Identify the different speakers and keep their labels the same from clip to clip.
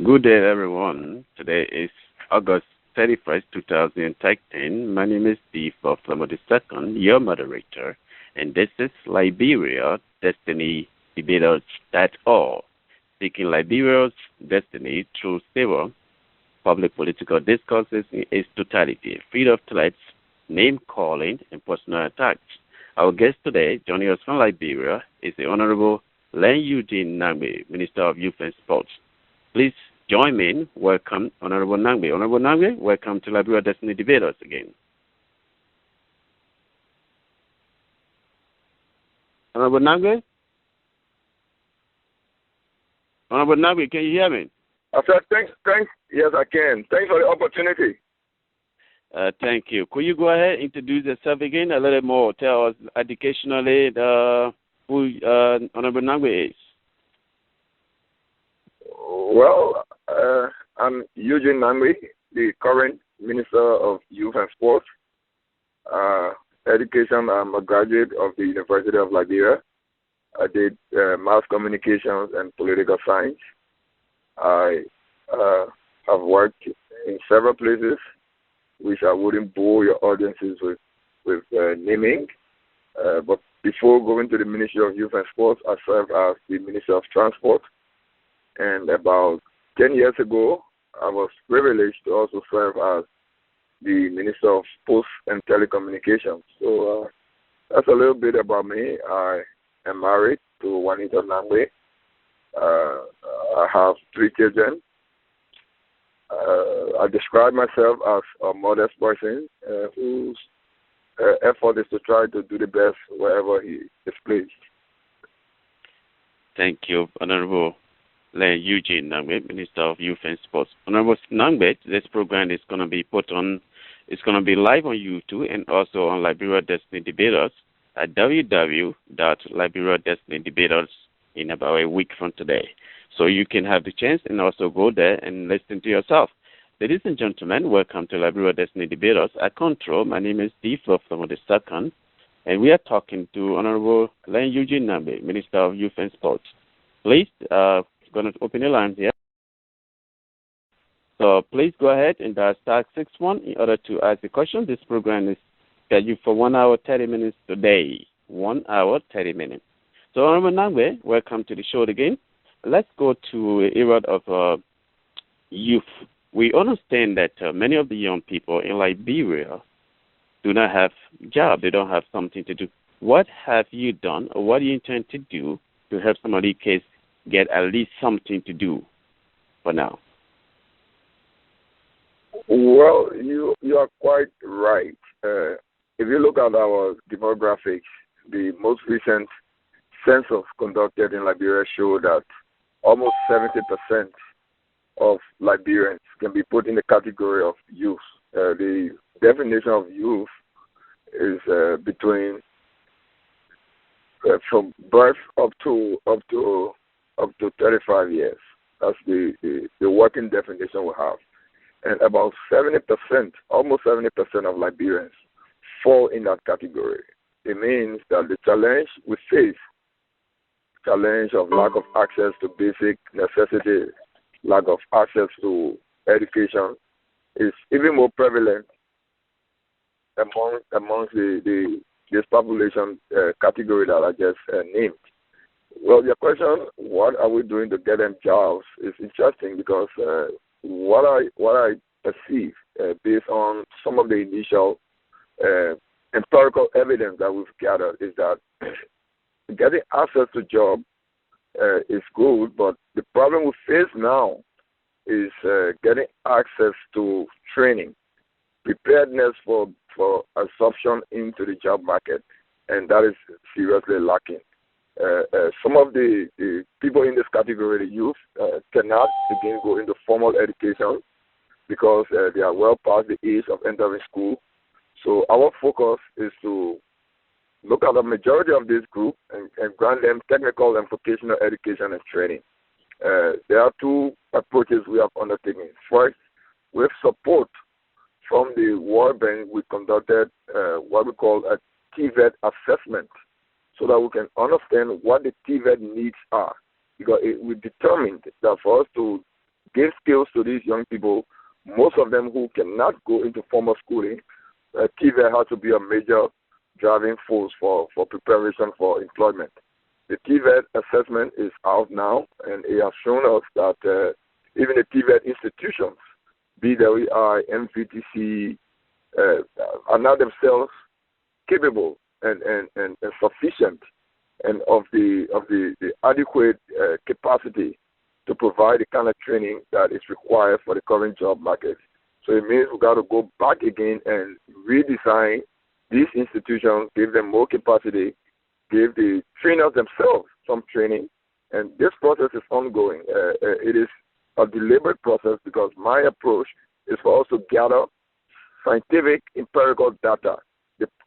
Speaker 1: Good day, everyone. Today is August 31st, 2013. My name is Steve of the Second, your moderator, and this is Liberia Destiny Debaters.org, seeking Liberia's destiny through civil, public political discourses in its totality, freedom of threats, name calling, and personal attacks. Our guest today, joining us from Liberia, is the Honorable Len Eugene Nagbe, Minister of Youth and Sports. Please join me in welcome Honorable Nagbe. Honorable Nagbe, welcome to Liberia Destiny Debaters again. Honorable Nagbe? Honorable Nagbe, can you hear me?
Speaker 2: I said, thanks. Yes, I can. Thanks for the opportunity.
Speaker 1: Thank you. Could you go ahead and introduce yourself again a little more? Tell us educationally who Honorable Nagbe is.
Speaker 2: Well, I'm Eugene Nagbe, the current Minister of Youth and Sports. Education, I'm a graduate of the University of Liberia. I did mass communications and political science. I have worked in several places, which I wouldn't bore your audiences with naming. But before going to the Ministry of Youth and Sports, I served as the Minister of Transport. And about 10 years ago, I was privileged to also serve as the Minister of Post and Telecommunications. So that's a little bit about me. I am married to Juanita Nagbe. I have 3 children. I describe myself as a modest person whose effort is to try to do the best wherever he is placed.
Speaker 1: Thank you, Honorable Len Eugene Nagbe, Minister of Youth and Sports. Honorable Nagbe, this program is going to be it's going to be live on YouTube and also on Liberia Destiny Debaters at www.liberiadestinydebaters in about a week from today. So you can have the chance and also go there and listen to yourself. Ladies and gentlemen, welcome to Liberia Destiny Debaters. At Control, my name is Steve of the Second, and we are talking to Honorable Len Eugene Nagbe, Minister of Youth and Sports. Please, going to open the lines here. So please go ahead and dial *61 in order to ask the question. This program is scheduled for 1 hour, 30 minutes today. 1 hour, 30 minutes. So, Honorable Nagbe, welcome to the show again. Let's go to the era of youth. We understand that many of the young people in Liberia do not have a job. They don't have something to do. What have you done, or what do you intend to do to help some of these kids get at least something to do for now?
Speaker 2: Well, you are quite right. If you look at our demographics, the most recent census conducted in Liberia showed that almost 70% of Liberians can be put in the category of youth. The definition of youth is between from birth up to 35 years. That's the working definition we have. And about 70%, almost 70% of Liberians fall in that category. It means that the challenge we face, challenge of lack of access to basic necessities, lack of access to education, is even more prevalent amongst this population category that I just named. Well, your question, what are we doing to get them jobs, is interesting because what I perceive based on some of the initial empirical evidence that we've gathered is that getting access to job is good, but the problem we face now is getting access to training, preparedness for absorption into the job market, and that is seriously lacking. Some of the people in this category, the youth, cannot again go into formal education because they are well past the age of entering school. So our focus is to look at the majority of this group and grant them technical and vocational education and training. There are 2 approaches we have undertaken. First, with support from the World Bank, we conducted what we call a TVET assessment so that we can understand what the TVET needs are. Because we determined that for us to give skills to these young people, most of them who cannot go into formal schooling. TVET has to be a major driving force for preparation for employment. The TVET assessment is out now, and it has shown us that even the TVET institutions, BWI, MVTC, are now themselves capable and sufficient and of the adequate capacity to provide the kind of training that is required for the current job market. So it means we've got to go back again and redesign these institutions, give them more capacity, give the trainers themselves some training, and this process is ongoing. It is a deliberate process because my approach is for us to gather scientific, empirical data.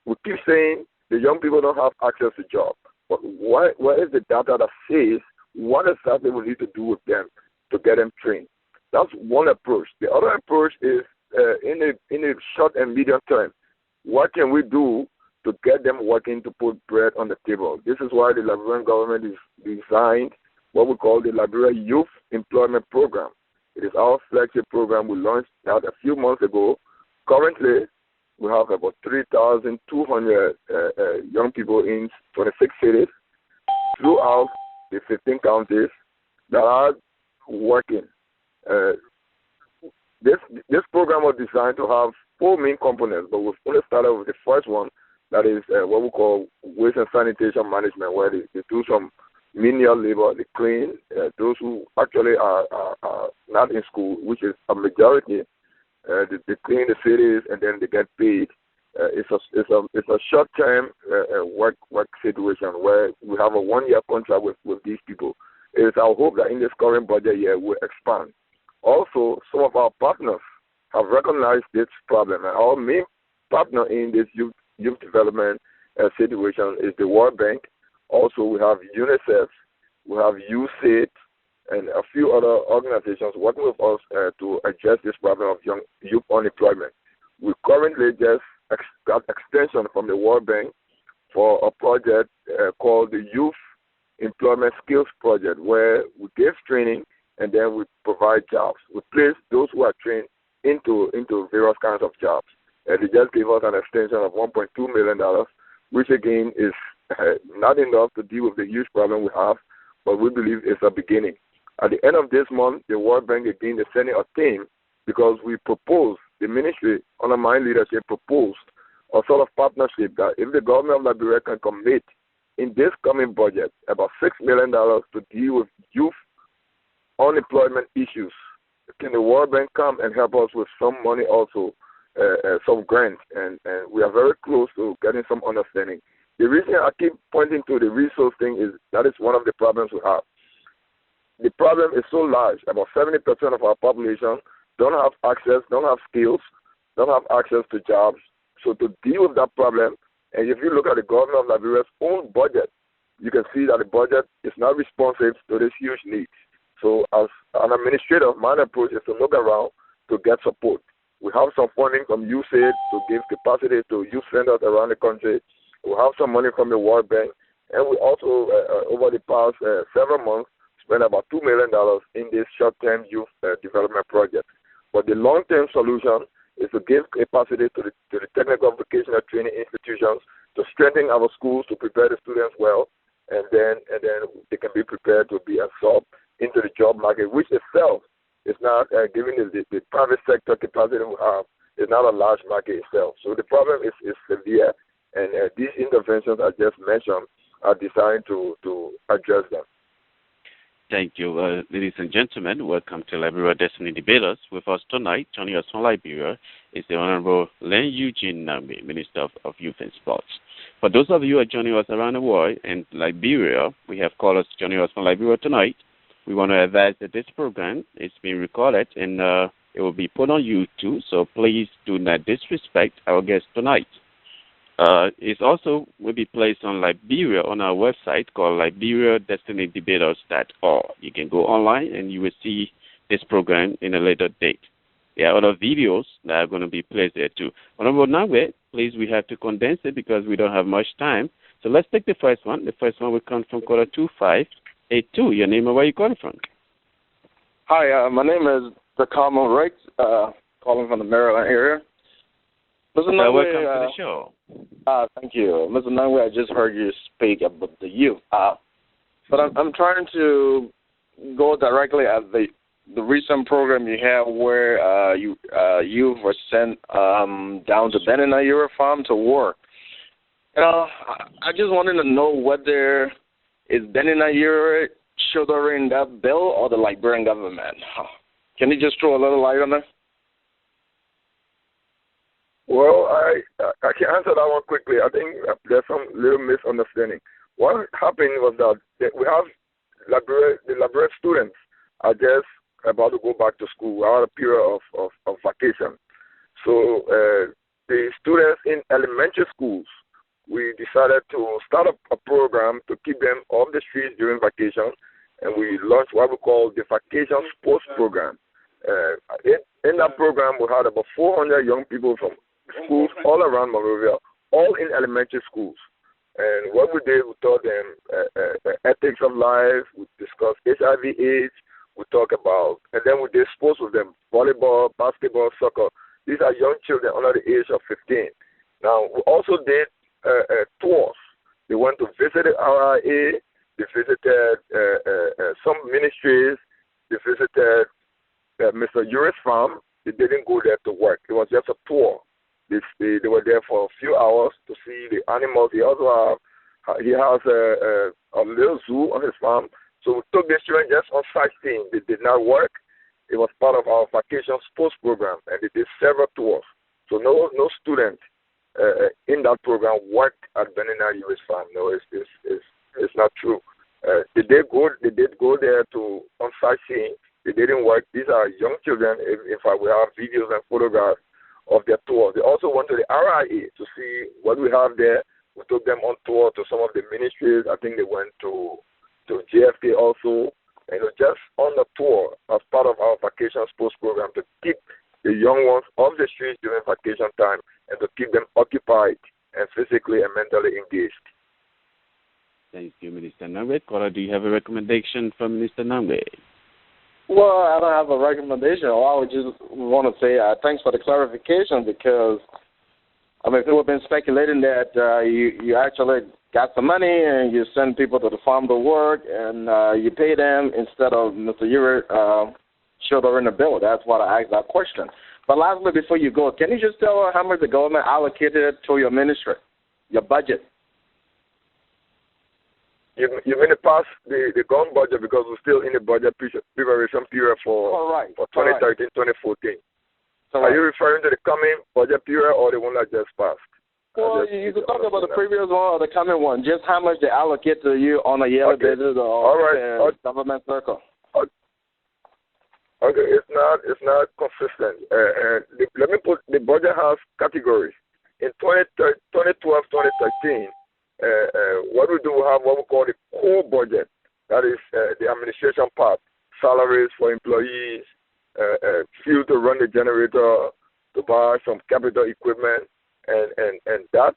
Speaker 2: We keep saying the young people don't have access to jobs, but where is the data that says what exactly we need to do with them to get them trained? That's one approach. The other approach is in a short and medium term. What can we do to get them working to put bread on the table? This is why the Liberian government is designed what we call the Liberia Youth Employment Program. It is our flagship program. We launched that a few months ago. Currently, we have about 3,200 young people in 26 cities throughout the 15 counties that are working. This program was designed to have 4 main components, but we've only started with the first one, that is what we call waste and sanitation management, where they do some menial labor, they clean, those who actually are not in school, which is a majority, they clean the cities and then they get paid. It's a short-term work situation where we have a 1-year contract with these people. It is our hope that in this current budget year we'll expand. Also, some of our partners have recognized this problem, and our main partner in this youth development situation is the World Bank. Also, we have UNICEF, we have USAID, and a few other organizations working with us to address this problem of young youth unemployment. We currently just got extension from the World Bank for a project called the Youth Employment Skills Project, where we give training and then we provide jobs. We place those who are trained into various kinds of jobs. They just gave us an extension of $1.2 million, which again is not enough to deal with the huge problem we have, but we believe it's a beginning. At the end of this month, the World Bank again is sending a team because we proposed, the ministry under my leadership proposed a sort of partnership that if the government of Liberia can commit in this coming budget about $6 million to deal with youth unemployment issues, can the World Bank come and help us with some money also, some grants, and we are very close to getting some understanding. The reason I keep pointing to the resource thing is that is one of the problems we have. The problem is so large. About 70% of our population don't have access, don't have skills, don't have access to jobs. So to deal with that problem, and if you look at the government of Liberia's own budget, you can see that the budget is not responsive to this huge need. So as an administrator, my approach is to look around to get support. We have some funding from USAID to give capacity to youth centers around the country. We have some money from the World Bank. And we also, over the past several months, spent about $2 million in this short-term youth development project. But the long-term solution is to give capacity to the technical vocational training institutions to strengthen our schools to prepare the students well, and then they can be prepared to be absorbed into the job market, which itself is not, given the private sector capacity we have, is not a large market itself. So the problem is severe, and these interventions I just mentioned are designed to address them.
Speaker 1: Thank you. Ladies and gentlemen, welcome to Liberia Destiny Debaters. With us tonight, joining us from Liberia, is the Honorable Len Eugene Nagbe, Minister of Youth and Sports. For those of you who are joining us around the world in Liberia, we have callers joining us from Liberia tonight. We want to advise that this program is being recorded and it will be put on YouTube, so please do not disrespect our guest tonight. It also will be placed on Liberia on our website called LiberiaDestinyDebaters.org. You can go online and you will see this program in a later date. There are other videos that are going to be placed there too. Honorable Nagbe, please, we have to condense it because we don't have much time. So let's take the first one. The first one will come from caller 2582. Your name and where you calling from?
Speaker 3: Hi, my name is Takamo Rick, calling from the Maryland area. Mr. Nagbe,
Speaker 1: Welcome to the show.
Speaker 3: Thank you. Mr. Nagbe, I just heard you speak about the youth. But I'm trying to go directly at the recent program you have where youth were sent down to Benina Farm to work. I just wanted to know whether is Benina shouldering that bill or the Liberian government. Can you just throw a little light on that?
Speaker 2: Well, I can answer that one quickly. I think there's some little misunderstanding. What happened was that we have the Liberian students are just about to go back to school. We are a period of vacation. So the students in elementary schools, we decided to start a program to keep them off the streets during vacation, and we launched what we call the Vacation Sports Program. In that program, we had about 400 young people from schools all around Monrovia, all in elementary schools. And what we did, we taught them ethics of life, we discussed HIV/AIDS, we talked about, and then we did sports with them, volleyball, basketball, soccer. These are young children under the age of 15. Now, we also did tours. They went to visit the RIA, they visited some ministries, they visited Mr. Uri's farm. They didn't go there to work. It was just a tour. They were there for a few hours to see the animals. He also has a little zoo on his farm. So we took the children just on sightseeing. They did not work. It was part of our vacation sports program, and they did several tours. So no student in that program worked at Benina Uri's farm. No, it's not true. They did go there to on sightseeing. They didn't work. These are young children. In fact, we have videos and photographs of their tour. They also went to the RIA to see what we have there. We took them on tour to some of the ministries. I think they went to JFK also. And just on the tour as part of our vacation sports program to keep the young ones off the streets during vacation time and to keep them occupied and physically and mentally engaged.
Speaker 1: Thank you, Minister Nagbe. Caller, do you have a recommendation from Minister Nagbe?
Speaker 3: Well, I don't have a recommendation. I would just want to say thanks for the clarification because, I mean, people have been speculating that you actually got some money and you send people to the farm to work and you pay them instead of Mr. Uri shouldering the bill. That's why I asked that question. But lastly, before you go, can you just tell how much the government allocated to your ministry, your budget?
Speaker 2: You mean the gone budget because we're still in the budget preparation period for 2013, 2014. Are you referring to the coming budget period or the one that just passed?
Speaker 3: Well, you could talk about the previous one or the coming one. Just how much they allocate to you on a yearly basis or government circle.
Speaker 2: Okay, it's not consistent. Let me put the budget has categories. In 2012, 2013. What we do, we have what we call the core budget. That is the administration part, salaries for employees, fuel to run the generator, to buy some capital equipment, and that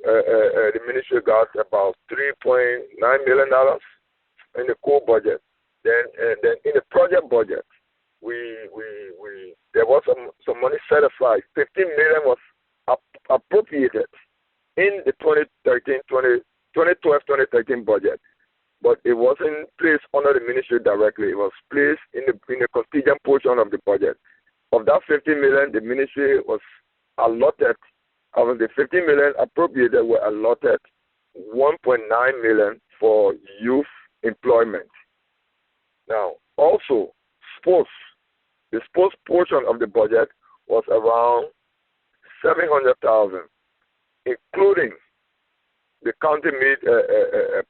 Speaker 2: the ministry got about $3.9 million in the core budget. Then in the project budget, there was some money set aside. $15 million was appropriated in the 2012-2013 budget, but it wasn't placed under the ministry directly. It was placed in the contingent portion of the budget. Of that $15 million, the ministry was allotted. Out of the $15 million appropriated, were allotted $1.9 million for youth employment. Now, also sports. The sports portion of the budget was around $700,000. Including the county made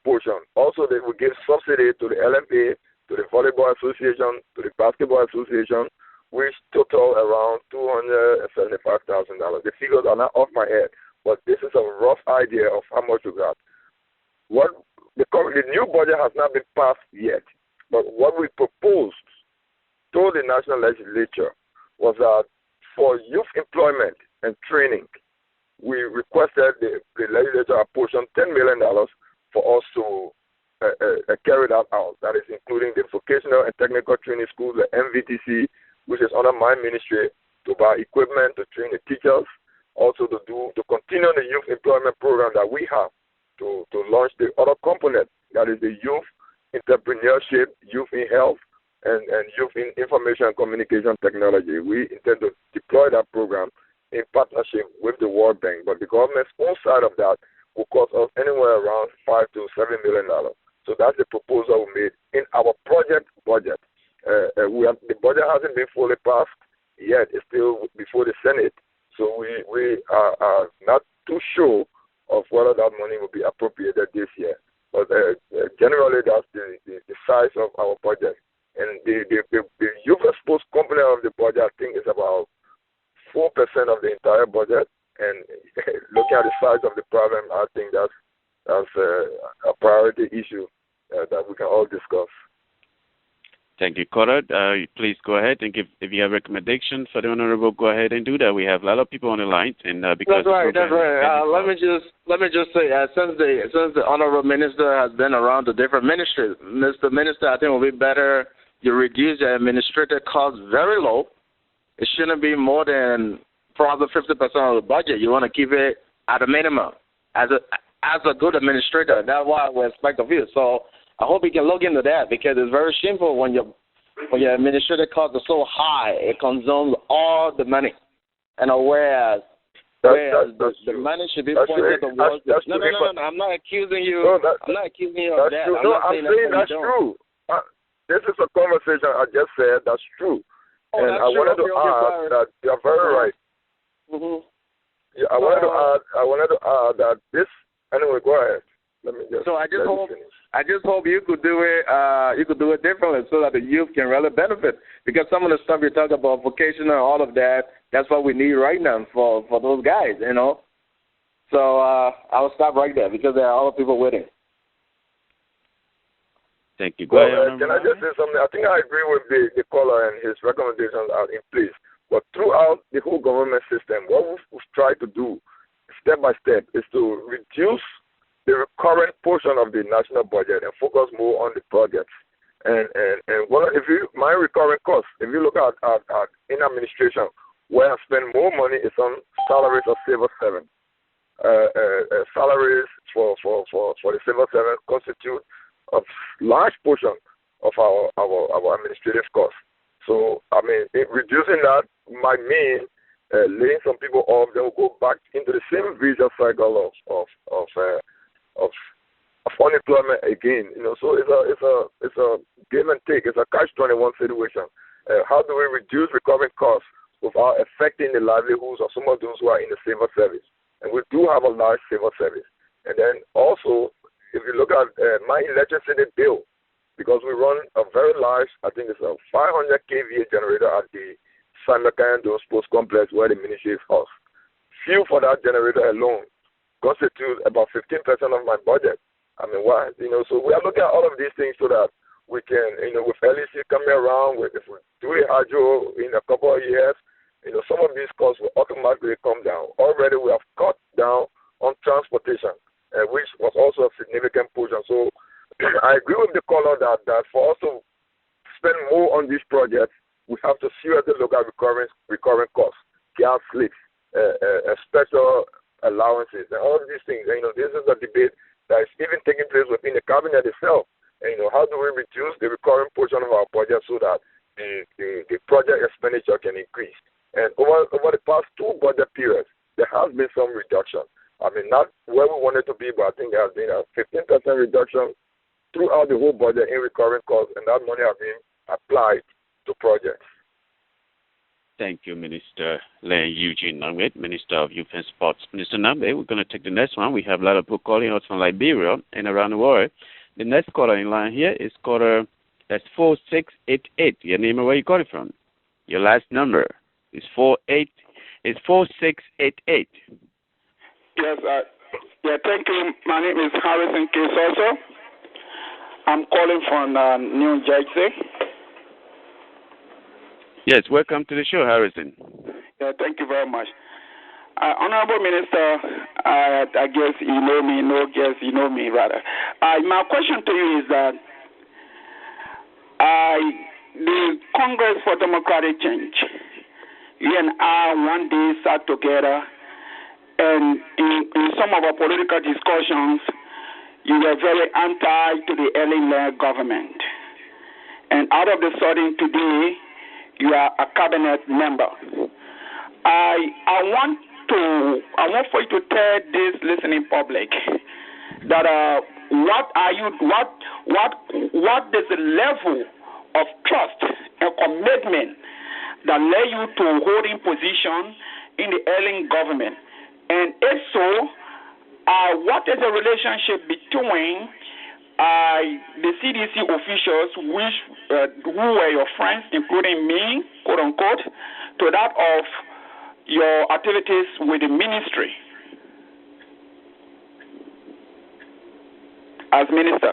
Speaker 2: portion. Also, they will give subsidy to the LMA, to the Volleyball Association, to the Basketball Association, which total around $275,000. The figures are not off my head, but this is a rough idea of how much we got. The new budget has not been passed yet, but what we proposed to the National Legislature was that for youth employment and training, we requested the legislature apportion $10 million for us to carry that out. That is including the vocational and technical training schools, the MVTC, which is under my ministry, to buy equipment to train the teachers, also to continue the youth employment program that we have, to launch the other component, that is the youth entrepreneurship, youth in health, and youth in information and communication technology. We intend to deploy that program in partnership with the World Bank, but the government's own side of that will cost us anywhere around $5 to $7 million. So that's the proposal we made in our project budget. The budget hasn't been fully passed yet. It's still before the Senate. So we are not too sure of whether that money will be appropriated this year. But generally, that's the size of our budget. And the youth exposed component of the budget, I think, is about 4% of the entire budget. And looking at the size of the problem, I think that's a priority issue that we can all discuss.
Speaker 1: Thank you, Conrad. Please go ahead and if you have recommendations for the Honorable, go ahead and do that. We have a lot of people on the line, and because
Speaker 3: that's right. Let me just say, since the Honorable Minister has been around the different ministries, Mr. Minister, I think it will be better you reduce the administrative costs very low. It shouldn't be more than probably 50% of the budget. You want to keep it at a minimum as a good administrator. That's what we expect of you. So I hope you can look into that, because it's very shameful when your administrative costs are so high, it consumes all the money. And whereas the money should be pointed towards no, I'm not accusing you. I'm not accusing you of that.
Speaker 2: I'm saying that's true. This is a conversation I just said. That's true. And I wanted to add that you're very right.
Speaker 3: Mm-hmm.
Speaker 2: Yeah, I wanted to add that this. Anyway, go ahead. Let me just.
Speaker 3: So I just hope you could do it. You could do it differently so that the youth can really benefit. Because some of the stuff you talk about, vocational and all of that, that's what we need right now for those guys. You know. So I will stop right there because there are other people waiting.
Speaker 1: Thank you.
Speaker 2: Can I just say something? I think I agree with the caller, and his recommendations are in place. But throughout the whole government system, what we've tried to do, step by step, is to reduce the current portion of the national budget and focus more on the projects. And my recurring costs, if you look at in administration, where I spend more money is on salaries of civil servants. Salaries for the civil servants constitute a large portion of our administrative costs. So, I mean, reducing that might mean laying some people off. They will go back into the same vicious cycle of unemployment again. You know, so it's a give and take. It's a catch-21 situation. How do we reduce recurring costs without affecting the livelihoods of some of those who are in the civil service? And we do have a large civil service. And then also, if you look at my electricity bill, because we run a very large, I think it's a 500 kVA generator at the Simon-Kayando Sports Complex where the ministry is housed. Fuel for that generator alone constitutes about 15% of my budget. I mean, why? You know, so we are looking at all of these things so that we can, you know, with LEC coming around, if we do the hydro in a couple of years, you know, some of these costs will automatically come down. Already we have cut down on transportation, which was also a significant portion. So I agree with the caller that for us to spend more on these projects, we have to seriously look at recurring costs, gas slips, special allowances, and all of these things. And, you know, this is a debate that is even taking place within the cabinet itself. And, you know, how do we reduce the recurring portion of our budget so that the project expenditure can increase? And over the past two budget periods, there has been some reduction. I mean, not where we wanted to be, but I think there has been a 15% reduction throughout the whole budget in recurring costs, and that money has been applied to projects.
Speaker 1: Thank you, Minister Len Eugene Nagbe, Minister of Youth and Sports. Minister Nagbe, we're going to take the next one. We have a lot of people calling us from Liberia and around the world. The next caller in line here is caller, that's 4688. Your name and where you calling from. Your last number is 4688.
Speaker 4: Yes, thank you. My name is Harrison Kesoso. I'm calling from New Jersey.
Speaker 1: Yes, welcome to the show, Harrison.
Speaker 4: Yeah, thank you very much. Honorable Minister, I guess you know me, no guess you know me, rather. my question to you is that the Congress for Democratic Change, you and I one day sat together, and in some of our political discussions, you were very anti to the Len government. And out of the sudden today, you are a cabinet member. I want for you to tell this listening public that what is the level of trust and commitment that led you to holding position in the Ellen government, and if so, what is the relationship between the CDC officials, who were your friends, including me, quote unquote, to that of your activities with the ministry as minister?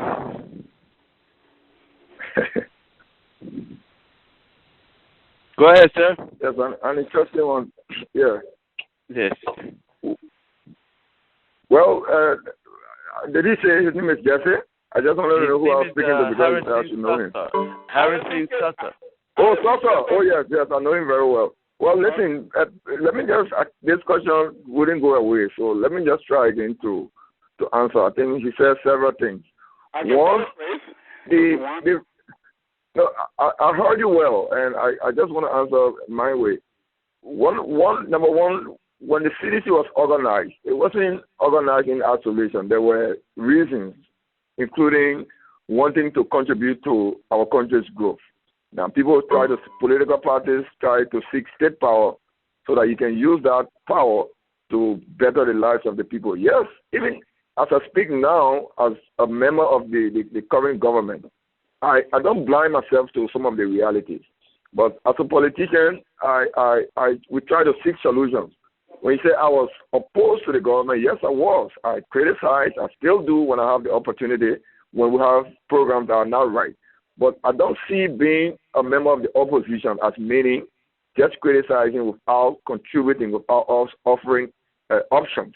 Speaker 1: Go ahead, sir.
Speaker 2: Yes, an interesting one. Yeah.
Speaker 1: Yes.
Speaker 2: Well, did he say his name is Jesse? I just want to know who I was speaking to because I should know him.
Speaker 1: Harrison Sutter.
Speaker 2: Oh, Sutter. Oh, yes, I know him very well. Well, listen, let me just, this question wouldn't go away, so let me just try again to answer. I think he said several things. One, no, I heard you well, and I just want to answer my way. Number one, when the CDC was organized, it wasn't organized in isolation. There were reasons, including wanting to contribute to our country's growth. Now, political parties try to seek state power so that you can use that power to better the lives of the people. Yes, even as I speak now, as a member of the current government, I don't blind myself to some of the realities. But as a politician, we try to seek solutions. When you say I was opposed to the government, yes, I was. I criticized. I still do when I have the opportunity, when we have programs that are not right. But I don't see being a member of the opposition as meaning just criticizing without contributing, without us offering options.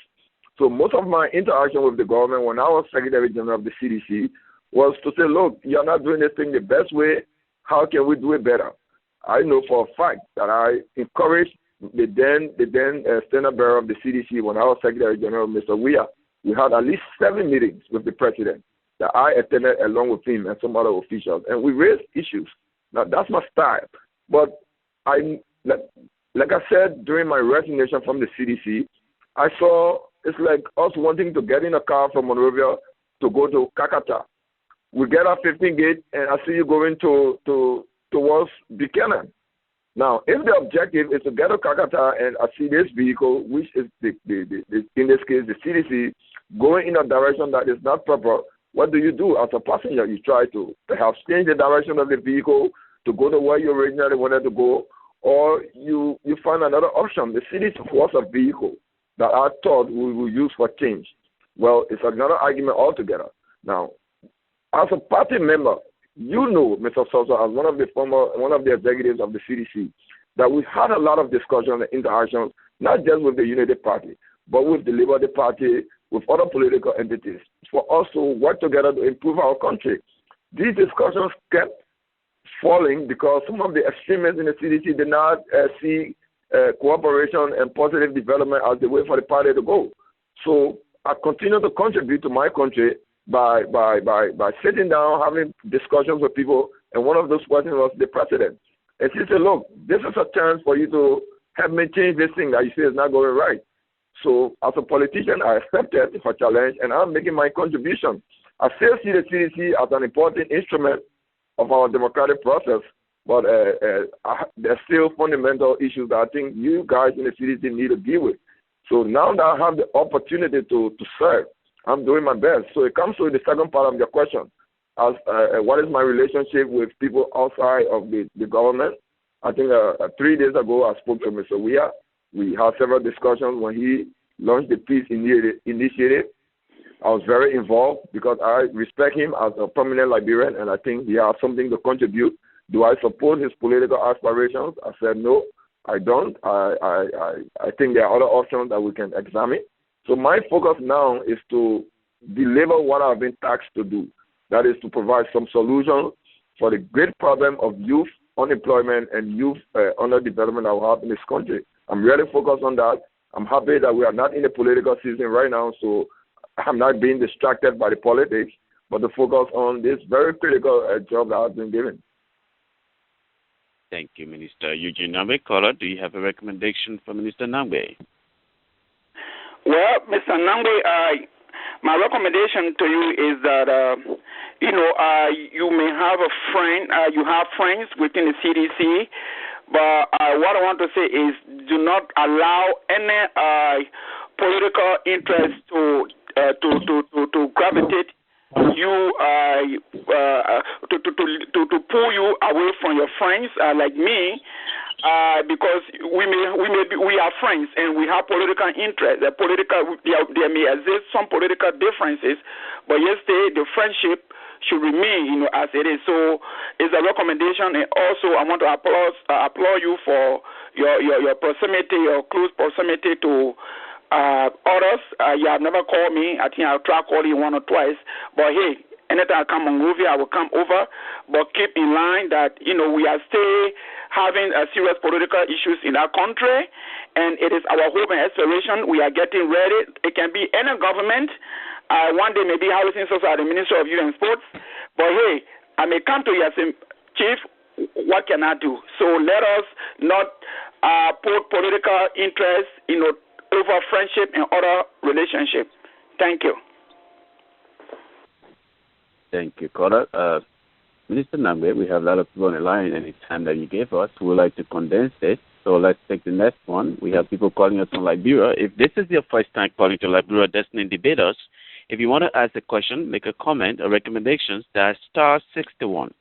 Speaker 2: So most of my interaction with the government when I was Secretary General of the CDC was to say, look, you're not doing this thing the best way. How can we do it better? I know for a fact that I encouraged the then standard bearer of the CDC when I was Secretary General, Mr. Weah. We had at least 7 meetings with the president that I attended along with him and some other officials, and we raised issues. Now, that's my style. But like I said during my resignation from the CDC, I saw it's like us wanting to get in a car from Monrovia to go to Kakata. We get our 15 gate, and I see you going towards Buchanan. Now, if the objective is to get to Kakata and I see this vehicle, which is in this case the CDC, going in a direction that is not proper, what do? As a passenger? You try to perhaps change the direction of the vehicle to go to where you originally wanted to go, or you find another option. The CDC was a vehicle that I thought we would use for change. Well, it's another argument altogether. Now, as a party member, you know, Mr. Sosa, as one of the executives of the CDC, that we had a lot of discussion and interactions, not just with the Unity Party, but with the Liberty Party, with other political entities, for us to work together to improve our country. These discussions kept falling because some of the extremists in the CDC did not see cooperation and positive development as the way for the party to go. So I continue to contribute to my country by sitting down, having discussions with people, and one of those questions was the president. And she said, look, this is a chance for you to help me change this thing that you say is not going right. So as a politician, I accepted the challenge, and I'm making my contribution. I still see the CDC as an important instrument of our democratic process, but there's still fundamental issues that I think you guys in the CDC need to deal with. So now that I have the opportunity to serve, I'm doing my best. So it comes to the second part of your question, as what is my relationship with people outside of the government. I think 3 days ago I spoke to Mr. Weah. We had several discussions when he launched the Peace Initiative. I was very involved because I respect him as a prominent Liberian, and I think he has something to contribute. Do I support his political aspirations? I said no, I don't. I think there are other options that we can examine. So my focus now is to deliver what I've been tasked to do. That is to provide some solution for the great problem of youth unemployment and youth underdevelopment that we have in this country. I'm really focused on that. I'm happy that we are not in the political season right now, so I'm not being distracted by the politics, but to focus on this very critical job that I've been given.
Speaker 1: Thank you, Minister Eugene Nagbe. Caller, do you have a recommendation for Minister Nagbe?
Speaker 4: Well, Mr. Nagbe, my recommendation to you is that, you may have a friend, you have friends within the CDC, but what I want to say is do not allow any political interest to gravitate you to pull you away from your friends like me. Because we are friends and we have political interest. There may exist some political differences, but yesterday the friendship should remain, as it is. So it's a recommendation, and also I want to applaud you for your proximity, your close proximity to others. You have never called me. I think I'll try calling you one or twice, but hey. Anytime I come on movie, I will come over, but keep in line that, we are still having serious political issues in our country, and it is our hope and aspiration. We are getting ready. It can be any government. One day maybe Housing Society, the Minister of Youth and Sports, but hey, I may come to you as a chief. What can I do? So let us not put political interest, over friendship and other relationships. Thank you.
Speaker 1: Thank you, caller. Minister Nagbe, we have a lot of people on the line, and the time that you gave us, we would like to condense this. So let's take the next one. We have people calling us from Liberia. If this is your first time calling to Liberia Destiny Debaters, if you want to ask a question, make a comment or recommendations, that's star 61.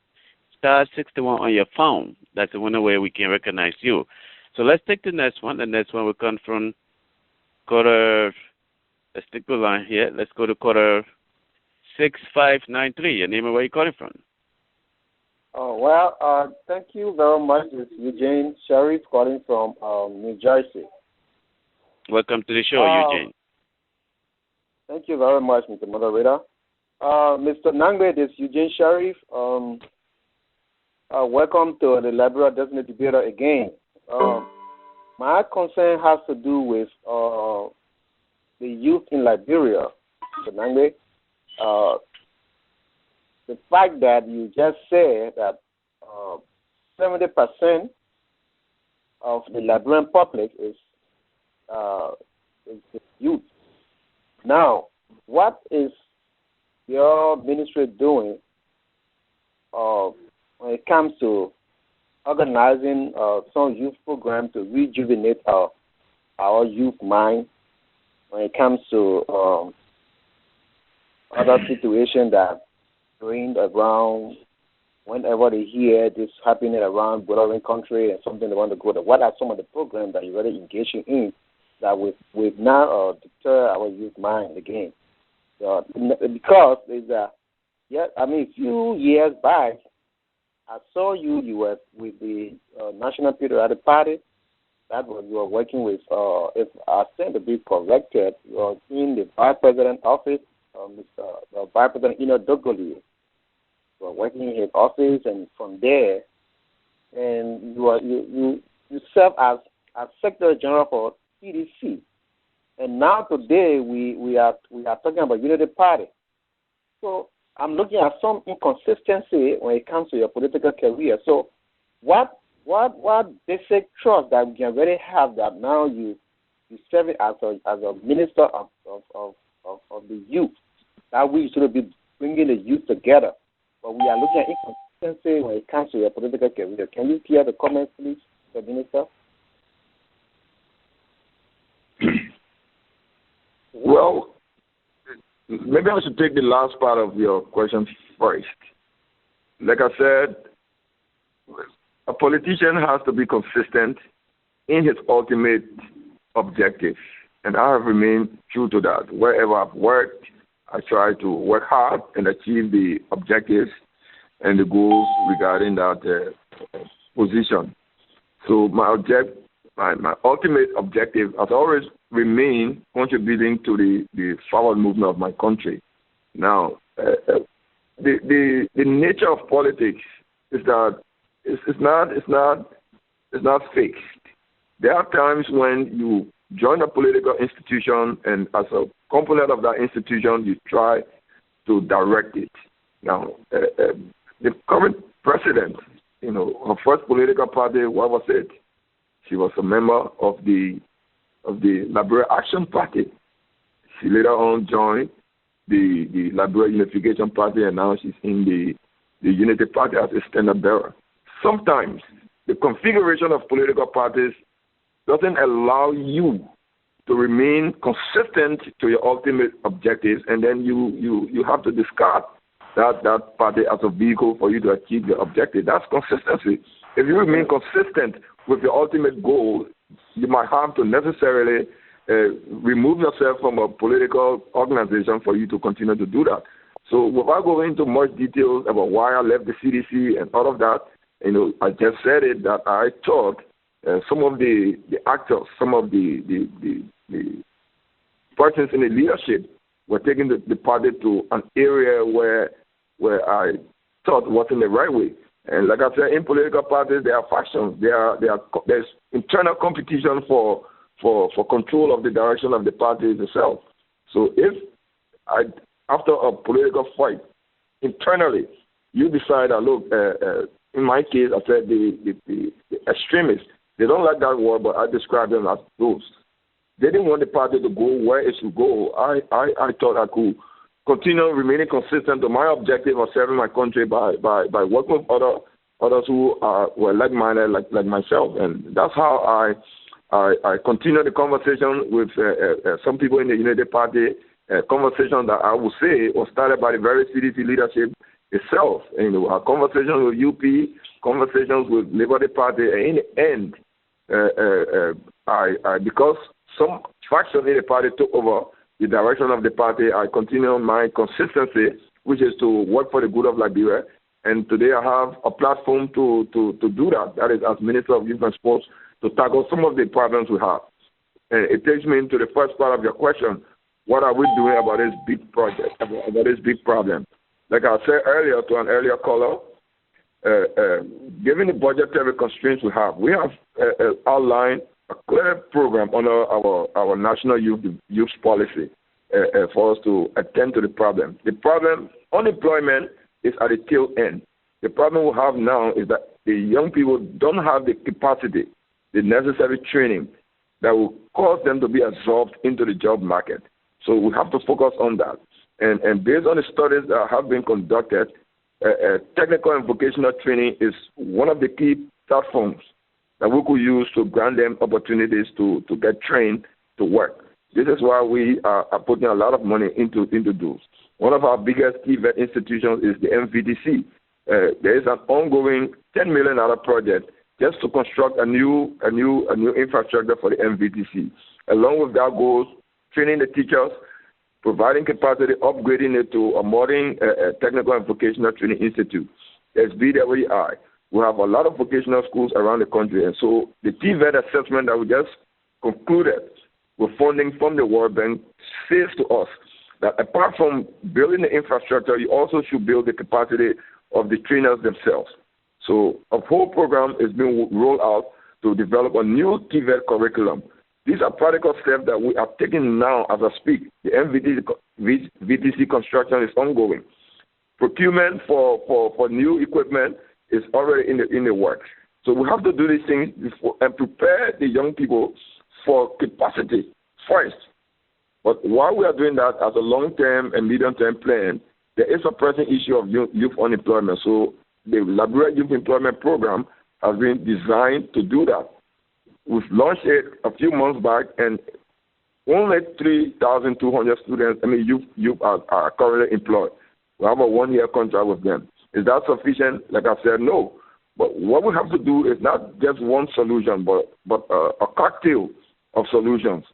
Speaker 1: Star 61 on your phone. That's the one way we can recognize you. So let's take the next one. The next one will come from caller. Let's take the line here. Let's go to caller 6593. Your name and where you're calling from?
Speaker 5: Thank you very much. It's Eugene Sharif calling from New Jersey.
Speaker 1: Welcome to the show, Eugene.
Speaker 5: Thank you very much, Mr. Moderator. Mr. Nagbe, this is Eugene Sharif. Welcome to the Liberia Destiny Debater again. My concern has to do with the youth in Liberia, Mr. Nagbe. The fact that you just said that 70% of the Liberian public is youth. Now, what is your ministry doing when it comes to organizing some youth program to rejuvenate our youth mind when it comes to other situations that going around whenever they hear this happening around bordering country and something they want to go to? What are some of the programs that you're already engaging in that will now deter our youth mind again? Because there's a few years back, I saw you were with the National Patriotic Party. That was you were working with. If I stand to be corrected, you were in the Vice President office, Mr. Vice President Ino Dogoli. You were working in his office, and from there, and you serve as Secretary General for CDC. And now today we are talking about Unity Party. So I'm looking at some inconsistency when it comes to your political career. So what basic trust that we can really have that now you serve it as a minister of the youth, that we should be bringing the youth together. But we are looking at inconsistency when it comes to your political career. Can you clear the comments, please, Mr. Minister?
Speaker 2: Well, maybe I should take the last part of your question first. Like I said, a politician has to be consistent in his ultimate objective. And I have remained true to that. Wherever I've worked, I try to work hard and achieve the objectives and the goals regarding that position. So my ultimate objective has always remained contributing to the forward movement of my country. Now, the nature of politics is that it's not fixed. There are times when you join a political institution, and as a component of that institution, you try to direct it. Now, the current president, her first political party, what was it? She was a member of the Liberal Action Party. She later on joined the Liberal Unification Party, and now she's in the Unity Party as a standard bearer. Sometimes the configuration of political parties doesn't allow you to remain consistent to your ultimate objectives, and then you have to discard that party as a vehicle for you to achieve your objective. That's consistency. If you remain consistent with your ultimate goal, you might have to necessarily remove yourself from a political organization for you to continue to do that. So without going into much details about why I left the CDC and all of that, I just said it that I thought some of the actors, some of the persons in the leadership were taking the party to an area where I thought wasn't the right way. And like I said, in political parties, there are factions. There's internal competition for control of the direction of the party itself. So if after a political fight internally, you decide that, look, in my case, I said the extremists, they don't like that word, but I describe them as those. They didn't want the party to go where it should go. I thought I could continue remaining consistent to my objective of serving my country by working with others who were like-minded, like myself. And that's how I continued the conversation with some people in the Unity Party, a conversation that I would say was started by the very CDC leadership itself. Our conversations with UP, conversations with Liberty Party, and in the end, because some faction in the party took over the direction of the party, I continue my consistency, which is to work for the good of Liberia. And today I have a platform to do that. That is, as Minister of Youth and Sports, to tackle some of the problems we have. And it takes me into the first part of your question. What are we doing about this big project, about this big problem? Like I said earlier to an earlier caller, given the budgetary constraints we have outlined a clear program under our national youth policy for us to attend to the problem. The problem, unemployment, is at the tail end. The problem we have now is that the young people don't have the capacity, the necessary training that will cause them to be absorbed into the job market. So we have to focus on that. And based on the studies that have been conducted, technical and vocational training is one of the key platforms that we could use to grant them opportunities to get trained to work. This is why we are putting a lot of money into those. One of our biggest TVET institutions is the MVDC. There is an ongoing $10 million project just to construct a new infrastructure for the MVDC. Along with that goes training the teachers, providing capacity, upgrading it to a modern technical and vocational training institute. There's BWI. We have a lot of vocational schools around the country. And so the TVET assessment that we just concluded with funding from the World Bank says to us that apart from building the infrastructure, you also should build the capacity of the trainers themselves. So a whole program is being rolled out to develop a new TVET curriculum. These are practical steps that we are taking now as I speak. The MVDC construction is ongoing. Procurement for new equipment is already in the works. So we have to do these things before and prepare the young people for capacity first. But while we are doing that as a long-term and medium-term plan, there is a pressing issue of youth unemployment. So the Liberia Youth Employment Program has been designed to do that. We've launched it a few months back, and only 3,200 students, youth are currently employed. We have a one-year contract with them. Is that sufficient? Like I said, no. But what we have to do is not just one solution, but a cocktail of solutions,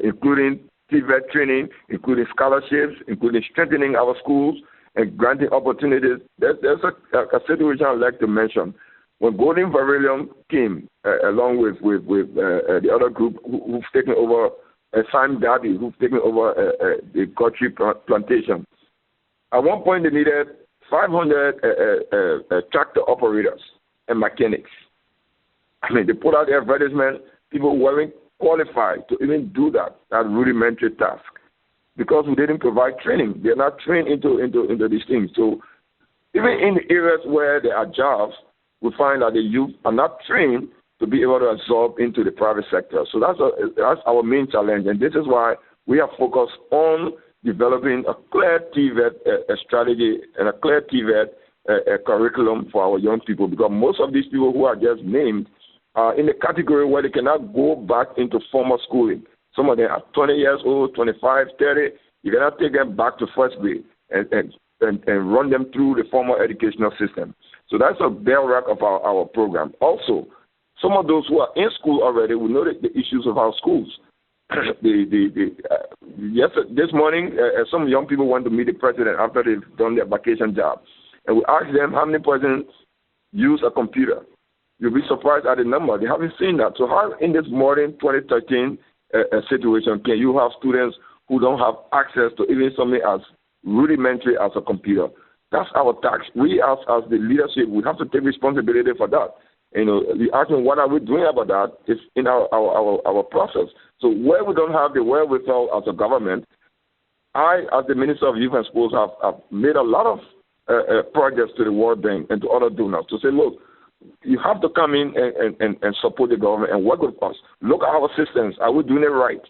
Speaker 2: including TVET training, including scholarships, including strengthening our schools and granting opportunities. There's a situation I'd like to mention. When Golden Verilium came, along with the other group who've taken over, Sam Darby, who've taken over the Country Plantation, At one point, they needed 500 tractor operators and mechanics. I mean, they put out the advertisement. People weren't qualified to even do that rudimentary task because we didn't provide training. They're not trained into these things. So even in the areas where there are jobs, we find that the youth are not trained to be able to absorb into the private sector. So that's our main challenge, and this is why we are focused on developing a clear TVET strategy and a clear TVET curriculum for our young people, because most of these people who are just named are in the category where they cannot go back into formal schooling. Some of them are 20 years old, 25, 30. You cannot take them back to first grade and run them through the formal educational system. So that's a bedrock of our program. Also, some of those who are in school already will know the issues of our schools. This morning, some young people went to meet the president after they've done their vacation job. And we asked them how many persons use a computer. You'll be surprised at the number. They haven't seen that. So how in this modern 2013 situation can you have students who don't have access to even something as rudimentary as a computer? That's our task. We as the leadership, we have to take responsibility for that. You know, we ask them, what are we doing about that? It's in our process. So where we don't have the wherewithal as a government, I, as the Minister of Youth and Sports, have made a lot of projects to the World Bank and to other donors to say, look, you have to come in and support the government and work with us. Look at our systems. Are we doing it right?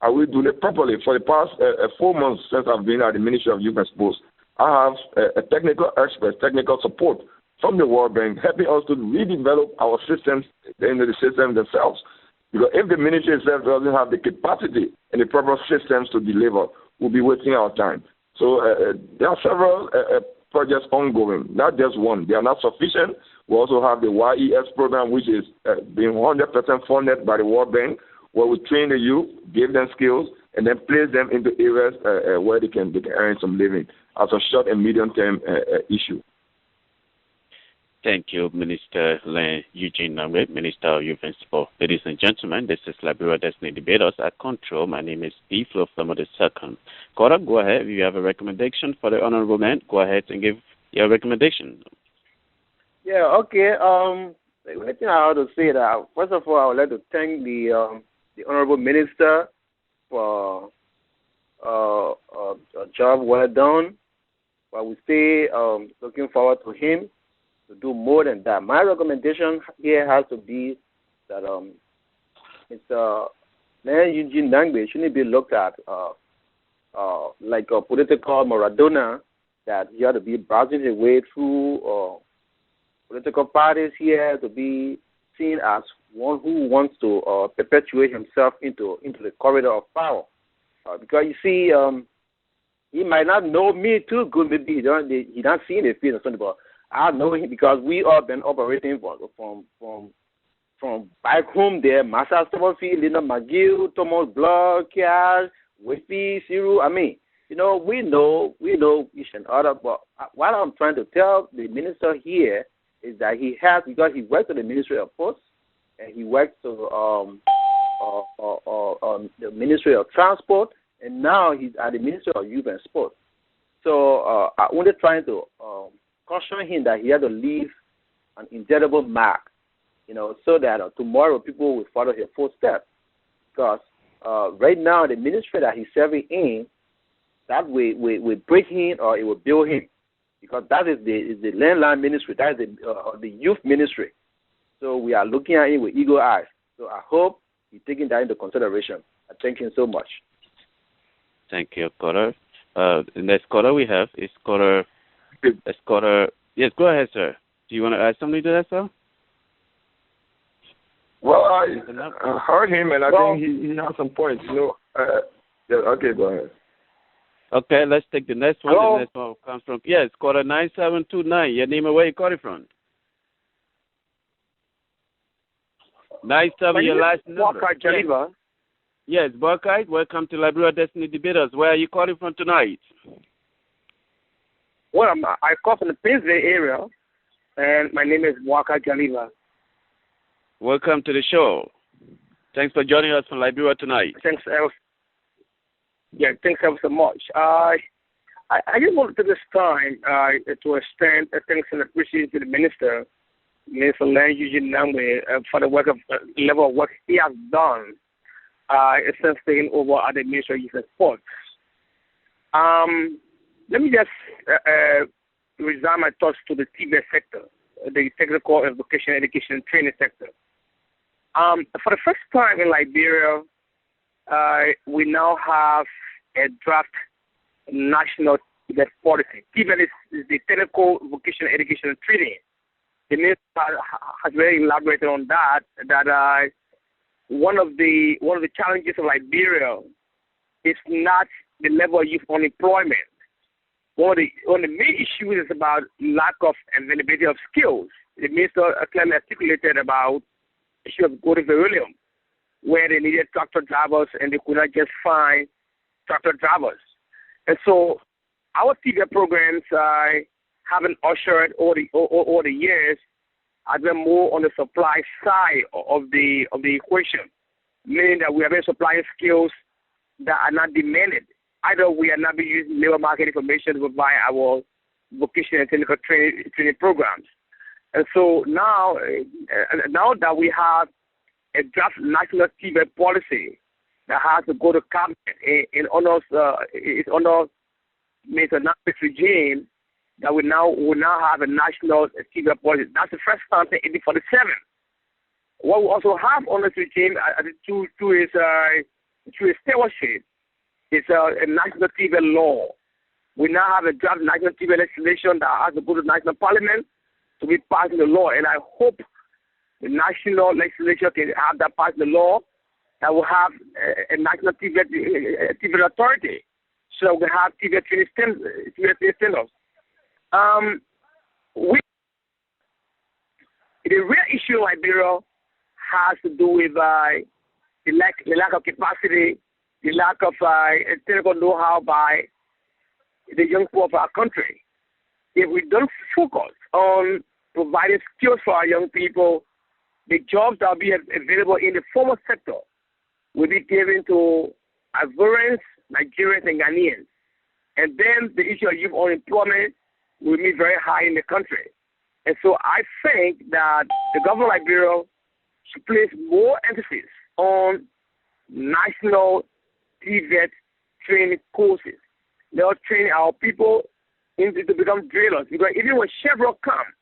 Speaker 2: Are we doing it properly? For the past 4 months since I've been at the Ministry of Youth and Sports, I have a technical expert, technical support from the World Bank helping us to redevelop our systems into the systems themselves. Because if the ministry itself doesn't have the capacity and the proper systems to deliver, we'll be wasting our time. So there are several projects ongoing, not just one. They are not sufficient. We also have the YES program, which is being 100% funded by the World Bank, where we train the youth, give them skills, and then place them into areas where they can earn some living as a short and medium-term issue.
Speaker 1: Thank you, Minister Len Eugene Nagbe, Minister of Youth and Sport. Ladies and gentlemen, this is Liberia Destiny Debaters at Control. My name is D. Flo Flamo II. Cora, go ahead. If you have a recommendation for the honorable man, go ahead and give your recommendation.
Speaker 5: Yeah, okay. One thing I have to say that, first of all, I would like to thank the honorable minister for a job well done. But we stay looking forward to him to do more than that. My recommendation here has to be that it's Len Eugene Nagbe shouldn't be looked at like a political Maradona, that he ought to be browsing his way through political parties here to be seen as one who wants to perpetuate himself into the corridor of power. Because you see, he might not know me too good. Maybe he not seen the field or something, but I know him because we all been operating from back home there. Master Stubblefield, Linda McGill, Thomas Block, Cash, Whitby, Cyril. I mean, we know each and other. But what I'm trying to tell the minister here is that because he worked at the Ministry of Posts and he worked to the Ministry of Transport, and now he's at the Ministry of Youth and Sport. So I'm only trying to caution him that he had to leave an indelible mark, so that tomorrow people will follow his footsteps. Because right now the ministry that he's serving in, that will break him or it will build him. Because that is the landline ministry, that is the youth ministry. So we are looking at him with eagle eyes. So I hope he's taking that into consideration. I thank him so much.
Speaker 1: Thank you, Cora. The next caller we have is caller. Yes, go ahead, sir. Do you want to add something to that, sir?
Speaker 2: Well, I heard him, and I think he has some points. Yeah, okay, go ahead.
Speaker 1: Okay, let's take the next one.
Speaker 5: Hello?
Speaker 1: The next one comes from, yes, caller 9729. Your name and where you calling from? 97, your last number. Yes, Barkite, welcome to Liberia Destiny Debaters. Where are you calling from tonight?
Speaker 6: Well, I call from the Paisley area, and my name is Waka Jaliva.
Speaker 1: Welcome to the show. Thanks for joining us from Liberia tonight.
Speaker 6: Thanks ever so much. I I just want to take this time to extend thanks and appreciation to the Minister Len Eugene Nagbe, for the level of work he has done since taking over at the Ministry of Youth and Sports. Let me just resign my thoughts to the TVET sector, the technical and vocational education and training sector. For the first time in Liberia, we now have a draft national TVET policy. TVET is the technical vocational education and training. The minister has very elaborated on that. One of the challenges of Liberia is not the level of youth unemployment. One of the main issues is about lack of availability of skills. The minister clearly articulated about the issue of golden beryllium, where they needed tractor drivers and they could not just find tractor drivers. And so our TVET programs haven't ushered over the years has been more on the supply side of the equation, meaning that we have been supplying skills that are not demanded. Either we are not using labor market information to provide our vocational and technical training programs. And so now that we have a draft national TVET policy that has to go to cabinet in honor Mr. Nagbe's regime, that we now have a national TVET policy. That's the first time since 1847. What we also have on this regime, through his stewardship, is a national TVET law. We now have a draft national TVET legislation that has to go to the national parliament to be passed in the law. And I hope the national legislature can have that passed in the law, that will have a national TVET authority, so we have TVET training standards. The real issue in Liberia has to do with the lack of capacity, the lack of technical know-how by the young people of our country. If we don't focus on providing skills for our young people, the jobs that will be available in the formal sector will be given to Ivorians, Nigerians, and Ghanaians. And then the issue of youth unemployment will be very high in the country. And so I think that the government of Liberia should place more emphasis on national TVET training courses. They'll train our people to become drillers. Because even when Chevron comes,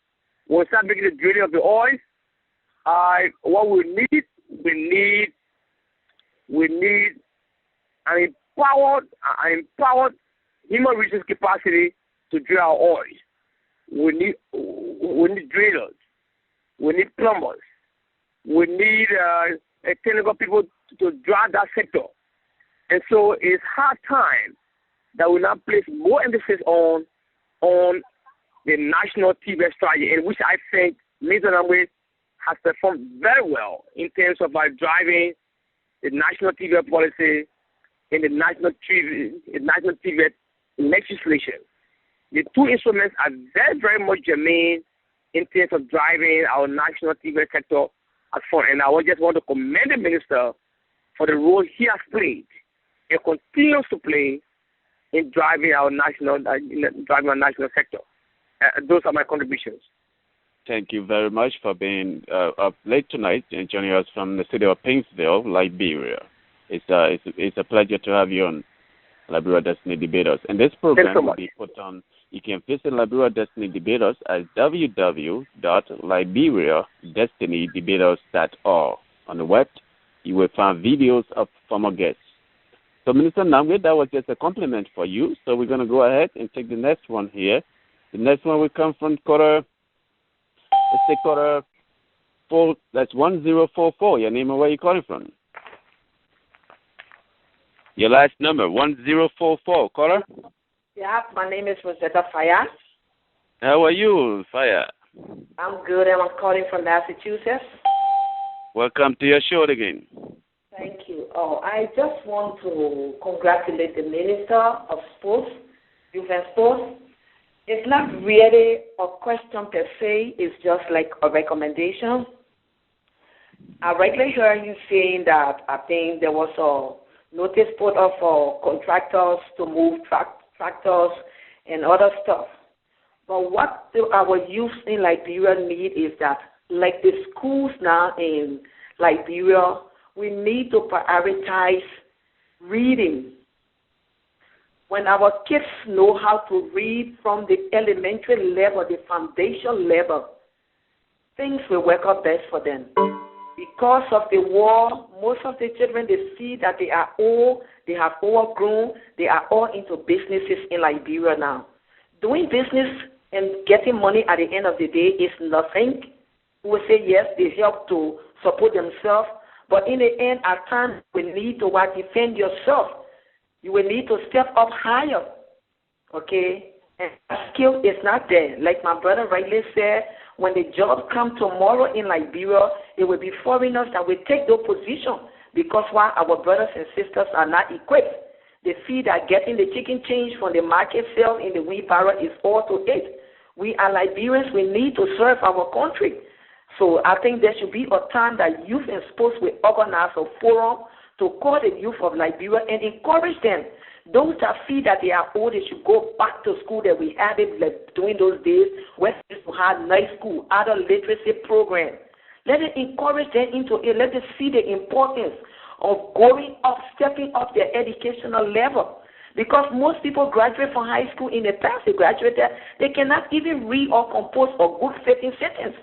Speaker 6: when we start making the drilling of the oil, what we need an empowered human resource capacity to drill our oil. We need drillers. We need plumbers. We need technical people to drive that sector. And so it's hard time that we now place more emphasis on the national TVET strategy, in which I think Mr. Nagbe has performed very well in terms of driving the national TVET policy and the national TVET legislation. The two instruments are very, very much germane in terms of driving our national TVET sector at front. And I just want to commend the minister for the role he has played and continues to play in driving our national sector. Those are my contributions.
Speaker 1: Thank you very much for being up late tonight and joining us from the city of Paintsville, Liberia. It's a pleasure to have you on Liberia Destiny Debaters. And this program will be put on. You can visit Liberia Destiny Debaters at www.liberiadestinydebaters.org. On the web, you will find videos of former guests. So, Minister Nagbe, that was just a compliment for you. So we're going to go ahead and take the next one here. The next one will come from quarter 4. That's 1044. Your name and where you calling from? Your last number, 1044. Caller?
Speaker 7: Yeah, my name is Rosetta Faya.
Speaker 1: How are you, Faya?
Speaker 7: I'm good, and I'm calling from Massachusetts.
Speaker 1: Welcome to your show again.
Speaker 7: Thank you. I just want to congratulate the Minister of Sports, Youth and Sports. It's not really a question per se. It's just like a recommendation. I regularly hear you saying that I think there was a notice put up for contractors to move tractors and other stuff. But what our youth in Liberia need is that, like the schools now in Liberia, we need to prioritize reading. When our kids know how to read from the elementary level, the foundation level, things will work out best for them. Because of the war, most of the children, they see that they are old, they have overgrown, they are all into businesses in Liberia now. Doing business and getting money at the end of the day is nothing. We will say, yes, they help to support themselves, but in the end, at times, we need to defend yourself. You will need to step up higher, okay? And skill is not there. Like my brother rightly said, when the job comes tomorrow in Liberia, it will be foreigners that will take those positions because why our brothers and sisters are not equipped. They feel that getting the chicken change from the market sale in the wheelbarrow is all to it. We are Liberians. We need to serve our country. So I think there should be a time that youth and sports will organize a forum to call the youth of Liberia and encourage them. Those that feel that they are old, they should go back to school that we had it like during those days where we used to have night school, adult literacy program. Let it encourage them into it. Let them see the importance of going up, stepping up their educational level. Because most people graduate from high school in the past, they graduated, they cannot even read or compose a good fitting sentence.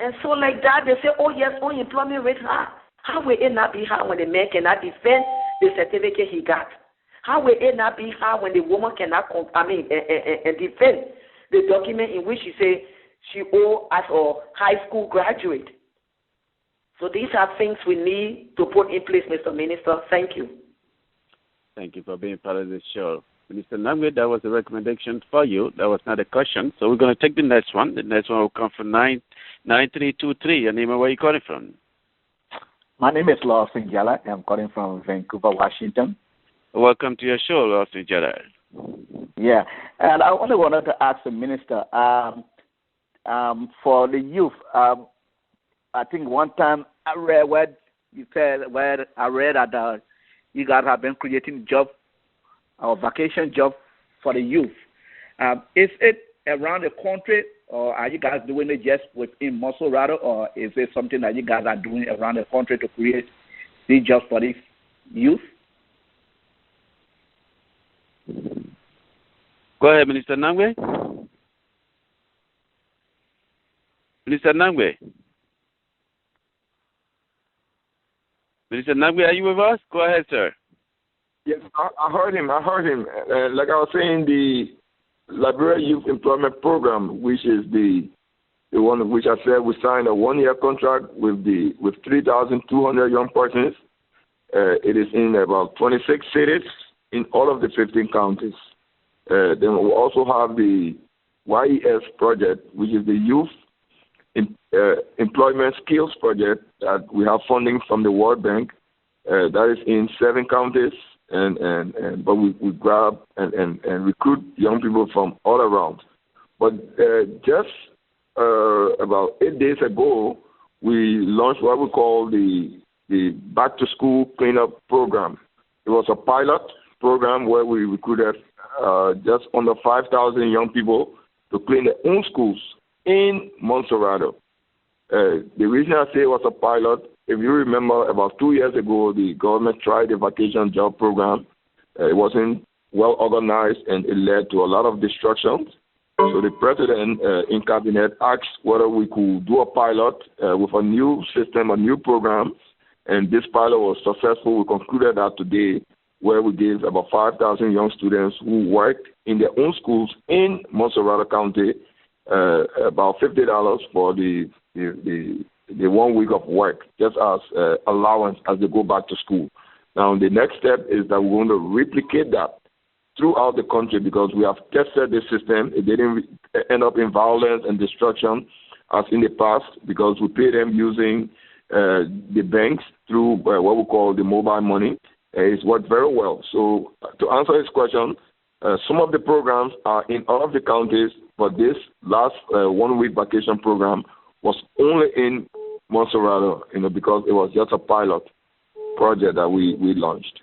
Speaker 7: And so like that, they say, oh yes, unemployment rate high. How will it not be high when the man cannot defend the certificate he got? How will it not be high when the woman cannot defend the document in which she say she owe as a high school graduate? So these are things we need to put in place, Mr. Minister. Thank you.
Speaker 1: Thank you for being part of this show. Minister Nagbe, that was a recommendation for you. That was not a question. So we're going to take the next one. The next one will come from 9323. Your name and where are you calling from?
Speaker 8: My name is Lawson Jala. I'm calling from Vancouver, Washington.
Speaker 1: Welcome to your show, Lawson Jala.
Speaker 8: Yeah, and I only wanted to ask the minister, for the youth, I think one time I read what you said, where I read that you guys have been creating job or vacation job for the youth. Is it around the country, or are you guys doing it just within Monserrate, or is it something that you guys are doing around the country to create these jobs for these youth?
Speaker 1: Go ahead, Minister Nagbe. Minister Nagbe. Minister Nagbe, are you with us? Go ahead, sir.
Speaker 2: Yes, I heard him. Like I was saying, the Liberia Youth Employment Program, which is the one which I said we signed a 1-year contract with 3,200 young persons. It is in about 26 cities in all of the 15 counties. Then we also have the YES project, which is the Youth Employment Skills Project that we have funding from the World Bank. That is in 7 counties, but we grab and recruit young people from all around. But just about 8 days ago, we launched what we call the Back to School Cleanup Program. It was a pilot program where we recruited just under 5,000 young people to clean their own schools in Monserrate. The reason I say it was a pilot, if you remember, about 2 years ago, the government tried the vacation job program. It wasn't well organized, and it led to a lot of destructions. So the president in cabinet asked whether we could do a pilot with a new system, a new program, and this pilot was successful. We concluded that today, where we gave about 5,000 young students who worked in their own schools in Monserrate County about $50 for the 1 week of work, just as allowance as they go back to school. Now, the next step is that we're going to replicate that throughout the country because we have tested the system. It didn't end up in violence and destruction as in the past because we pay them using the banks through what we call the mobile money. It's worked very well. So to answer his question, some of the programs are in all of the counties, but this last 1 week vacation program was only in Monserrate, because it was just a pilot project that we launched.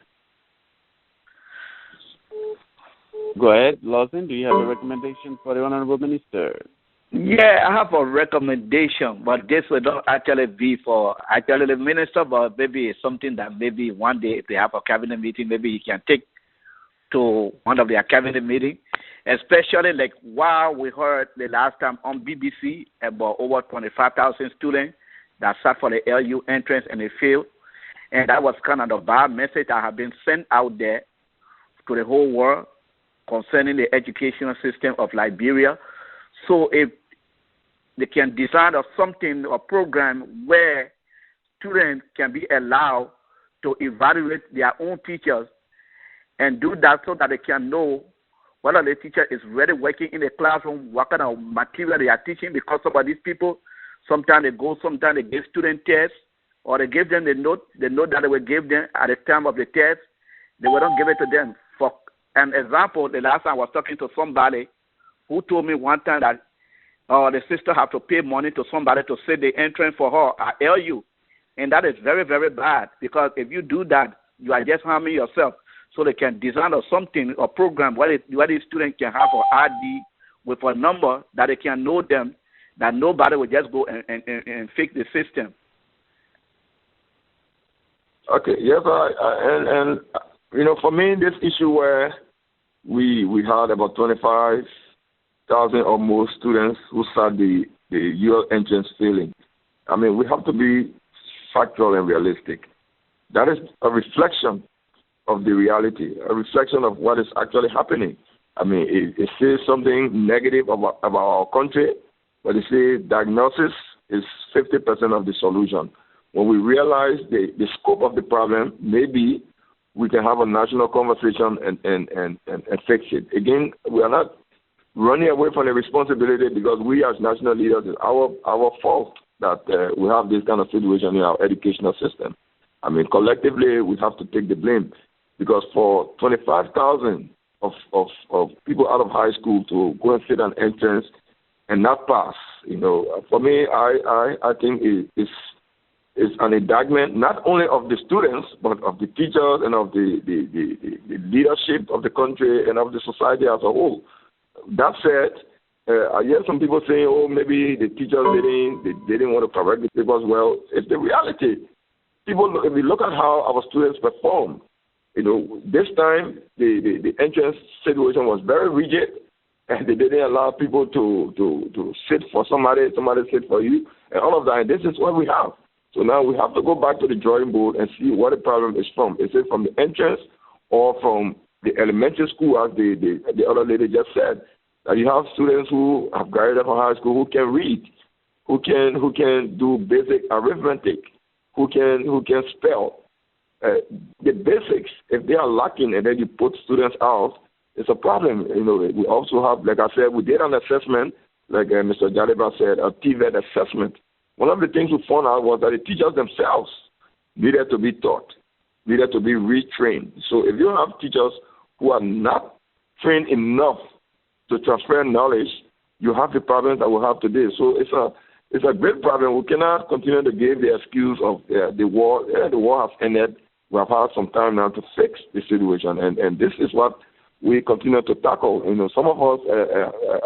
Speaker 1: Go ahead, Lawson. Do you have a recommendation for the Honorable Minister?
Speaker 8: Yeah, I have a recommendation, but this will not actually be for actually the minister, but maybe it's something that maybe one day if they have a cabinet meeting, maybe he can take to one of their cabinet meetings, especially like while we heard the last time on BBC about over 25,000 students that sat for the LU entrance and they failed. And that was kind of the bad message that had been sent out there to the whole world concerning the educational system of Liberia. So if they can design something, a program where students can be allowed to evaluate their own teachers and do that so that they can know whether the teacher is really working in the classroom, what kind of material they are teaching, because some of these people, sometimes they give student tests, or they give them the note that they will give them at the time of the test, they will not give it to them. For an example, the last time I was talking to somebody who told me one time that the sister have to pay money to somebody to sit the entrance for her at LU. And that is very, very bad, because if you do that, you are just harming yourself. So they can design something, a program where the student can have an ID with a number that they can know them, that nobody will just go and fix the system.
Speaker 2: Okay, yes, and you know, for me, this issue where we had about 25,000 or more students who sat the UL entrance failing. I mean, we have to be factual and realistic. That is a reflection of the reality, a reflection of what is actually happening. I mean, it says something negative about our country, but it says diagnosis is 50% of the solution. When we realize the scope of the problem, maybe we can have a national conversation and fix it. Again, we are not running away from the responsibility, because we as national leaders, it's our fault that we have this kind of situation in our educational system. I mean, collectively, we have to take the blame, because for 25,000 of people out of high school to go and sit an entrance and not pass, you know, for me, I think it's an indictment not only of the students, but of the teachers and of the leadership of the country and of the society as a whole. That said, I hear some people saying, oh, maybe the teachers didn't want to correct the papers. Well, it's the reality. If we look at how our students perform, you know, this time the entrance situation was very rigid, and they didn't allow people to sit for somebody sit for you, and all of that. And this is what we have. So now we have to go back to the drawing board and see what the problem is from. Is it from the entrance or from the elementary school, as the other lady just said? That you have students who have graduated from high school who can read, who can do basic arithmetic, who can spell. The basics, if they are lacking and then you put students out, it's a problem. You know, we also have, like I said, we did an assessment, like Mr. Jaliba said, a TVET assessment. One of the things we found out was that the teachers themselves needed to be taught, needed to be retrained. So if you have teachers who are not trained enough to transfer knowledge, you have the problems that we have today. So it's a great problem. We cannot continue to give the excuse of the war. The war has ended. We have had some time now to fix the situation, and this is what we continue to tackle. You know, some of us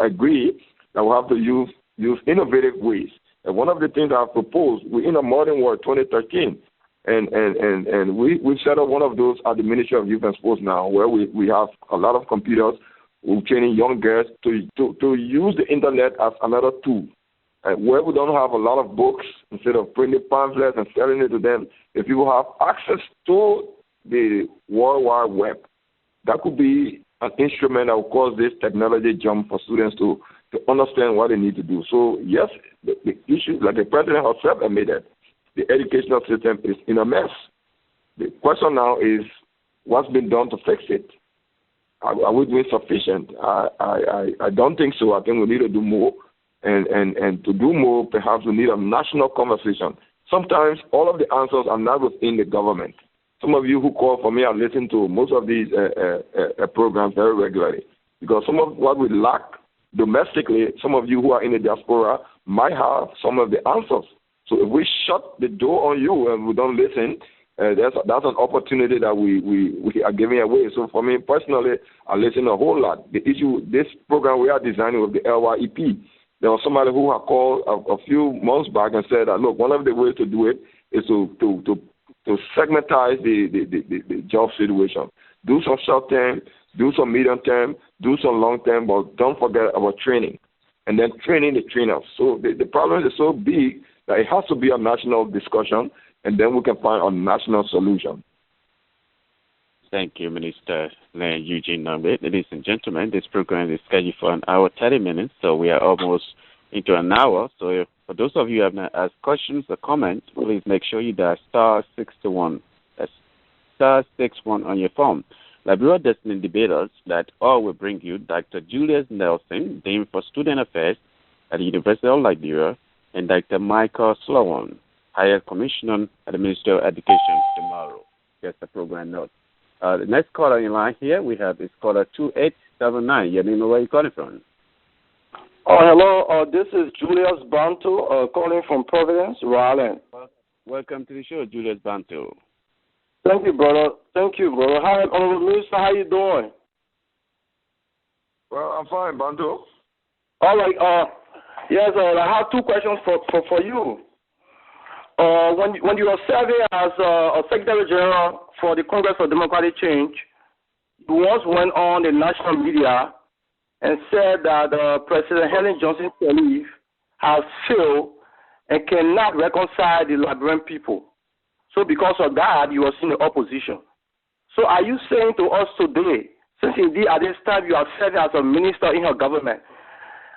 Speaker 2: agree that we have to use innovative ways. And one of the things I've proposed, we're in a modern world, 2013, and we set up one of those at the Ministry of Youth and Sports now, where we have a lot of computers. We're training young girls to use the internet as another tool. Where we don't have a lot of books, instead of printing pamphlets and selling it to them, if people have access to the World Wide Web, that could be an instrument that will cause this technology jump for students to understand what they need to do. So, yes, the issue, like the president herself admitted, the educational system is in a mess. The question now is, what's been done to fix it? Are we doing sufficient? I don't think so. I think we need to do more. And to do more, perhaps we need a national conversation. Sometimes all of the answers are not within the government. Some of you who call for me, I listen to most of these programs very regularly, because some of what we lack domestically, some of you who are in the diaspora might have some of the answers. So if we shut the door on you and we don't listen, that's an opportunity that we are giving away. So for me personally, I listen a whole lot. The issue, this program we are designing with the LYEP, there was somebody who had called a few months back and said that, look, one of the ways to do it is to segmentize the job situation. Do some short term, do some medium term, do some long term, but don't forget about training. And then training the trainers. So the problem is so big that it has to be a national discussion, and then we can find a national solution.
Speaker 1: Thank you, Minister Len Eugene Nagbe. Ladies and gentlemen, this program is scheduled for an hour, 30 minutes, so we are almost into an hour. So for those of you who have not asked questions or comments, please make sure you dial *621. That's *61 on your phone. Liberia Destiny Debaters that all will bring you Dr. Julius Nelson, Dean for Student Affairs at the University of Liberia, and Dr. Michael Sloan, Higher Commissioner at the Ministry of Education tomorrow. That's the program note. The next caller in line here we have is caller 2879. Your name and where you're calling from?
Speaker 9: Hello. This is Julius Bantu calling from Providence, Rhode Island.
Speaker 1: Welcome to the show, Julius Bantu.
Speaker 9: Thank you, brother. Hi, Honorable Minister. How you doing?
Speaker 2: Well, I'm fine, Bantu.
Speaker 9: All right. Yes, I have two questions for you. When you were serving as a Secretary General for the Congress for Democratic Change, you once went on the national media and said that President Helen Johnson Sirleaf has failed and cannot reconcile the Liberian people. So because of that, you are in the opposition. So are you saying to us today, since indeed at this time you are serving as a minister in her government,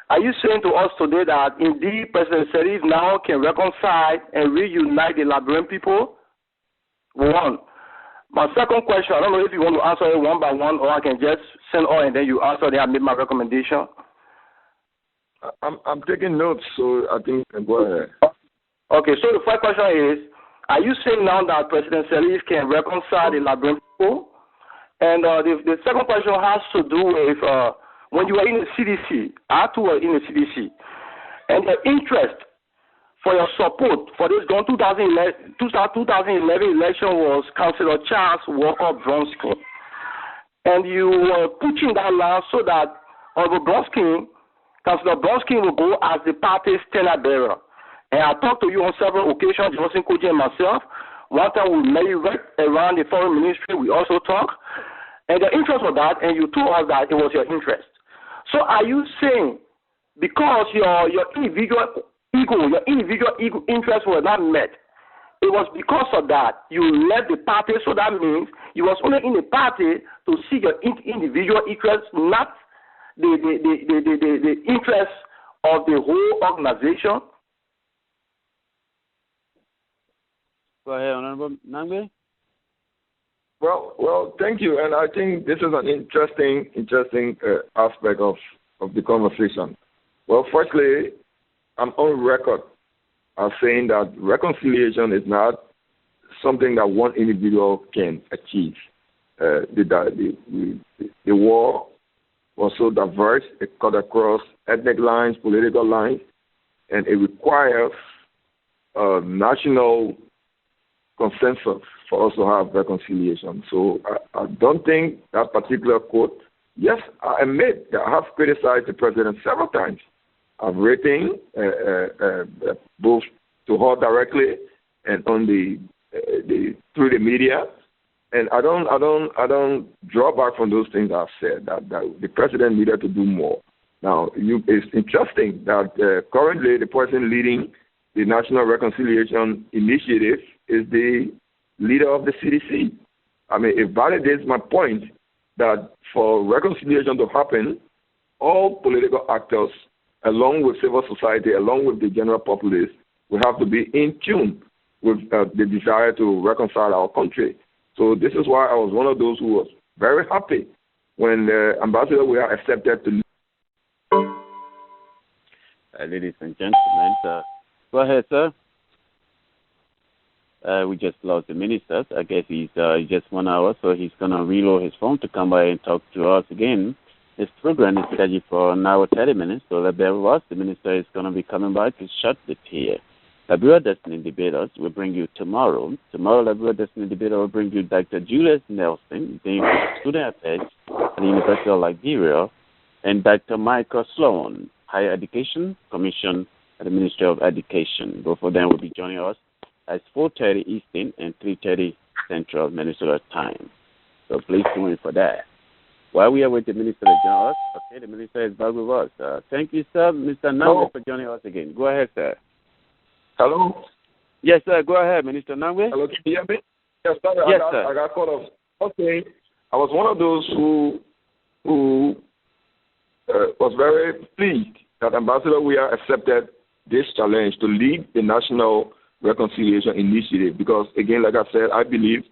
Speaker 9: are you saying to us today that indeed President Sirleaf now can reconcile and reunite the Liberian people? One. My second question, I don't know if you want to answer it one by one or I can just send all and then you answer, then I make my recommendation.
Speaker 2: I'm taking notes, so I think go ahead.
Speaker 9: Okay, so the first question is, are you saying now that President Sirleaf can reconcile the Liberian people? And the second question has to do with when you were in the CDC, I too were in the CDC, and the interest for your support for this 2011 election was Councillor Charles Walker Bronsky. And you were pushing that line so that Councillor Bronsky will go as the party's standard bearer. And I talked to you on several occasions, Johnson Koji and myself. One time we met right around the foreign ministry, we also talked. And the interest was that, and you told us that it was your interest. So are you saying because your individual ego interests were not met, it was because of that you left the party, so that means you was only in the party to see your individual interests, not the interests of the whole organization?
Speaker 1: Go ahead, Honorable Nagbe.
Speaker 2: Well, thank you, and I think this is an interesting aspect of the conversation. Well, firstly, I'm on record as saying that reconciliation is not something that one individual can achieve. The war was so diverse, it cut across ethnic lines, political lines, and it requires a national consensus for us to have reconciliation. So I don't think that particular quote, yes, I admit that I have criticized the president several times. I've written both to her directly and on through the media, and I don't draw back from those things I've said that the president needed to do more. Now, it's interesting that currently the person leading the National Reconciliation Initiative is the leader of the CDC. I mean, it validates my point that for reconciliation to happen, all political actors, along with civil society, along with the general populace, will have to be in tune with the desire to reconcile our country. So this is why I was one of those who was very happy when Ambassador we are accepted to.
Speaker 1: Ladies and gentlemen, go ahead, sir. We just lost the minister. I guess he's just 1 hour, so he's going to reload his phone to come by and talk to us again. This program is scheduled for an hour, 30 minutes, so let bear with us. The minister is going to be coming by to shut it here. Liberia Destiny Debaters will bring you tomorrow. Tomorrow, Liberia Destiny Debater will bring you Dr. Julius Nelson, Dean of Student Affairs at the University of Liberia, and Dr. Michael Sloan, Higher Education Commission at the Ministry of Education. Both of them will be joining us at 4:30 Eastern and 3:30 Central Minnesota time. So please tune in for that. While we are with the Minister to join us, okay, the Minister is back with us. Thank you, sir, Mr. Nagbe, for joining us again. Go ahead, sir.
Speaker 2: Hello?
Speaker 1: Yes, sir. Go ahead, Minister Nagbe.
Speaker 2: Hello, can you hear me? Yes, sir.
Speaker 1: Yes,
Speaker 2: I got caught off. Okay. I was one of those who was very pleased that Ambassador Weah accepted this challenge to lead the National Reconciliation Initiative because, again, like I said, I believe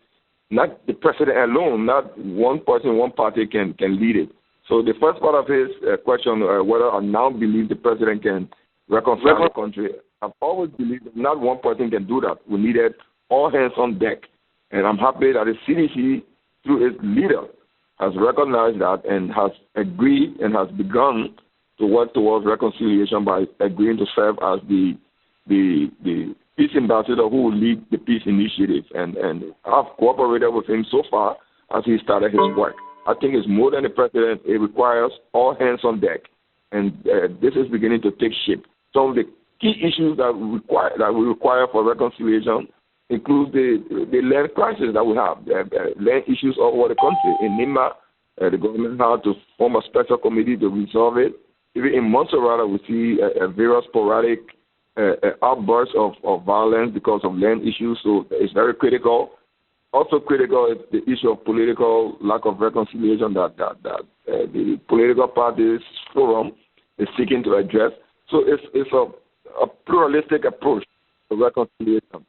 Speaker 2: not the president alone, not one person, one party can lead it. So the first part of his question, whether I now believe the president can reconcile the country, I've always believed that not one person can do that. We needed all hands on deck. And I'm happy that the CDC, through its leader, has recognized that and has agreed and has begun to work towards reconciliation by agreeing to serve as the peace ambassador who will lead the peace initiative. And I've cooperated with him so far as he started his work. I think it's more than the president. It requires all hands on deck. And this is beginning to take shape. Some of the key issues that we require for reconciliation include the land crisis that we have, land issues all over the country. In Nima, the government had to form a special committee to resolve it. Even in Montserrat, we see various sporadic outbursts of violence because of land issues, so it's very critical. Also critical is the issue of political lack of reconciliation that the political parties forum is seeking to address. So it's a pluralistic approach to reconciliation.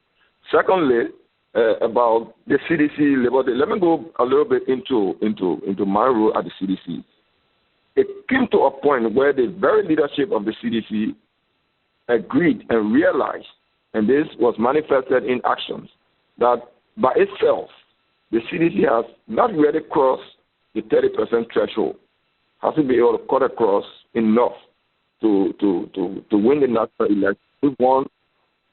Speaker 2: Secondly, about the CDC Labor Day, let me go a little bit into my role at the CDC. It came to a point where the very leadership of the CDC agreed and realized, and this was manifested in actions, that by itself, the CDC has not really crossed the 30% threshold, hasn't been able to cut across enough to win the national election. We won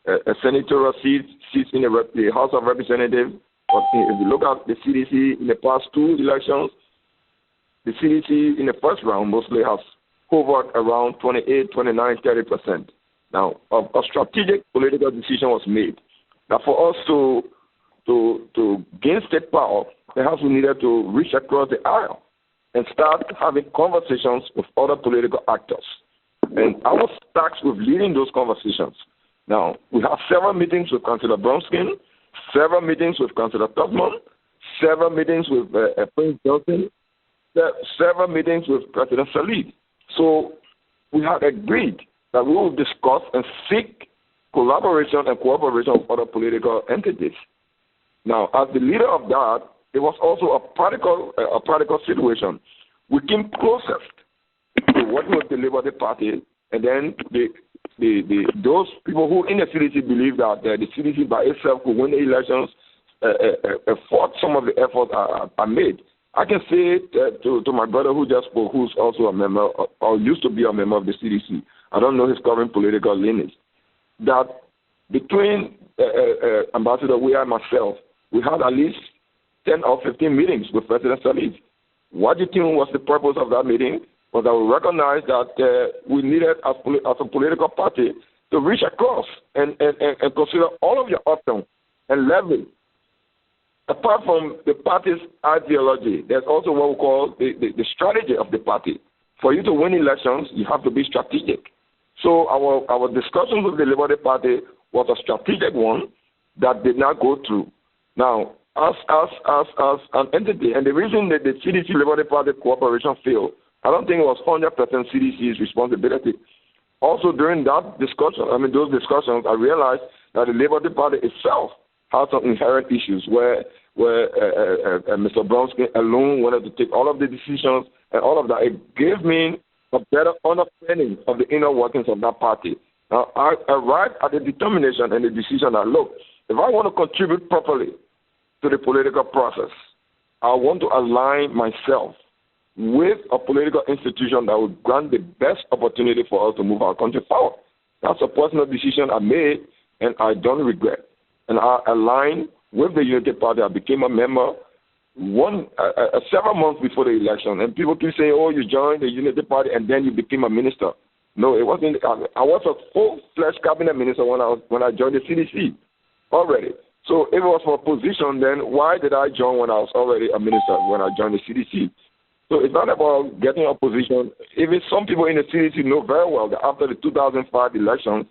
Speaker 2: a senatorial seat in the House of Representatives. But if you look at the CDC in the past two elections, the CDC in the first round mostly has hovered around 28, 29, 30%. Now, a strategic political decision was made that for us to gain state power, perhaps we needed to reach across the aisle and start having conversations with other political actors. And I was tasked with leading those conversations. Now, we have several meetings with Councillor Bronskin, several meetings with Councillor Tubman, several meetings with Prince Johnson, several meetings with President Salid. So we had agreed that we will discuss and seek collaboration and cooperation with other political entities. Now, as the leader of that, it was also a practical situation. We came closest to working with the Liberty Party, and then those people who in the CDC believe that the CDC by itself could win the elections, fought some of the efforts are made. I can say to my brother who just spoke, who's also a member or used to be a member of the CDC, I don't know his current political lineage, that between Ambassador Weah and myself, we had at least 10 or 15 meetings with President Salid. What do you think was the purpose of that meeting? Was that we recognized that we needed, as a political party, to reach across and consider all of your options and leverage. Apart from the party's ideology, there's also what we call the strategy of the party. For you to win elections, you have to be strategic. So our discussions with the Liberty Party was a strategic one that did not go through. Now, as an entity, and the reason that the CDC Liberty Party cooperation failed, I don't think it was 100% CDC's responsibility. Also, during that discussion, those discussions, I realized that the Liberty Party itself had some inherent issues where Mr. Bronsky alone wanted to take all of the decisions and all of that. It gave me a better understanding of the inner workings of that party. Now, I arrived at the determination and the decision that, look, if I want to contribute properly to the political process, I want to align myself with a political institution that would grant the best opportunity for us to move our country forward. That's a personal decision I made, and I don't regret. And I aligned with the Unity Party. I became a member several months before the election. And people keep saying, oh, you joined the Unity Party and then you became a minister. No, it wasn't. I was a full-fledged cabinet minister when I joined the CDC already. So if it was for a position, then why did I join when I was already a minister when I joined the CDC? So it's not about getting a position. Even some people in the CDC know very well that after the 2005 elections,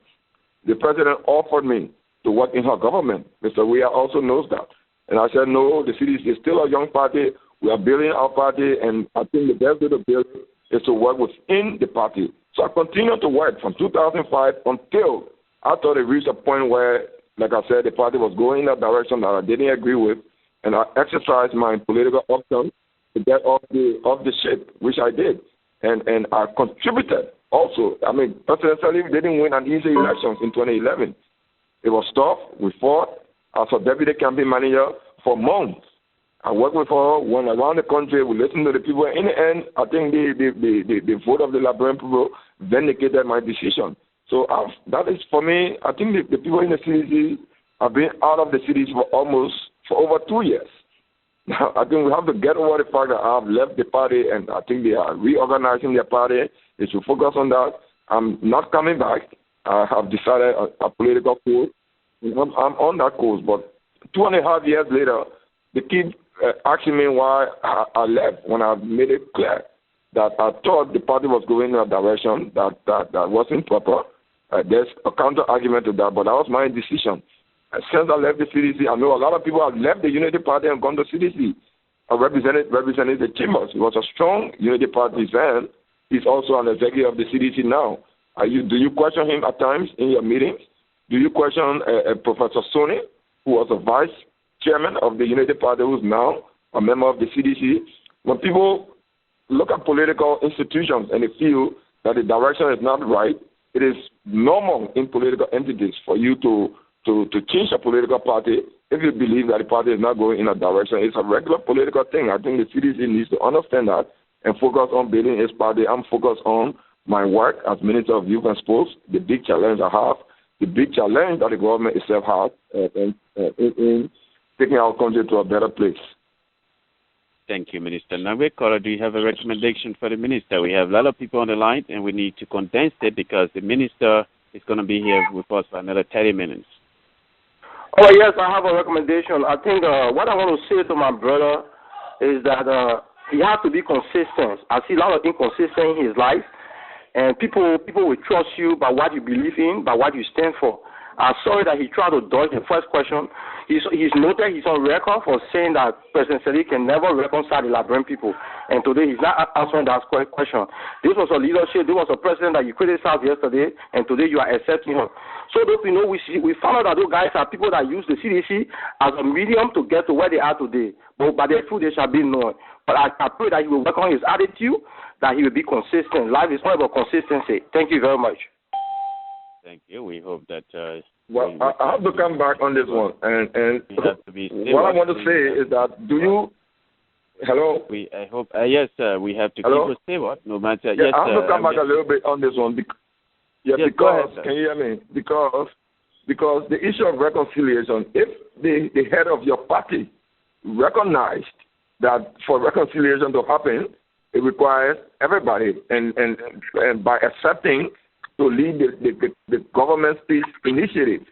Speaker 2: the president offered me to work in her government. Mr. Weah also knows that. And I said, no, the CDC is still a young party. We are building our party, and I think the best way to build is to work within the party. So I continued to work from 2005 until I thought it reached a point where, like I said, the party was going in a direction that I didn't agree with, and I exercised my political option to get off the ship, which I did. And I contributed also. I mean, President Salif didn't win an easy elections in 2011. It was tough. We fought. As a deputy campaign manager for months. I worked with her, went around the country. We listened to the people. In the end, I think the vote of the Liberian people vindicated my decision. So that is, for me, I think the people in the CDC have been out of the CDC for over 2 years. Now, I think we have to get over the fact that I have left the party, and I think they are reorganizing their party. They should focus on that. I'm not coming back. I have decided a political course. I'm on that course, but 2.5 years later, they keep asking me why I left when I made it clear that I thought the party was going in a direction that wasn't proper. There's a counter argument to that, but that was my decision. Since I left the CDC, I know a lot of people have left the Unity Party and gone to CDC. I represented the Chambers. He was a strong Unity Party fan. He's also an executive of the CDC now. Do you question him at times in your meetings? Do you question Professor Soni, who was a vice chairman of the Unity Party, who's now a member of the CDC? When people look at political institutions and they feel that the direction is not right, it is normal in political entities for you to change a political party if you believe that the party is not going in a direction. It's a regular political thing. I think the CDC needs to understand that and focus on building its party. I'm focused on my work as Minister of Youth and Sports, the big challenge I have, the big challenge that the government itself has in taking our country to a better place.
Speaker 1: Thank you, Minister Nagbe. Caller, do you have a recommendation for the minister? We have a lot of people on the line, and we need to condense it because the minister is going to be here with us for another 30 minutes.
Speaker 9: Oh, yes, I have a recommendation. I think what I want to say to my brother is that he has to be consistent. I see a lot of inconsistency in his life. And people will trust you by what you believe in, by what you stand for. I'm sorry that he tried to dodge the first question. He's noted, he's on record for saying that President Salif can never reconcile the Liberian people. And today he's not answering that question. This was a leadership. This was a president that you criticized yesterday, and today you are accepting him. So those we know, we found out that those guys are people that use the CDC as a medium to get to where they are today. But by their fruit they shall be known. But I pray that he will work on his attitude, that he will be consistent. Life is not about consistency. Thank you very much.
Speaker 1: Thank you. We hope that...
Speaker 2: well, I have to come back on this one. And what I want to say is that, do you... Hello?
Speaker 1: I hope... yes, we have to
Speaker 2: Hello?
Speaker 1: keep us stable, no matter...
Speaker 2: Yeah,
Speaker 1: yes,
Speaker 2: I have to come back a little bit on this one.
Speaker 1: Yes,
Speaker 2: because,
Speaker 1: go ahead,
Speaker 2: can you hear me? Because the issue of reconciliation, if the head of your party recognized that for reconciliation to happen, it requires everybody, and by accepting to lead the government's peace initiative.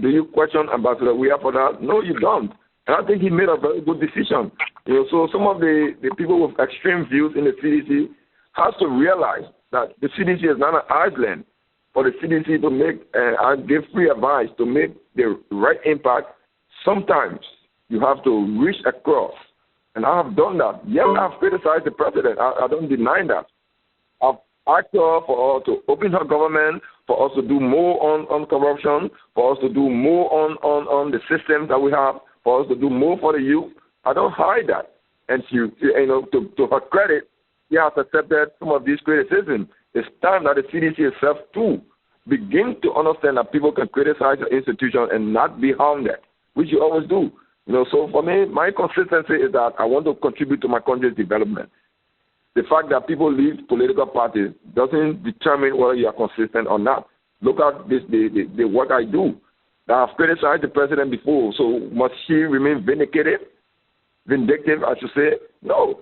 Speaker 2: Do you question Ambassador Weah for that? No, you don't. And I think he made a very good decision. So some of the people with extreme views in the CDC has to realize that the CDC is not an island for the CDC to make and give free advice to make the right impact. Sometimes you have to reach across. And I have done that. Yes, I have criticized the president. I don't deny that. I've asked her for her to open her government, for us to do more on corruption, for us to do more on the systems that we have, for us to do more for the youth. I don't hide that. And to her credit, she has accepted some of these criticisms. It's time that the CDC itself, too, begin to understand that people can criticize the institution and not be harmed, which you always do. So for me, my consistency is that I want to contribute to my country's development. The fact that people leave political parties doesn't determine whether you are consistent or not. Look at the work I do. that have criticized the president before. So must she remain vindictive, I should say? No.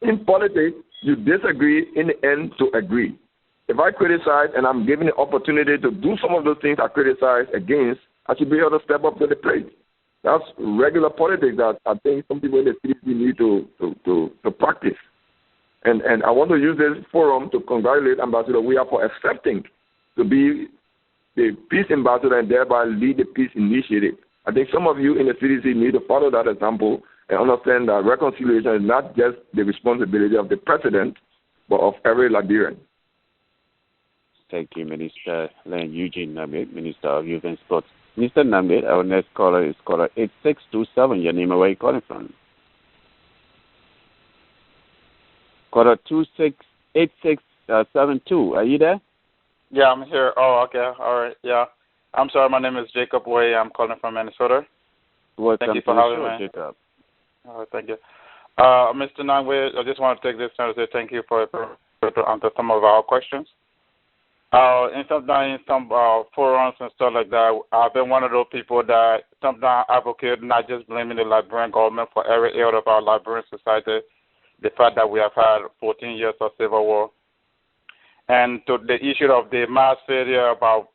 Speaker 2: In politics, you disagree in the end to agree. If I criticize and I'm given the opportunity to do some of those things I criticize against, I should be able to step up to the plate. That's regular politics that I think some people in the city need to practice. And I want to use this forum to congratulate Ambassador Weah for accepting to be the peace ambassador and thereby lead the peace initiative. I think some of you in the CDC need to follow that example and understand that reconciliation is not just the responsibility of the president, but of every Liberian.
Speaker 1: Thank you, Minister Len Eugene Nagbe, Minister of Youth and Sports. Mr. Nagbe, our next caller is caller 8627. Your name and where you calling from? Caller 8672. Are you there?
Speaker 10: Yeah, I'm here. Oh, okay. All right. Yeah. I'm sorry. My name is Jacob Way. I'm calling from Minnesota.
Speaker 1: Welcome
Speaker 10: thank you for having me.
Speaker 1: Jacob.
Speaker 10: All right, thank you. Mr. Nagbe, I just want to take this time to say thank you for answer some of our questions. In some forums and stuff like that, I've been one of those people that sometimes advocate not just blaming the Liberian government for every ill of our Liberian society, the fact that we have had 14 years of civil war. And to the issue of the mass failure, about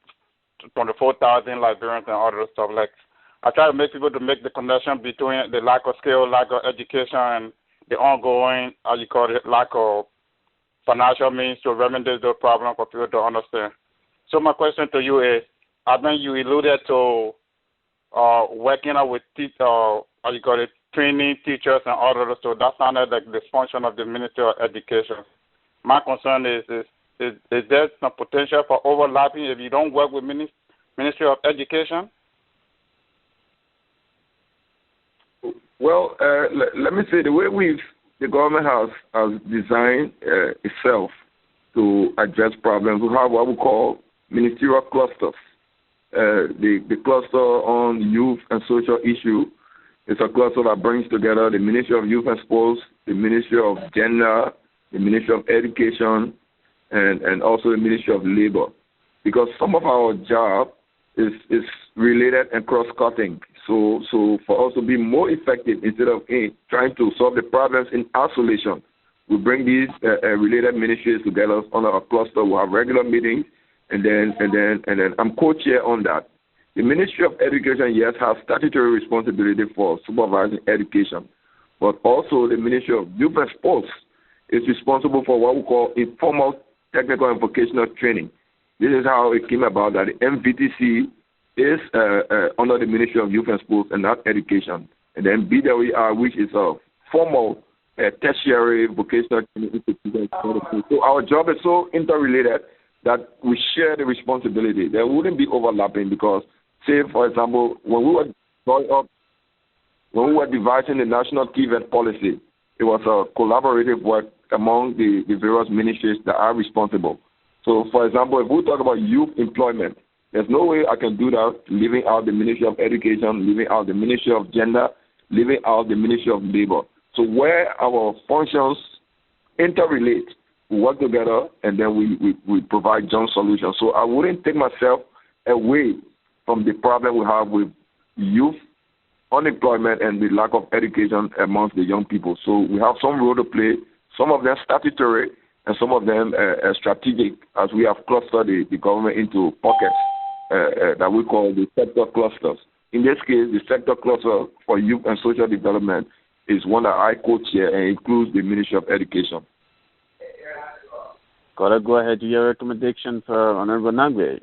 Speaker 10: 24,000 Liberians and all that stuff, like I try to make people to make the connection between the lack of skill, lack of education, and the ongoing, lack of financial means to remedy the problem for people to understand. So my question to you is, I think you alluded to working out with training teachers and all of that. So that sounded like the function of the Ministry of Education. My concern is there some potential for overlapping if you don't work with Ministry of Education?
Speaker 2: Well, let me say the way the government has designed itself to address problems. We have what we call ministerial clusters. The cluster on youth and social issue is a cluster that brings together the Ministry of Youth and Sports, the Ministry of Gender, the Ministry of Education, and also the Ministry of Labor. Because some of our job is related and cross-cutting. So for us to be more effective, instead of trying to solve the problems in isolation, we bring these related ministries together under a cluster. We have regular meetings, and then I'm co-chair on that. The Ministry of Education, yes, has statutory responsibility for supervising education, but also the Ministry of Youth and Sports is responsible for what we call informal technical and vocational training. This is how it came about that the MVTC is under the Ministry of Youth and Sports and not education. And then BWR, which is a formal tertiary vocational training institution. So our job is so interrelated that we share the responsibility. There wouldn't be overlapping because, say, for example, when we were growing up, when we were devising the national key event policy, it was a collaborative work among the various ministries that are responsible. So, for example, if we talk about youth employment, there's no way I can do that leaving out the Ministry of Education, leaving out the Ministry of Gender, leaving out the Ministry of Labor. So where our functions interrelate, we work together, and then we provide joint solutions. So I wouldn't take myself away from the problem we have with youth unemployment and the lack of education amongst the young people. So we have some role to play, some of them statutory, and some of them strategic, as we have clustered the government into pockets that we call the sector clusters. In this case, the sector cluster for youth and social development is one that I co-chair and includes the Ministry of Education.
Speaker 1: Gotta go ahead to your recommendation for Honorable Nagbe.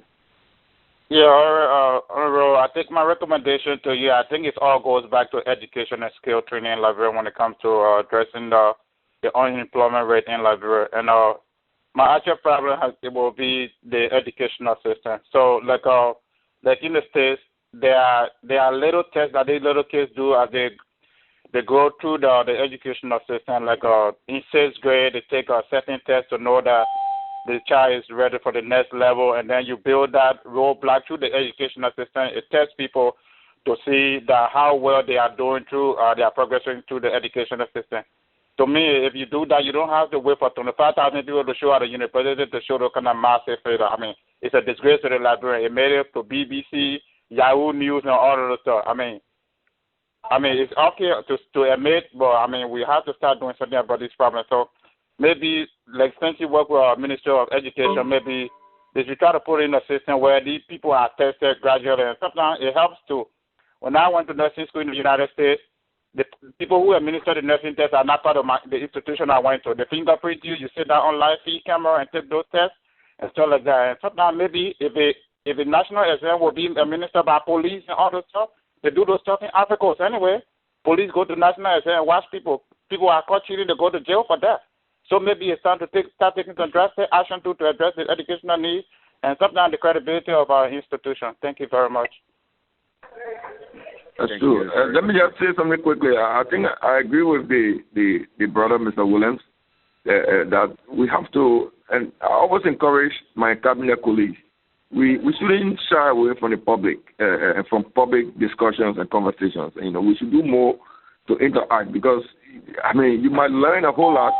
Speaker 10: Yeah, Honorable, I think my recommendation to you, I think it all goes back to education and skill training in Liberia when it comes to addressing the unemployment rate in Liberia. And my actual problem it will be the educational system. So, like in the States, there are little tests that these little kids do as they go through the educational system. Like in 6th grade, they take a certain test to know that the child is ready for the next level, and then you build that roadblock through the educational system. It tests people to see that how well they are doing through they are progressing through the educational system. To me, if you do that, you don't have to wait for 25,000 people to show at the university to show the kind of massive failure. I mean, it's a disgrace to the Liberian. It made it to BBC Yahoo News and all of the stuff. I mean, it's okay to admit, but I mean, we have to start doing something about this problem. So maybe, like, since you work with our Minister of Education, maybe they should try to put in a system where these people are tested gradually, and sometimes it helps too. When I went to nursing school in the United States, the people who administer the nursing tests are not part of the institution I went to. They fingerprint you, you sit down on live feed camera and take those tests and stuff like that. And sometimes maybe if a national exam will be administered by police and all those stuff, they do those stuff in Africa anyway. Police go to national exam and watch people. People are caught cheating, they go to jail for that. So maybe it's time to start taking some drastic action to address the educational needs and sometimes the credibility of our institution. Thank you very much.
Speaker 2: That's true. Let me just say something quickly. I think I agree with the brother, Mr. Williams, that we have to, and I always encourage my cabinet colleagues, we shouldn't shy away from the public and from public discussions and conversations. You know, we should do more to interact because, I mean, you might learn a whole lot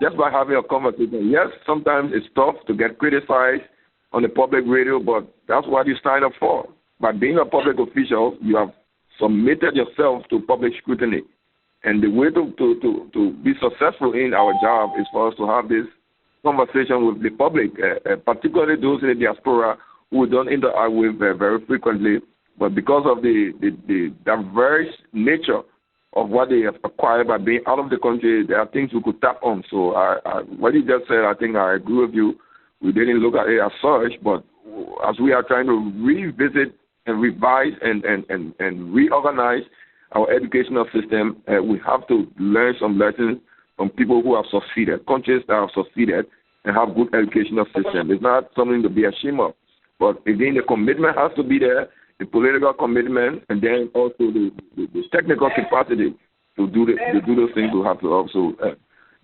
Speaker 2: just by having a conversation. Yes, sometimes it's tough to get criticized on the public radio, but that's what you sign up for. By being a public official, you have submitted yourself to public scrutiny. And the way to be successful in our job is for us to have this conversation with the public, particularly those in the diaspora who we don't interact with very frequently. But because of the diverse nature of what they have acquired by being out of the country, there are things we could tap on. So what you just said, I think I agree with you. We didn't look at it as such, but as we are trying to revisit and revise and reorganize our educational system, we have to learn some lessons from people who have succeeded, countries that have succeeded and have good educational system. It's not something to be ashamed of. But again, the commitment has to be there, the political commitment, and then also the technical capacity to do those things will have to also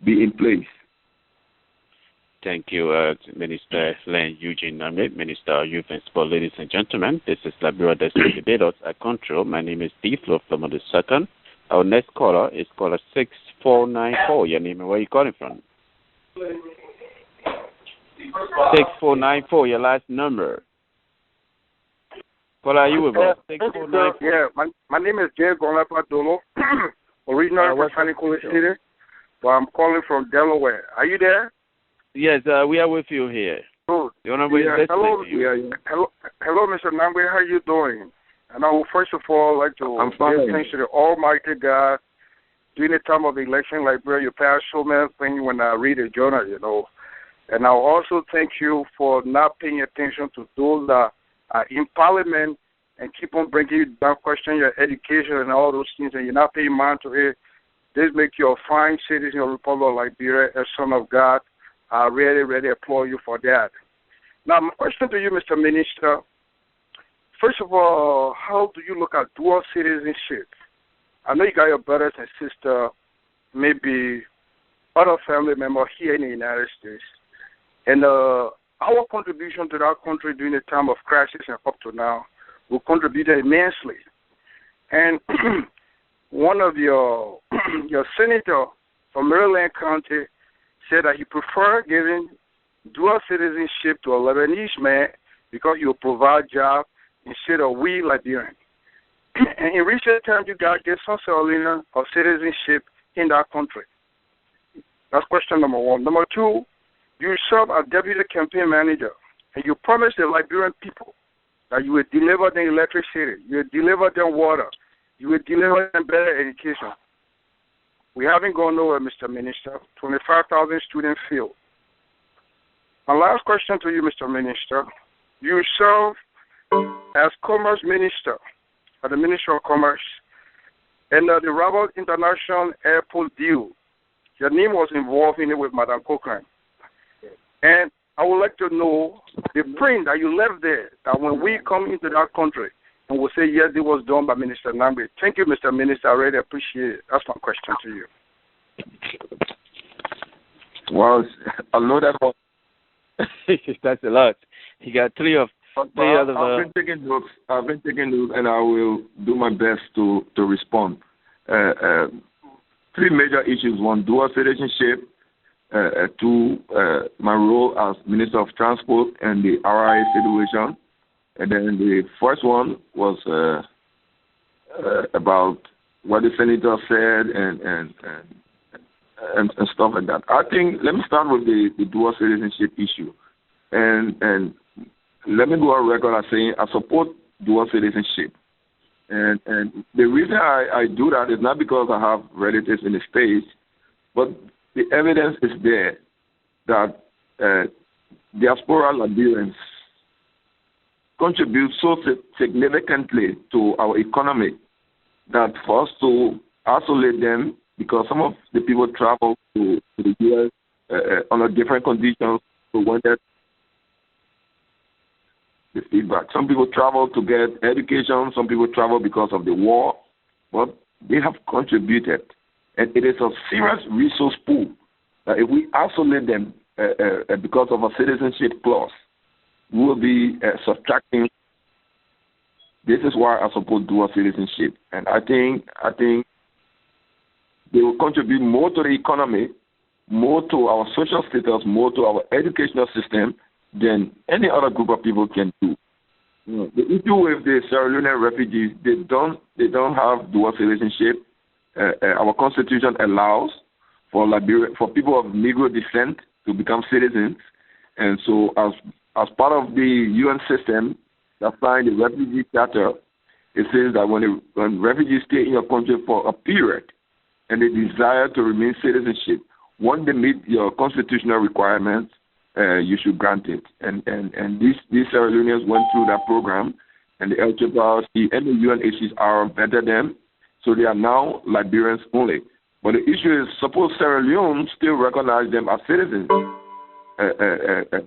Speaker 2: be in place.
Speaker 1: Thank you, Minister Len Eugene Nagbe, Minister of Youth and Sport. Ladies and gentlemen, this is Liberia Destiny Debaters at Control. My name is D. Flo Flamo II. Our next caller is caller 6494. Your name and where are you calling from? 6494, your last number. Caller, are you with us? 6494.
Speaker 11: Yeah, my name is Jay Gonlapa Dolo, originally from Sanicola City, but I'm calling from Delaware. Are you there?
Speaker 1: Yes, we are with you here.
Speaker 11: Good.
Speaker 1: Hello,
Speaker 11: Mr. Nagbe. How are you doing? And I would first of all like to give thanks to the Almighty God. During the time of the election, Liberia, you passed so many things when I read the journal, you know. And I also thank you for not paying attention to those that are in Parliament and keep on bringing you down, questioning your education and all those things, and you're not paying mind to it. This makes you a fine citizen of the Republic of Liberia, a son of God. I really, really applaud you for that. Now, my question to you, Mr. Minister, first of all, how do you look at dual citizenship? I know you got your brothers and sisters, maybe other family members here in the United States. And our contribution to that country during the time of crisis and up to now will contribute immensely. And one of your senator from Maryland County said that he preferred giving dual citizenship to a Lebanese man because he will provide jobs instead of we Liberians. And in recent times, you got to get some sort of citizenship in that country. That's question number one. Number two, you serve as deputy campaign manager, and you promised the Liberian people that you would deliver them electricity, you would deliver them water, you would deliver them better education. We haven't gone nowhere, Mr. Minister. 25,000 students failed. My last question to you, Mr. Minister. You serve as Commerce Minister at the Ministry of Commerce and the Rabat International Airport deal. Your name was involved in it with Madam Cochrane. And I would like to know the print that you left there, that when we come into that country, and we'll say, yes, it was done by Minister Nagbe. Thank you, Mr. Minister. I really appreciate it. That's my question to you.
Speaker 2: Well, I know that one.
Speaker 1: That's a lot. You got three of
Speaker 2: I've been taking notes, and I will do my best to respond. Three major issues. One, dual citizenship. Two, my role as Minister of Transport and the RIA situation. And then the first one was about what the senator said and stuff like that. I think let me start with the dual citizenship issue, and let me go on record as saying I support dual citizenship, and the reason I do that is not because I have relatives in the States, but the evidence is there that diaspora Liberians contribute so significantly to our economy that for us to isolate them, because some of the people travel to the U.S. Under different conditions. So when the feedback, some people travel to get education, some people travel because of the war, but they have contributed, and it is a serious resource pool. If we isolate them because of a citizenship clause, we will be subtracting. This is why I support dual citizenship, and I think they will contribute more to the economy, more to our social status, more to our educational system than any other group of people can do. The issue with the Sierra Leonean refugees, they don't have dual citizenship. Our constitution allows for people of Negro descent to become citizens, and so as part of the UN system that signed the refugee charter, it says that when refugees stay in your country for a period and they desire to remain citizenship, once they meet your constitutional requirements, you should grant it. And these Sierra Leoneans went through that program, and the LCCRC and the UNHCR vetted them, so they are now Liberians only. But the issue is, suppose Sierra Leone still recognize them as citizens.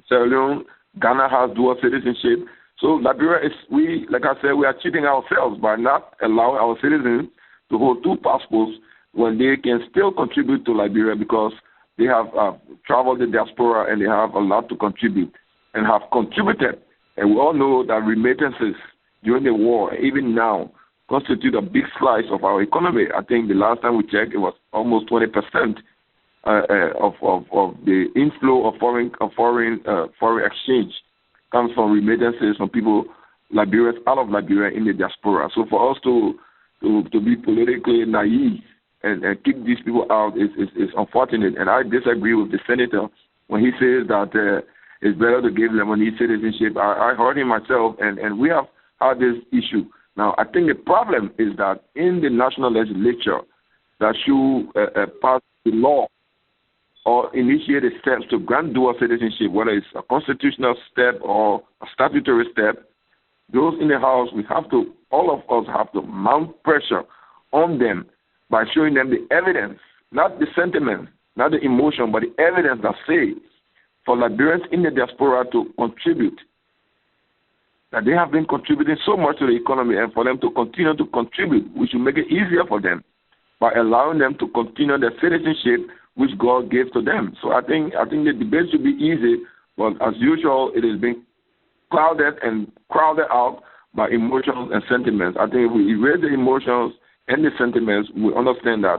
Speaker 2: Sierra Leone, Ghana has dual citizenship. So Liberia like I said, we are cheating ourselves by not allowing our citizens to hold two passports when they can still contribute to Liberia because they have traveled the diaspora and they have a lot to contribute and have contributed. And we all know that remittances during the war, even now, constitute a big slice of our economy. I think the last time we checked, it was almost 20% of the inflow of foreign exchange comes from remittances from people, Liberians out of Liberia in the diaspora. So for us to be politically naive and kick these people out is unfortunate. And I disagree with the senator when he says that it's better to give Lebanese citizenship. I heard him myself, and we have had this issue. Now, I think the problem is that in the national legislature that should pass the law or initiate the steps to grant dual citizenship, whether it's a constitutional step or a statutory step, those in the House, all of us have to mount pressure on them by showing them the evidence, not the sentiment, not the emotion, but the evidence that say for Liberians in the diaspora to contribute, that they have been contributing so much to the economy, and for them to continue to contribute, we should make it easier for them by allowing them to continue their citizenship which God gave to them. So I think the debate should be easy, but as usual, it is being clouded and crowded out by emotions and sentiments. I think if we erase the emotions and the sentiments, we understand that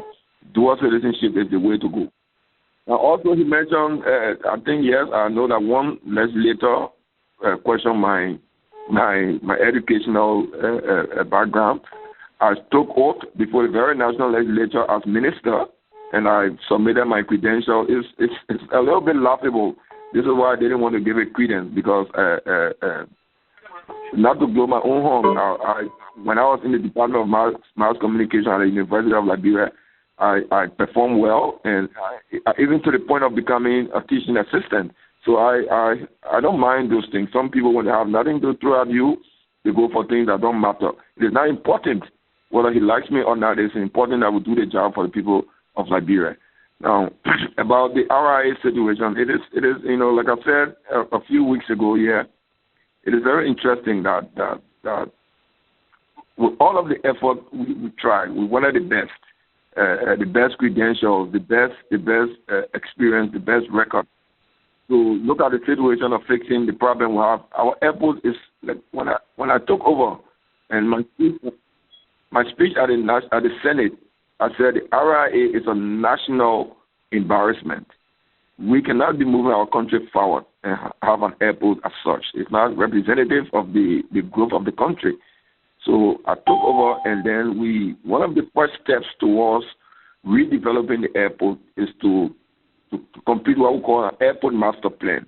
Speaker 2: dual citizenship is the way to go. Now, also he mentioned, I think, yes, I know that one legislator questioned my educational background. I took oath before the very national legislature as minister, and I submitted my credentials. It's a little bit laughable. This is why I didn't want to give it credence, because not to blow my own horn, when I was in the Department of Mass Communication at the University of Liberia, I performed well, and even to the point of becoming a teaching assistant. So I don't mind those things. Some people, when they have nothing to throw at you, they go for things that don't matter. It is not important whether he likes me or not. It's important that we do the job for the people of Liberia. Now, about the RIA situation, it is like I said a few weeks ago, it is very interesting that with all of the effort we tried, we wanted the best credentials, the best experience, the best record. To look at the situation of fixing the problem we have. Our effort is like when I took over, and my speech at the Senate, I said the RIA is a national embarrassment. We cannot be moving our country forward
Speaker 12: have an airport as such. It's not representative of the growth of the country. So I took over, and then one of the first steps towards redeveloping the airport is to complete what we call an airport master plan.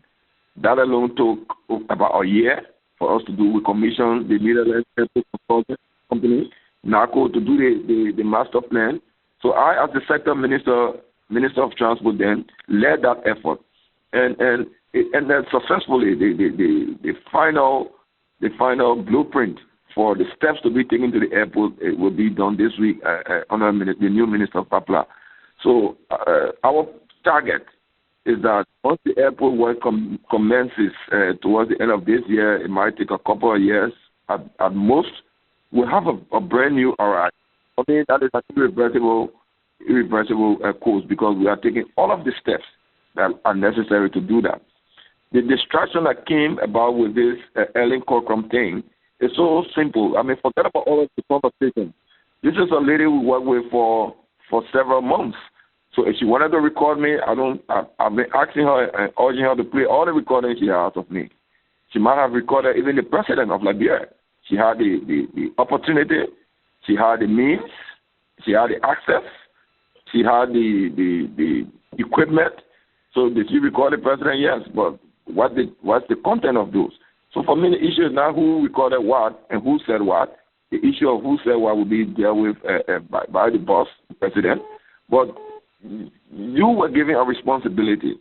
Speaker 12: That alone took about a year for us to do. We commissioned the Netherlands Airport Consulting Company, NACO, to do the master plan. So I, as the sector minister of transport, then led that effort, and then successfully the final blueprint for the steps to be taken to the airport will be done this week under the new Minister of Papla. So our target is that once the airport work commences towards the end of this year, it might take a couple of years at most, we'll have a brand new RI. I mean, that is an irreversible course, because we are taking all of the steps that are necessary to do that. The distraction that came about with this Ellen Corcoran thing is so simple. I mean, forget about all of the conversation. This is a lady we worked with for several months. So if she wanted to record me, I've been asking her and urging her to play all the recordings she has of me. She might have recorded even the president of Liberia. She had the opportunity, she had the means, she had the access, she had the equipment. So did she record the president? Yes, but what's the content of those? So for me, the issue is not who recorded what and who said what. The issue of who said what will be dealt with by the boss, the president. But you were given a responsibility.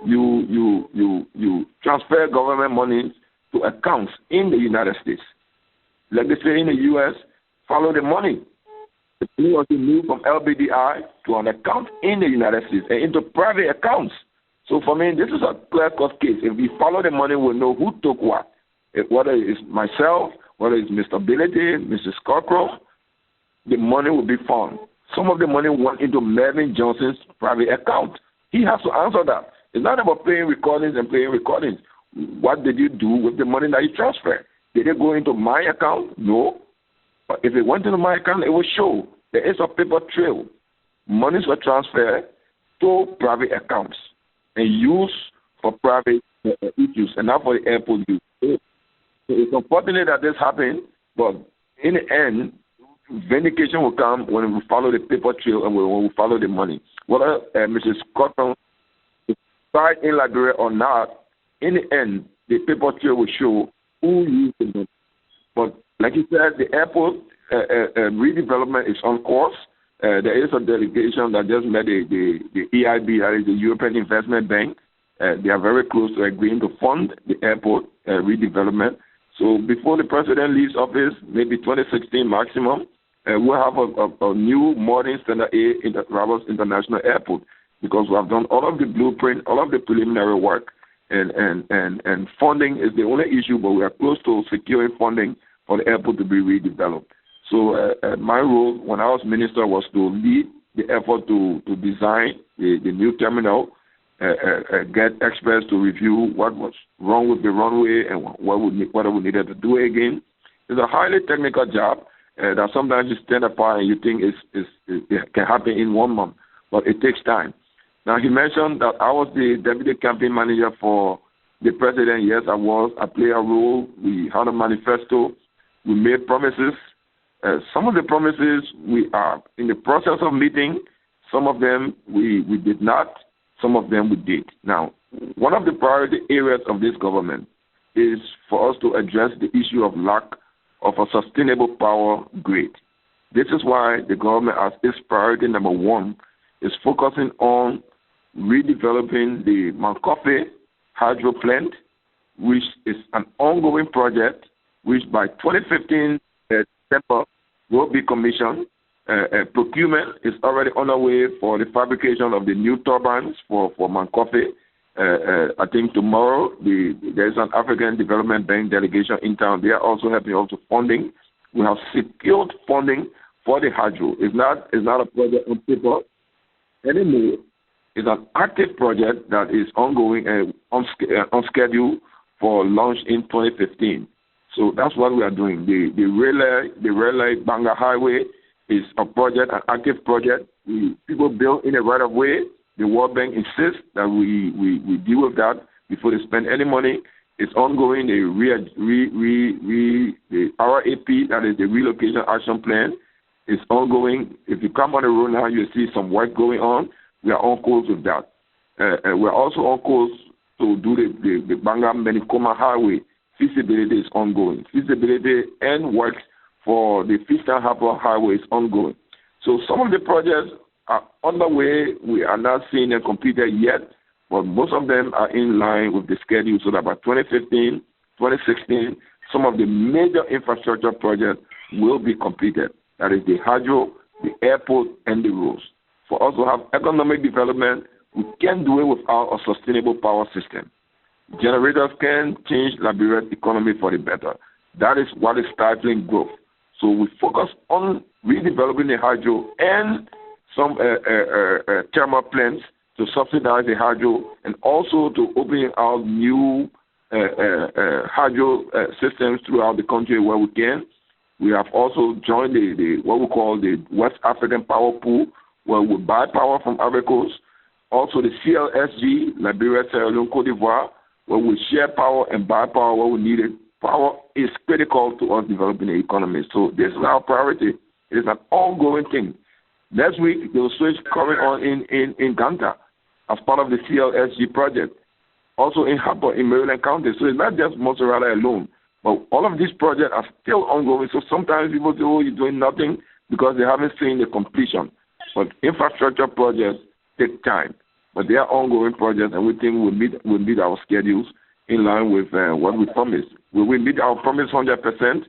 Speaker 12: You transfer government money to accounts in the United States. Like they say in the U.S., follow the money. The money was moved from LBDI to an account in the United States and into private accounts. So for me, this is a clear-cut case. If we follow the money, we'll know who took what. Whether it's myself, whether it's Mr. Ability, Mrs. Cockroach, the money will be found. Some of the money went into Mervyn Johnson's private account. He has to answer that. It's not about paying recordings and paying recordings. What did you do with the money that you transferred? Did it go into my account? No. But if it went into my account, it will show. There is a paper trail. Monies were transferred to private accounts and used for private issues and not for the airport use. So it's unfortunate that this happened, but in the end, vindication will come when we follow the paper trail and when we follow the money. Whether Mrs. Cotton died in Liberia or not, in the end, the paper trail will show who used the money. But like you said, the airport redevelopment is on course. There is a delegation that just met the EIB, that is the European Investment Bank. They are very close to agreeing to fund the airport redevelopment. So before the president leaves office, maybe 2016 maximum, we'll have a new modern standard A Rabat International Airport, because we have done all of the blueprint, all of the preliminary work, and funding is the only issue, but we are close to securing funding for the airport to be redeveloped. So my role when I was minister was to lead the effort to design the new terminal, get experts to review what was wrong with the runway and what we needed to do again. It's a highly technical job that sometimes you stand apart and you think it can happen in 1 month, but it takes time. Now, he mentioned that I was the deputy campaign manager for the president. Yes, I was. I played a role. We had a manifesto. We made promises. Some of the promises we are in the process of meeting. Some of them we did not. Some of them we did. Now, one of the priority areas of this government is for us to address the issue of lack of a sustainable power grid. This is why the government, as its priority number 1, is focusing on redeveloping the Mankofe hydro plant, which is an ongoing project, which by 2015 December will be commissioned. Procurement is already underway for the fabrication of the new turbines for Mankofe. I think tomorrow there is an African Development Bank delegation in town. They are also helping us with funding. We have secured funding for the hydro. It's not a project on paper anymore. It's an active project that is ongoing and on schedule for launch in 2015. So that's what we are doing. The Relay Banga Highway is a project, an active project. People build in a right of way. The World Bank insists that we deal with that. before they spend any money. It's ongoing. The RAP, that is the Relocation Action Plan, is ongoing. If you come on the road now, you'll see some work going on. We are on course with that. We're also on course to do the Bangam-Benikoma Highway. Feasibility is ongoing. Feasibility and work for the Fiston Harbor Highway is ongoing. So some of the projects are underway. We are not seeing them completed yet, but most of them are in line with the schedule, so that by 2015, 2016, some of the major infrastructure projects will be completed. That is the hydro, the airport, and the roads. For us to have economic development, we can't do it without a sustainable power system. Generators can change Liberia's economy for the better. That is what is stifling growth. So we focus on redeveloping the hydro and some thermal plants to subsidize the hydro, and also to open out new hydro systems throughout the country where we can. We have also joined the what we call the West African Power Pool, where we buy power from Ivory Coast. Also the CLSG, Liberia, Sierra Leone, Cote d'Ivoire, where we share power and buy power where we need it. Power is critical to us developing the economy. So this is our priority. It is an ongoing thing. Next week, there will switch coming on in Ganta as part of the CLSG project. Also in Harper, in Maryland County. So it's not just Mozzarella alone. But all of these projects are still ongoing. So sometimes people say, oh, you're doing nothing because they haven't seen the completion. But infrastructure projects take time. But they are ongoing projects, and we think we'll meet our schedules in line with what we promised. Will we meet our promise 100%?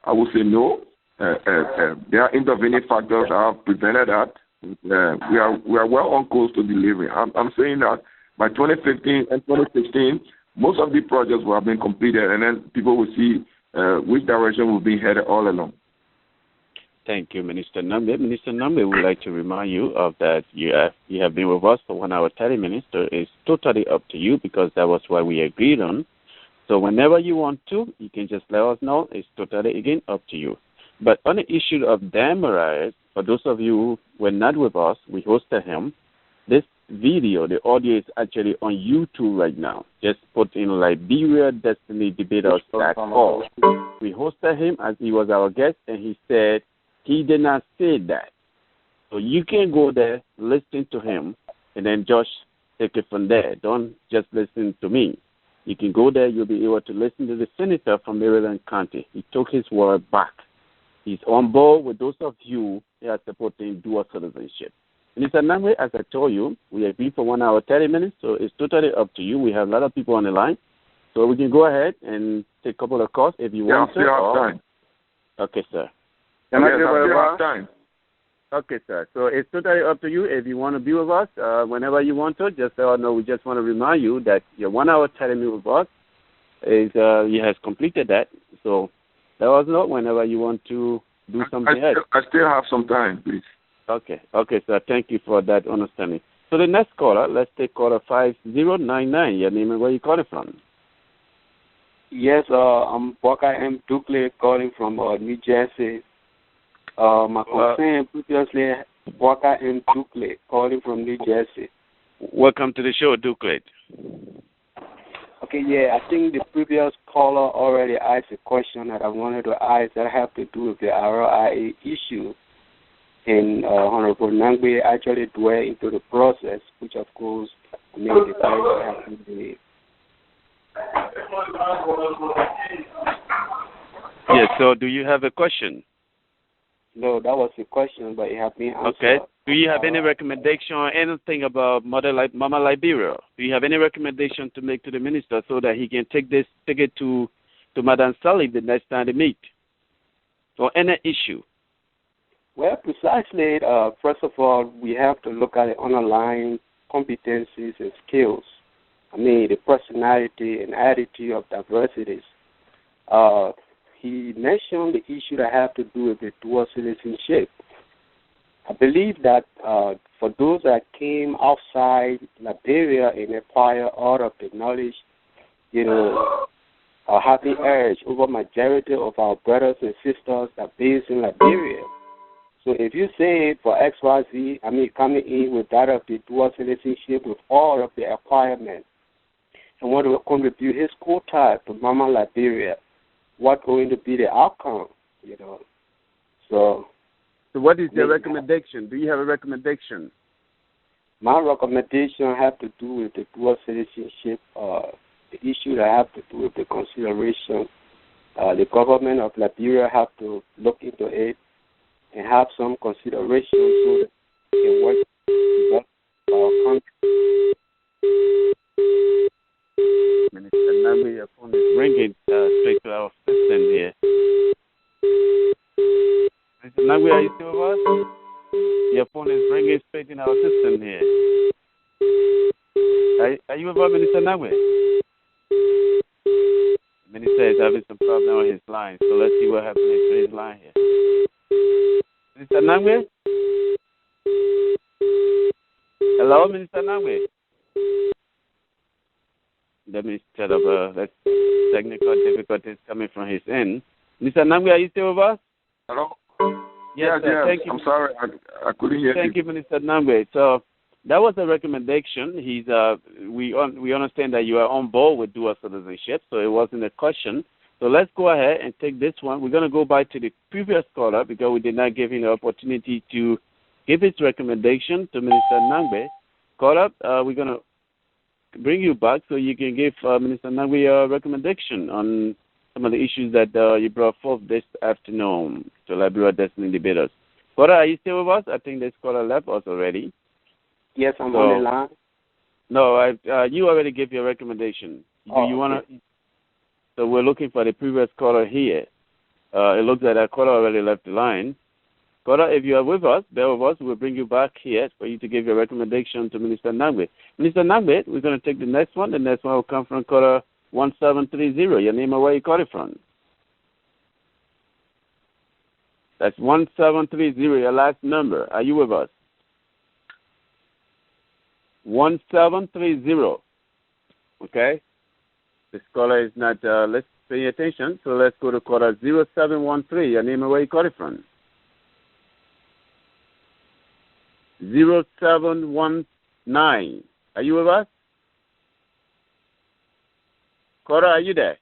Speaker 12: I would say no. There are intervening factors that have prevented that. We are well on course to delivery. I'm saying that by 2015 and 2016, most of the projects will have been completed, and then people will see which direction will be headed all along.
Speaker 1: Thank you, Minister Nagbe. Minister Nagbe would like to remind you of that you have been with us for 1 hour 30 minutes, so it's totally up to you because that was what we agreed on. So whenever you want to, you can just let us know. It's totally, again, up to you. But on the issue of Dan Marias, for those of you who were not with us, we hosted him. This video, the audio is actually on YouTube right now. Just put in Liberia Destiny Debaters.com. We hosted him as he was our guest, and he said he did not say that. So you can go there, listen to him, and then just take it from there. Don't just listen to me. You can go there, you'll be able to listen to the senator from Maryland County. He took his word back. He's on board with those of you who are supporting dual citizenship. Mr. Nagbe, as I told you, we agreed for 1 hour 30 minutes, so it's totally up to you. We have a lot of people on the line, so we can go ahead and take a couple of calls if you want to.
Speaker 12: Time.
Speaker 1: Okay, sir.
Speaker 12: Can I give time?
Speaker 1: Okay, sir. So it's totally up to you. If you want to be with us whenever you want to, just let us know. We just want to remind you that your 1 hour 30 minutes with us is you has completed that. So let us know whenever you want to do something else.
Speaker 12: I still have some time, please.
Speaker 1: Okay, sir. Thank you for that understanding. So the next caller, let's take caller 5099. Your name and where you calling from?
Speaker 13: Yes, I'm Walker M. Dukley calling from New Jersey. My concern previously, Walker M. Dukley calling from New Jersey.
Speaker 1: Welcome to the show, Dukley.
Speaker 13: Okay, yeah, I think the previous caller already asked a question that I wanted to ask that have to do with the RIA issue. And Honorable Nagbe actually dwell into the process, which of course made the person have to be.
Speaker 1: Yes, so do you have a question?
Speaker 13: No, that was the question, but it has been answered.
Speaker 1: Okay. Do you have any recommendation or anything about Mama Liberia? Do you have any recommendation to make to the minister so that he can take it to Madam Sally the next time they meet? Or any issue?
Speaker 13: Well, precisely, first of all, we have to look at the underlying competencies and skills. I mean, the personality and attitude of diversities. He mentioned the issue that have to do with the dual citizenship. I believe that for those that came outside Liberia and acquire all of the knowledge, having urge over majority of our brothers and sisters that are based in Liberia. So if you say for XYZ, coming in with that of the dual citizenship with all of the acquirements, and want to contribute his quota to Mama Liberia, what's going to be the outcome, you know? So
Speaker 14: what is your recommendation? Do you have a recommendation?
Speaker 13: My recommendation have to do with the dual citizenship, the issue that have to do with the consideration. The government of Liberia have to look into it and have some consideration so that it can work with our country.
Speaker 14: Minister Nagbe, your phone is ringing straight to our system here. Minister Nagbe, are you still with us? Your phone is ringing straight in our system here. Are you with us, Minister Nagbe? The minister is having some problem on his line, so let's see what happens to his line here. Minister Nagbe? Hello, Minister Nagbe? Let me set up that's technical difficulties coming from his end. Mr. Nagbe, are you still with us?
Speaker 12: Hello?
Speaker 14: Yes,
Speaker 12: yes.
Speaker 14: Thank you.
Speaker 12: I'm sorry, I couldn't hear you.
Speaker 14: Thank you, Minister Nagbe. So that was a recommendation. We understand that you are on board with dual citizenship, so it wasn't a question. So let's go ahead and take this one. We're going to go back to the previous caller because we did not give him the opportunity to give his recommendation to Minister Nagbe. Caller, we're going to bring you back so you can give Minister Nagbe your recommendation on some of the issues that you brought forth this afternoon to Liberia Destiny Debaters. Caller, are you still with us? I think this caller left us already.
Speaker 13: Yes, I'm on the line.
Speaker 14: No, you already gave your recommendation. You want to? So we're looking for the previous caller here. It looks like that caller already left the line. Caller, if you are with us, bear with us. We'll bring you back here for you to give your recommendation to Minister Nagbe. Minister Nagbe, we're going to take the next one. The next one will come from caller 1730. Your name and where you call it from. That's 1730, your last number. Are you with us? 1730. Okay? This caller is not, let's pay attention. So let's go to caller 0713. Your name and where you call it from. 0719. Are you with us? Caller, are you there?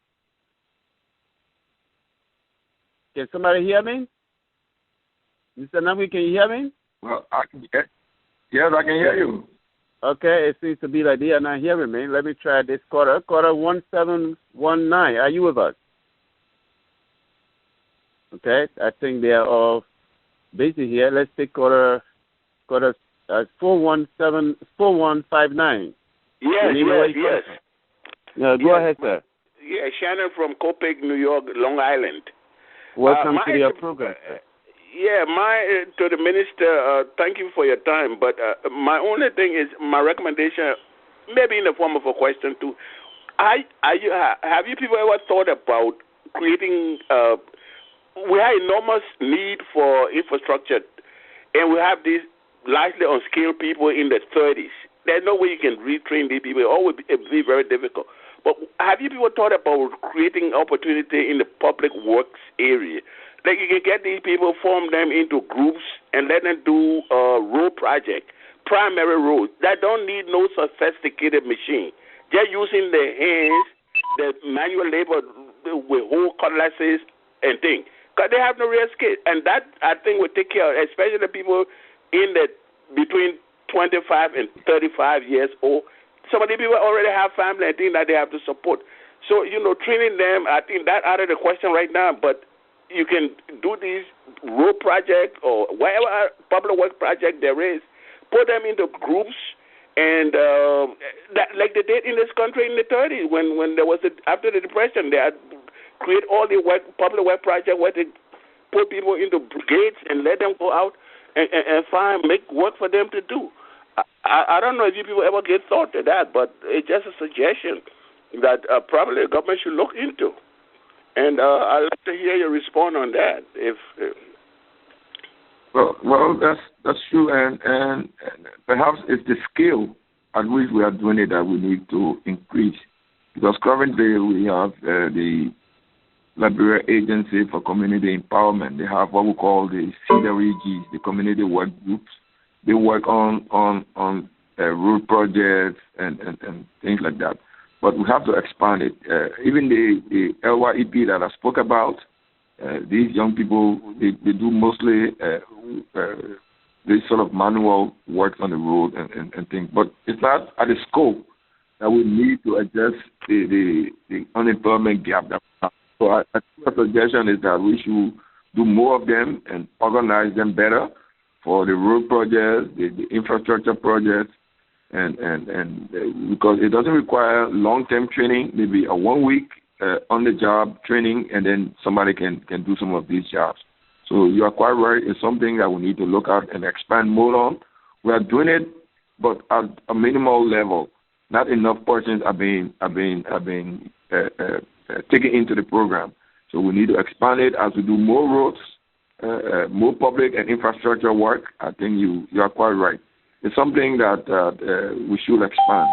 Speaker 14: Can somebody hear me? Mr. Nagbe, can you hear me?
Speaker 12: Well, yes, I can hear you.
Speaker 14: Okay, it seems to be like they are not hearing me. Let me try this caller. Caller 1719. Are you with us? Okay, I think they are all busy here. Let's take caller 4159.
Speaker 15: Yes.
Speaker 14: No, go ahead, sir.
Speaker 15: Yeah, Shannon from Copic, New York, Long Island.
Speaker 14: Welcome to your program, sir.
Speaker 15: Yeah, to the minister, thank you for your time, but my only thing is my recommendation, maybe in the form of a question too. Have you people ever thought about creating? We have enormous need for infrastructure, and we have these largely unskilled people in their 30s. There's no way you can retrain these people. It will be very difficult. But have you people thought about creating opportunity in the public works area? Like you can get these people, form them into groups, and let them do road project, primary roads that don't need no sophisticated machine. Just using their hands, the manual labor with whole cutlasses and things. Because they have no real skill. And that, I think, will take care of, especially the people in the between 25 and 35 years old. Some of the people already have family and things that they have to support. So, training them, I think that out of the question right now, but you can do these road project or whatever public work project there is, put them into groups, and like they did in this country in the 30s when there was after the Depression, they had create all the public work project where they put people into brigades and let them go out and make work for them to do. I don't know if you people ever give thought to that, but it's just a suggestion that probably the government should look into. And I'd like to hear your response on that.
Speaker 12: Well, that's true, and perhaps it's the skill at which we are doing it that we need to increase, because currently we have the Liberia Agency for Community Empowerment. They have what we call the CWGs, the community work groups. They work on road projects and things like that. but we have to expand it. Even the LYEP that I spoke about, these young people, they do mostly this sort of manual work on the road and things. But it's not at the scope that we need to address the unemployment gap that we have. So my suggestion is that we should do more of them and organize them better for the road projects, the infrastructure projects, and because it doesn't require long-term training, maybe a 1 week on-the-job training, and then somebody can do some of these jobs. So you are quite right. It's something that we need to look at and expand more on. We are doing it, but at a minimal level. Not enough persons are being taken into the program. So we need to expand it as we do more roads, more public and infrastructure work. I think you are quite right. It's something that we should expand.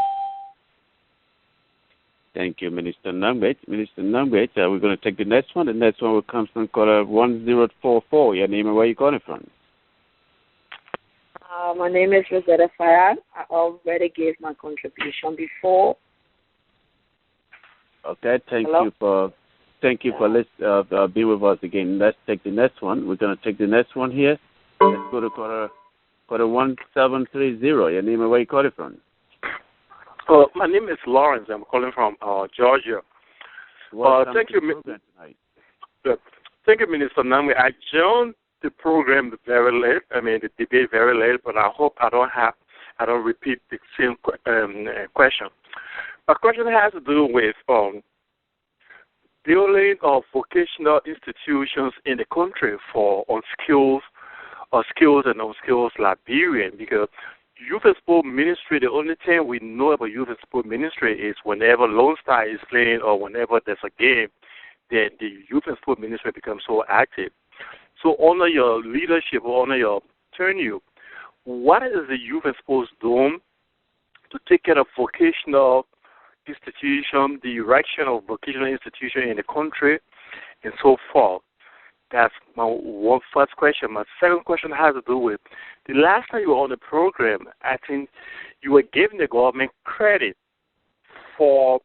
Speaker 14: Thank you, Minister Nagbe. Minister Nagbe, we're going to take the next one. The next one will come from caller 1044. Your name and where you calling from?
Speaker 16: My name is Rosetta Fayad. I already gave my contribution before.
Speaker 14: Okay, thank you for being with us again. Let's take the next one. We're going to take the next one here. Let's go to caller 1730. Your name and where you calling from?
Speaker 17: My name is Lawrence. I'm calling from Georgia. Thank you, Minister Nagbe. I joined the program very late. The debate very late, but I hope I don't repeat the same question. My question has to do with building of vocational institutions in the country for skills and unskilled Liberian, because Youth and Sport Ministry, the only thing we know about Youth and Sport Ministry is whenever Lone Star is playing or whenever there's a game, then the Youth and Sport Ministry becomes so active. So under your leadership or under your tenure, what is the Youth and Sports doing to take care of vocational institution, the erection of vocational institution in the country, and so forth? That's my first question. My second question has to do with the last time you were on the program, I think you were giving the government credit for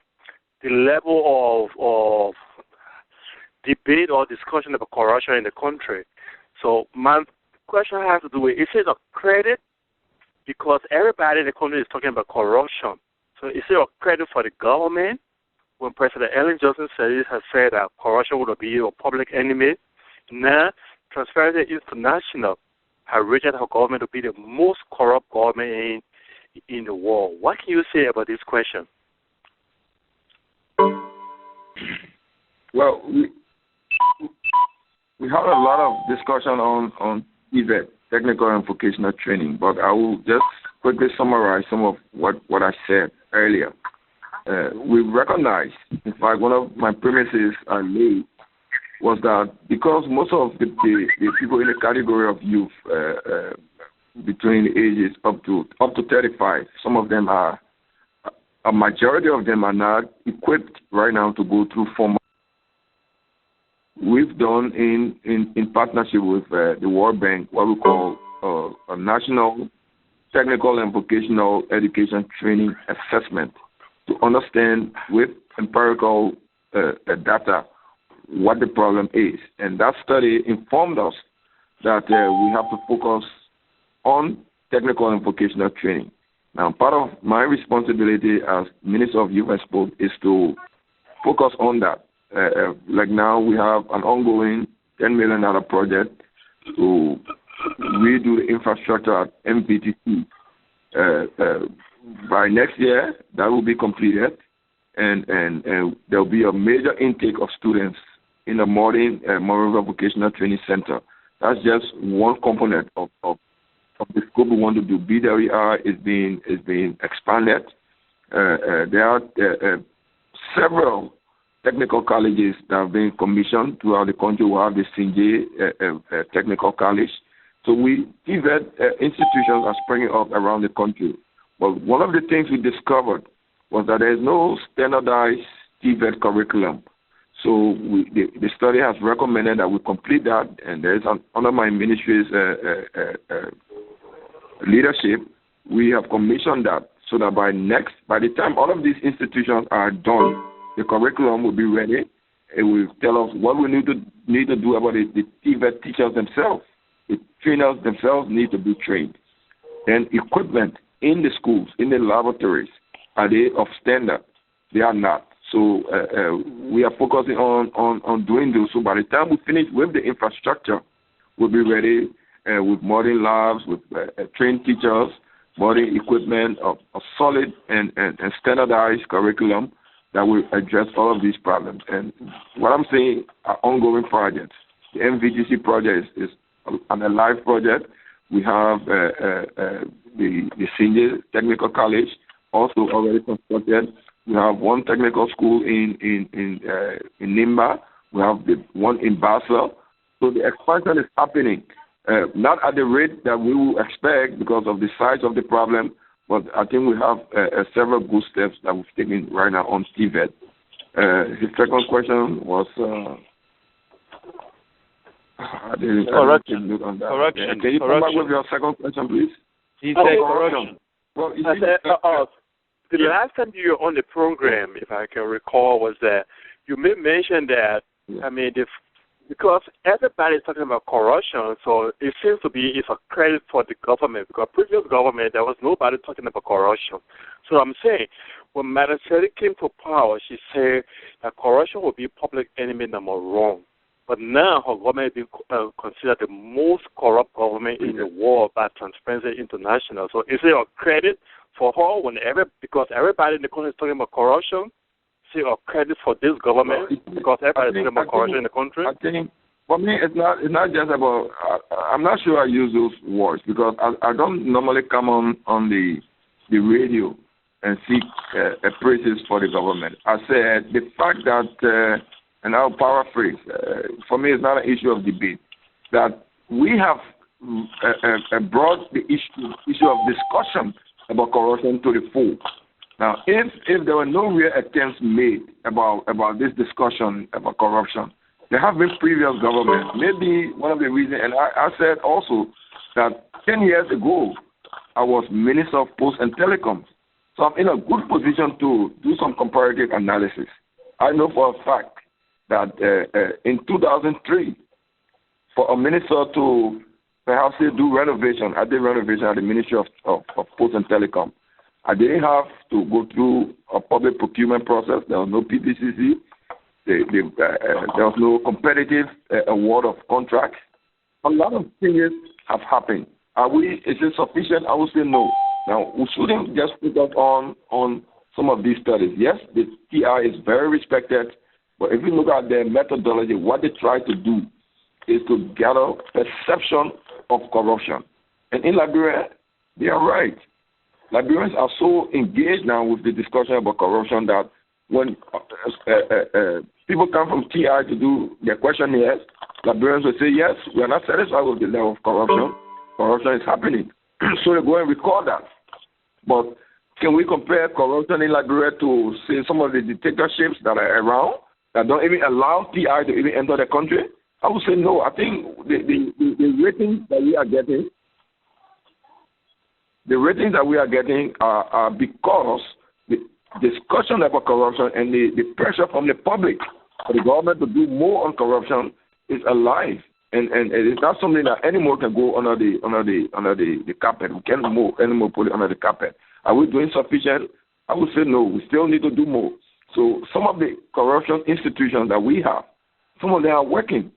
Speaker 17: the level of debate or discussion about corruption in the country. So my question has to do with, is it a credit? Because everybody in the country is talking about corruption. So is it a credit for the government when President Ellen Johnson has said that corruption would be a public enemy? Now, Transparency International has rated our government to be the most corrupt government in the world. What can you say about this question?
Speaker 12: Well, we had a lot of discussion on TVET, technical and vocational training, but I will just quickly summarize some of what I said earlier. We recognize, in fact, one of my premises I made was that because most of the people in the category of youth between the ages up to 35, some of them a majority of them are not equipped right now to go through formal. We've done in partnership with the World Bank what we call a national technical and vocational education training assessment to understand with empirical data what the problem is. And that study informed us that we have to focus on technical and vocational training. Now, part of my responsibility as Minister of Youth and Sport is to focus on that. Like now, we have an ongoing $10 million project to redo the infrastructure at MPTC. By next year, that will be completed, and there will be a major intake of students in the modern Monrovia Vocational Training Center. That's just one component of the scope we want to do. BWR is being expanded. There are several technical colleges that have been commissioned throughout the country. We have the Sinjay Technical College. So TVET institutions are springing up around the country. But one of the things we discovered was that there is no standardized TVET curriculum. So the study has recommended that we complete that, and there is under my ministry's leadership, we have commissioned that so that by the time all of these institutions are done, the curriculum will be ready. It will tell us what we need to do about it. The TVET teachers themselves, the trainers themselves need to be trained. Then equipment in the schools, in the laboratories, are they of standard? They are not. So we are focusing on doing those. So by the time we finish with the infrastructure, we'll be ready with modern labs, with trained teachers, modern equipment, a solid and standardized curriculum that will address all of these problems. And what I'm saying are ongoing projects. The MVTC project is an alive project. We have the Senior Technical College also already constructed. We have one technical school in Nimba. We have the one in Basel. So the expansion is happening, not at the rate that we will expect because of the size of the problem, but I think we have several good steps that we've taken right now on TVET. His second question was
Speaker 14: correction.
Speaker 12: Correction. Can you come back with your second question, please?
Speaker 14: He said correction.
Speaker 12: Well,
Speaker 17: the last time you were on the program, if I can recall, was that you mentioned that, because everybody's talking about corruption, so it seems to be it's a credit for the government, because previous government, there was nobody talking about corruption. So I'm saying, when Madam Shetty came to power, she said that corruption would be public enemy number one. But now her government is being considered the most corrupt government in the world by Transparency International. So is it a credit for her because everybody in the country is talking about corruption? Is it a credit for this government because everybody is talking about corruption in the country?
Speaker 12: I think for me it's not just about. I'm not sure I use those words because I don't normally come on the radio and seek praises for the government. I said the fact that. And I'll paraphrase, for me it's not an issue of debate, that we have brought the issue of discussion about corruption to the fore. Now, if there were no real attempts made about this discussion about corruption, there have been previous governments. Maybe one of the reasons, and I said also that 10 years ago, I was Minister of Posts and Telecoms. So I'm in a good position to do some comparative analysis. I know for a fact that in 2003, for a minister to perhaps do renovation, I did renovation at the Ministry of Posts and Telecom. I didn't have to go through a public procurement process. There was no PPCC. There was no competitive award of contracts. A lot of things have happened. Is it sufficient? I would say no. Now, we shouldn't just focus on some of these studies. Yes, the TI is very respected. But if you look at their methodology, what they try to do is to gather perception of corruption. And in Liberia, they are right. Liberians are so engaged now with the discussion about corruption that when people come from TI to do their questionnaires, Liberians will say, yes, we are not satisfied with the level of corruption. Corruption is happening. So they go and record that. But can we compare corruption in Liberia to, say, some of the dictatorships that are around? That don't even allow TI to even enter the country? I would say no. I think the ratings that we are getting, are because the discussion about corruption and the pressure from the public for the government to do more on corruption is alive, and it's not something that anymore can go under the carpet. We can't anymore put it under the carpet. Are we doing sufficient? I would say no. We still need to do more. So some of the corruption institutions that we have, some of them are working.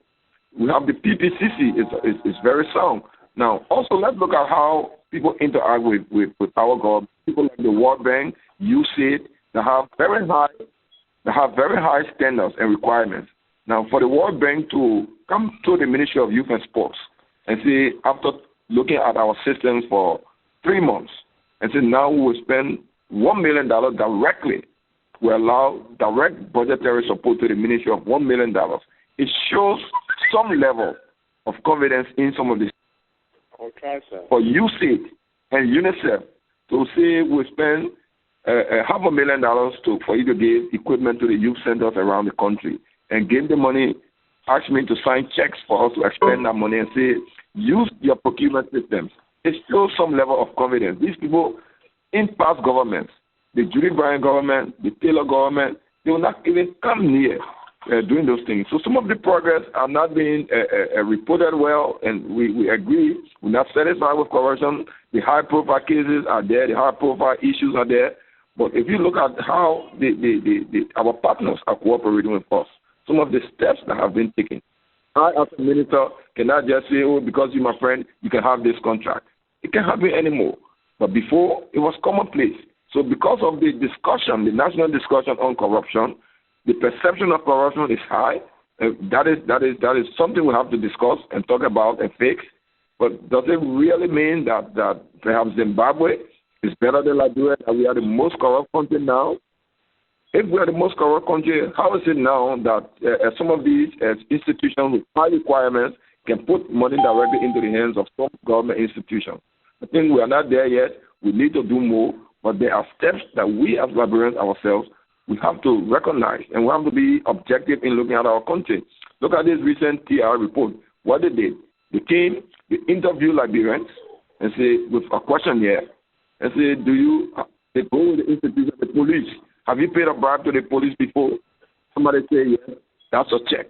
Speaker 12: We have the PPCC, is very sound. Now, also let's look at how people interact with our government. People like the World Bank, USAID, they have very high standards and requirements. Now, for the World Bank to come to the Ministry of Youth and Sports and say, after looking at our systems for 3 months, and say now we will spend $1 million directly. We allow direct budgetary support to the Ministry of $1 million. It shows some level of confidence in some of this.
Speaker 17: Okay, sir.
Speaker 12: For USAID and UNICEF to say we spend $500,000 for you to give equipment to the youth centers around the country and give the money, ask me to sign checks for us to expend that money and say, use your procurement systems. It shows some level of confidence. These people in past governments, the Judy Bryan government, the Taylor government, they will not even come near doing those things. So some of the progress are not being reported well, and we agree. We're not satisfied with corruption. The high-profile cases are there. The high-profile issues are there. But if you look at how our partners are cooperating with us, some of the steps that have been taken, I, as a minister, cannot just say, oh, because you're my friend, you can have this contract. It can't happen anymore. But before, it was commonplace. So because of the discussion, the national discussion on corruption, the perception of corruption is high. That is something we have to discuss and talk about and fix. But does it really mean that perhaps Zimbabwe is better than Liberia, that we are the most corrupt country now? If we are the most corrupt country, how is it now that some of these institutions with high requirements can put money directly into the hands of some government institutions? I think we are not there yet. We need to do more, but there are steps that we as Liberians ourselves, we have to recognize, and we have to be objective in looking at our country. Look at this recent TR report. What they did, they came, they interviewed Liberians and say, with a questionnaire, and say, they go with the institution, the police. Have you paid a bribe to the police before? Somebody say yes, that's a check.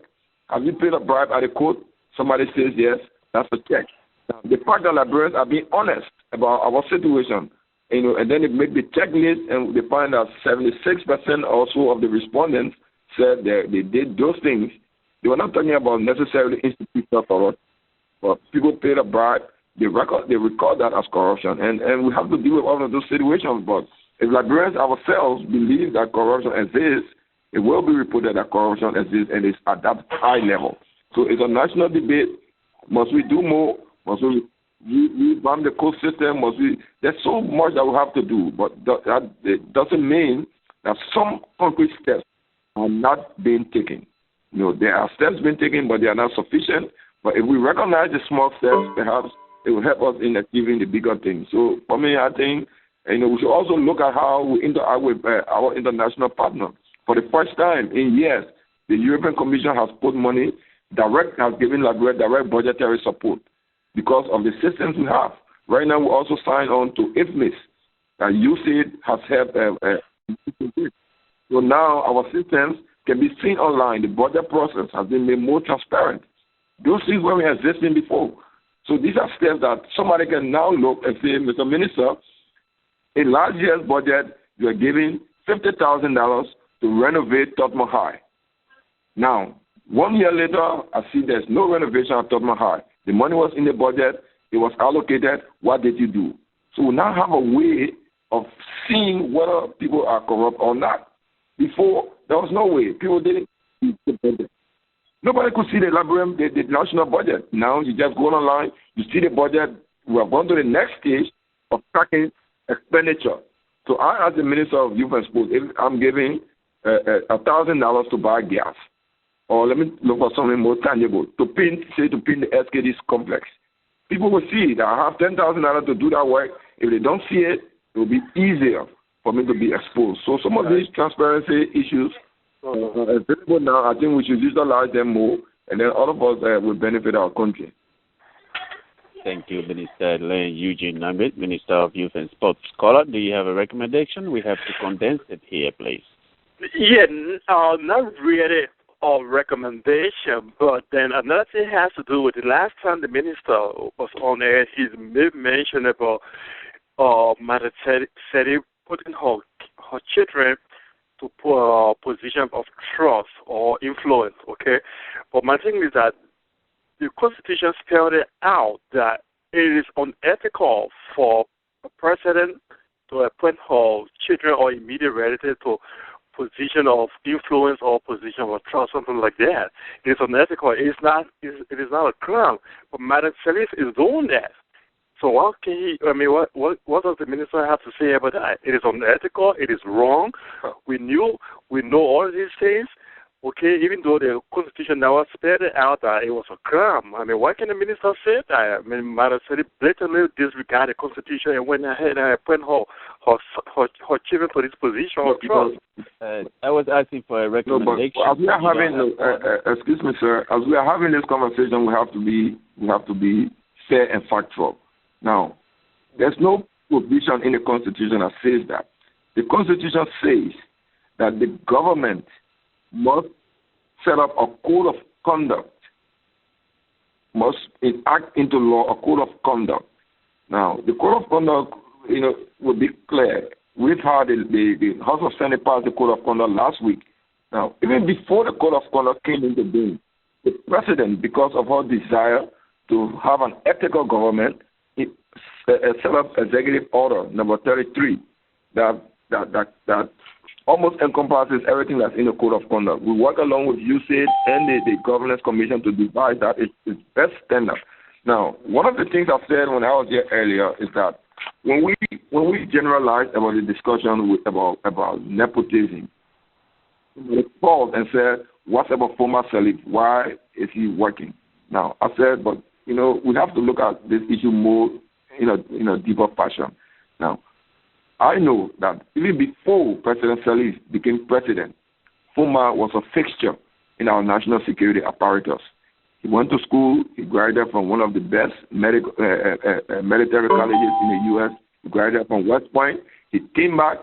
Speaker 12: Have you paid a bribe at the court? Somebody says yes, that's a check. Now, the fact that Liberians are being honest about our situation, and then they make the checklist, and they find that 76% or so of the respondents said they did those things. They were not talking about necessarily institutional corruption, but people paid a bribe. They record that as corruption, and we have to deal with all of those situations. But if Liberians ourselves believe that corruption exists, it will be reported that corruption exists, and it's at that high level. So it's a national debate. Must we do more? Must we revamp the court system? There's so much that we have to do, but it doesn't mean that some concrete steps are not being taken. There are steps being taken, but they are not sufficient. But if we recognize the small steps, perhaps it will help us in achieving the bigger things. So for me, I think we should also look at how we interact with our international partners. For the first time in years, the European Commission has put money has given Liberia direct budgetary support because of the systems we have. Right now, we also signed on to IFMIS. USAID has helped. So now our systems can be seen online. The budget process has been made more transparent. Those things weren't existing before. So these are steps that somebody can now look and say, Mr. Minister, in last year's budget, you are giving $50,000 to renovate Tottenham High. Now, 1 year later, I see there's no renovation at Tottenham High. The money was in the budget. It was allocated. What did you do? So we now have a way of seeing whether people are corrupt or not. Before, there was no way. People didn't see the budget. Nobody could see the national budget. Now you just go online, you see the budget. We are going to the next stage of tracking expenditure. So I, as the Minister of Youth and Sports, if I'm giving $1,000 to buy gas, or let me look for something more tangible, to paint the SKD complex. People will see that I have $10,000 to do that work. If they don't see it, it will be easier for me to be exposed. So some of these transparency issues are available now. I think we should utilize them more, and then all of us will benefit our country.
Speaker 14: Thank you, Minister Len Eugene Nagbe, Minister of Youth and Sports. Scholar, do you have a recommendation? We have to condense it here, please.
Speaker 17: Yeah, not really a recommendation, but then another thing has to do with the last time the minister was on air, he mentioned about Mother Teddy putting her children to put a position of trust or influence, okay? But my thing is that the Constitution spelled it out that it is unethical for a president to appoint her children or immediate relatives to position of influence or position of trust, something like that. It is unethical. It is not a crime. But Madam Salif is doing that. So what can he? I mean, what does the minister have to say about that? It is unethical. It is wrong. We know all these things. Okay, even though the Constitution now spelled it out that it was a crime. I mean, why can the minister say that? I mean, Madam Salif blatantly disregarded the Constitution and went ahead and appointed her children for this position of trust.
Speaker 14: I was asking for a recommendation.
Speaker 12: No, but as we are having, excuse me, sir, as we are having this conversation, we have to be fair and factual. Now, there's no provision in the Constitution that says that. The Constitution says that the government must set up a code of conduct, must enact into law a code of conduct. Now, the code of conduct, will be clear. We've had the House of Senate pass the code of conduct last week. Now, even before the code of conduct came into being, the president, because of her desire to have an ethical government, set up Executive Order number 33 that almost encompasses everything that's in the Code of Conduct. We work along with USAID and the Governance Commission to devise that. It's best standard. Now, one of the things I said when I was here earlier is that when we generalized about the discussion about nepotism, we called and said, "What's about former Salif? Why is he working?" Now, I said, but we have to look at this issue more in a deeper fashion. Now, I know that even before President Salif became president, Fuma was a fixture in our national security apparatus. He went to school. He graduated from one of the best military colleges in the U.S. He graduated from West Point. He came back,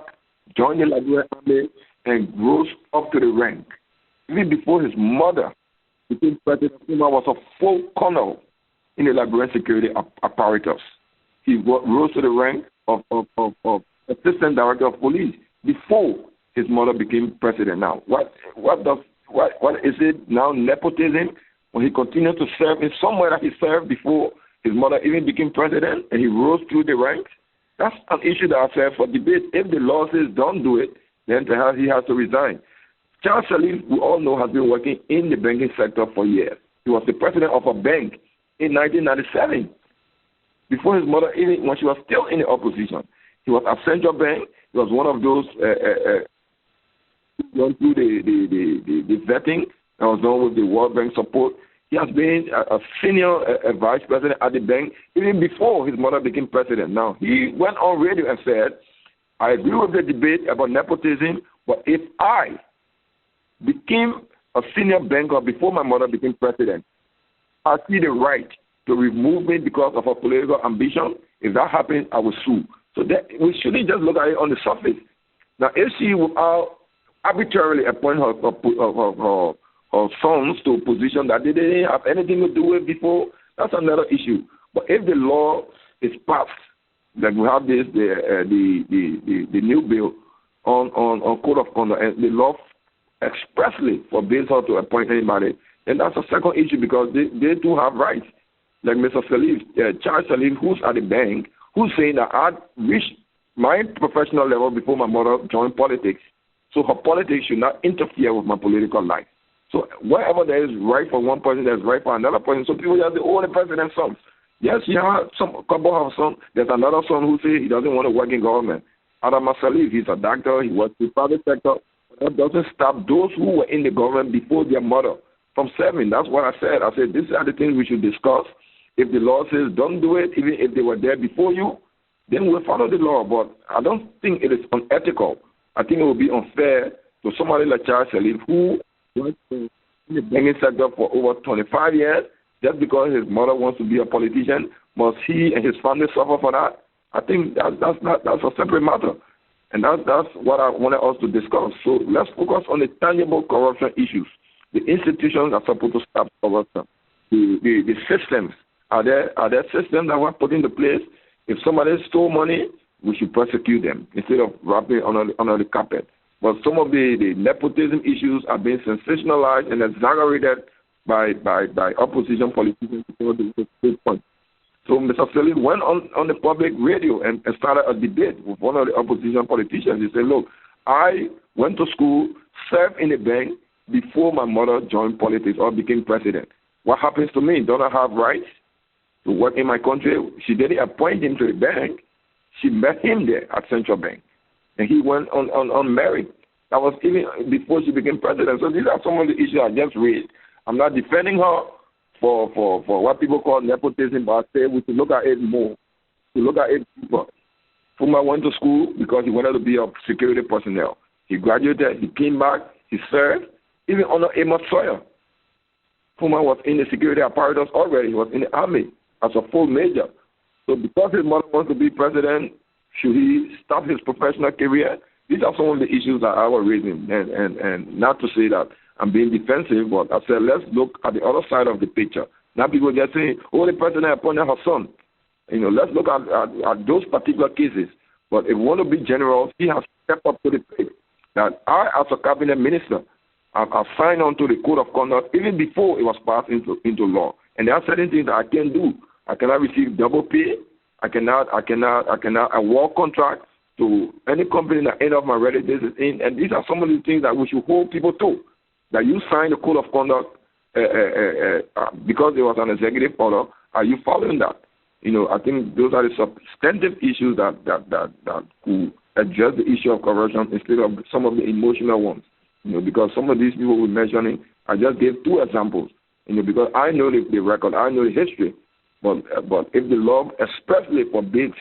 Speaker 12: joined the Liberian Army, and rose up to the rank. Even before his mother became president, Fuma was a full colonel in the Liberian security apparatus. He rose to the rank of Assistant Director of Police before his mother became president. Now, what is it now? Nepotism? When he continued to serve in somewhere that he served before his mother even became president, and he rose through the ranks. That's an issue that I said for debate. If the law says don't do it, then he has to resign. Charles Salif, we all know, has been working in the banking sector for years. He was the president of a bank in 1997. Before his mother, even when she was still in the opposition, he was at Central Bank. He was one of those who went through the vetting that was done with the World Bank support. He has been a senior vice president at the bank even before his mother became president. Now, he went on radio and said, "I agree with the debate about nepotism, but if I became a senior banker before my mother became president, I see the right to remove me because of a political ambition. If that happens, I will sue." So that we shouldn't just look at it on the surface. Now, if she will arbitrarily appoint her sons to a position that they didn't have anything to do with before, that's another issue. But if the law is passed, like we have this, the new bill on code of conduct, and the law expressly forbids her to appoint anybody, then that's a second issue because they too have rights. Like Mr. Salif, Charles Salif, who's at the bank, who's saying that I reached my professional level before my mother joined politics, so her politics should not interfere with my political life. So wherever there is right for one person, there's right for another person. So people have the only president's sons. Yes, you have a couple of sons. There's another son who says he doesn't want to work in government. Adam Salif, he's a doctor. He works in the private sector. That doesn't stop those who were in the government before their mother from serving. That's what I said. I said these are the things we should discuss. If the law says don't do it, even if they were there before you, then we'll follow the law. But I don't think it is unethical. I think it would be unfair to somebody like Charles Salif who worked in the banking sector for over 25 years. Just because his mother wants to be a politician, must he and his family suffer for that? I think that's a separate matter. And that's what I wanted us to discuss. So let's focus on the tangible corruption issues. The institutions are supposed to stop corruption. The systems. Are there systems that were put into place? If somebody stole money, we should prosecute them instead of wrapping it under the carpet. But some of the nepotism issues are being sensationalized and exaggerated by opposition politicians. So Mr. Salif went on the public radio and started a debate with one of the opposition politicians. He said, look, I went to school, served in the bank before my mother joined politics or became president. What happens to me? Don't I have rights to work in my country? She didn't appoint him to the bank. She met him there at Central Bank. And he went on merit. That was even before she became president. So these are some of the issues I just raised. I'm not defending her for what people call nepotism, but I say we should look at it more. To look at it deeper. Fuma went to school because he wanted to be a security personnel. He graduated, he came back, he served, even under Amos Sawyer. Fuma was in the security apparatus already. He was in the army as a full major. So because his mother wants to be president, Should he stop his professional career? These are some of the issues that I was raising, and not to say that I'm being defensive, but I said let's look at the other side of the picture. Now people just saying, oh, the president appointed her son. Let's look at those particular cases. But if we want to be general, he has stepped up to the plate. That I, as a cabinet minister, I've signed on to the code of conduct even before it was passed into law. And there are certain things that I can't do. I cannot receive double pay. I cannot award contract to any company that any of my relatives is in. And these are some of the things that we should hold people to. That you sign the code of conduct because it was an executive order. Are you following that? I think those are the substantive issues that could address the issue of corruption instead of some of the emotional ones. Because some of these people we're mentioning, I just gave two examples. Because I know the record, I know the history. But if the law expressly forbids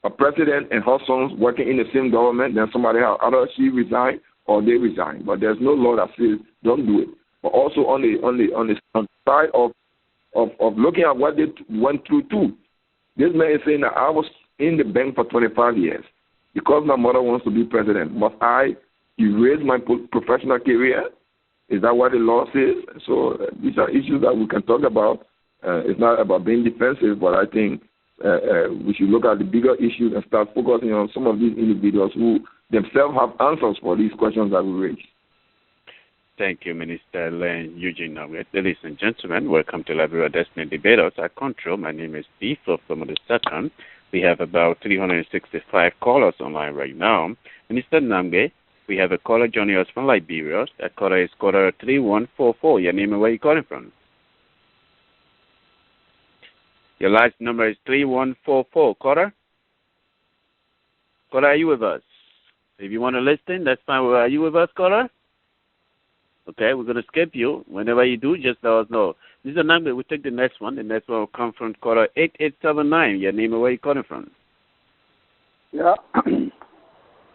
Speaker 12: a president and her sons working in the same government, then somebody else, either she resign or they resign. But there's no law that says don't do it. But also on the side of looking at what they went through too. This man is saying that I was in the bank for 25 years. Because my mother wants to be president, must I erase my professional career? Is that what the law says? So these are issues that we can talk about. It's not about being defensive, but I think we should look at the bigger issues and start focusing on some of these individuals who themselves have answers for these questions that we raise.
Speaker 14: Thank you, Minister Len Eugene Nagbe. Ladies and gentlemen, welcome to Liberia Destiny Debaters at Control. My name is B. From the second. We have about 365 callers online right now. Minister Nagbe, we have a caller joining us from Liberia. That caller is caller 3144. Your name and where you calling from? Your last number is 3144. Caller? Caller, are you with us? If you want to listen, that's fine. Are you with us, caller? Okay, we're going to skip you. Whenever you do, just let us know. Mr. Nagbe, we'll take the next one. The next one will come from caller 8879. Your name and where you calling from?
Speaker 18: Yeah.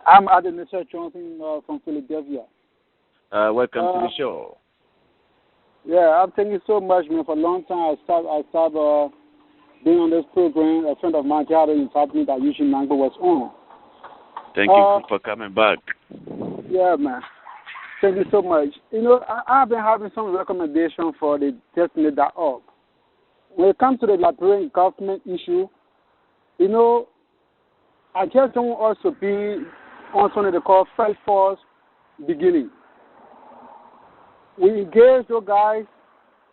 Speaker 18: I'm Adam Johnson from Philadelphia.
Speaker 14: Welcome to the show.
Speaker 18: Yeah, I'm thank you so much, man. For a long time, I started being on this program. A friend of mine, Jada, invited me that Eugene Nagbe was on.
Speaker 14: Thank you for coming back.
Speaker 18: Yeah, man. Thank you so much. I've been having some recommendations for the Destiny.org. When it comes to the Liberian government issue, I just don't want us to be on something they call first force beginning. We engage those guys,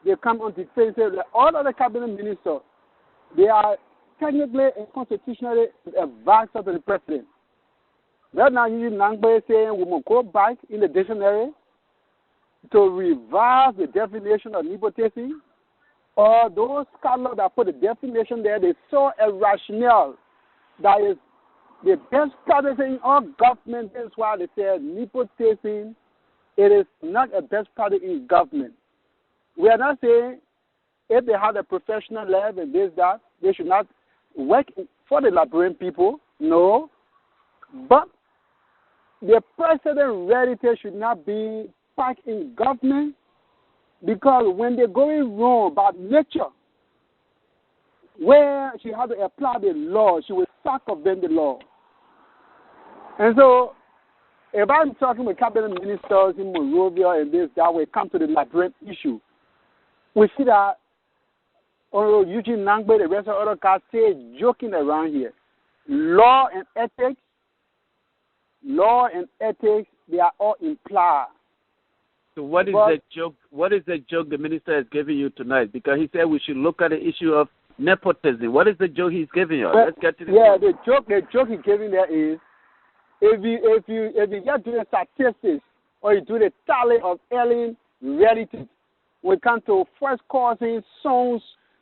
Speaker 18: they come on the face, like all other cabinet ministers, they are technically and constitutionally advisors to the president. Right now, Eugene Nagbe is saying we must go back in the dictionary to revise the definition of nepotism, or those scholars that put the definition there, they saw a rationale that is the best practice in all government. Is why they said nepotism, it is not a best practice in government. We are not saying if they have a professional level and this, that, they should not work for the Liberian people. No. But the president reality should not be back in government, because when they're going wrong by nature, where she had to apply the law, she will circumvent the law. And so, if I'm talking with cabinet ministers in Monrovia and this, that will come to the Liberian issue, we see that Eugene Nagbe, the rest of other guys say joking around here. Law and ethics, they are all implied.
Speaker 14: So what is the joke? What is the joke the minister is giving you tonight? Because he said we should look at the issue of nepotism. What is the joke he's giving you? Let's get to the
Speaker 18: point. The joke he's giving there is if you just do the statistics or you do the tally of alien relatives, when it comes to first cousins, sons,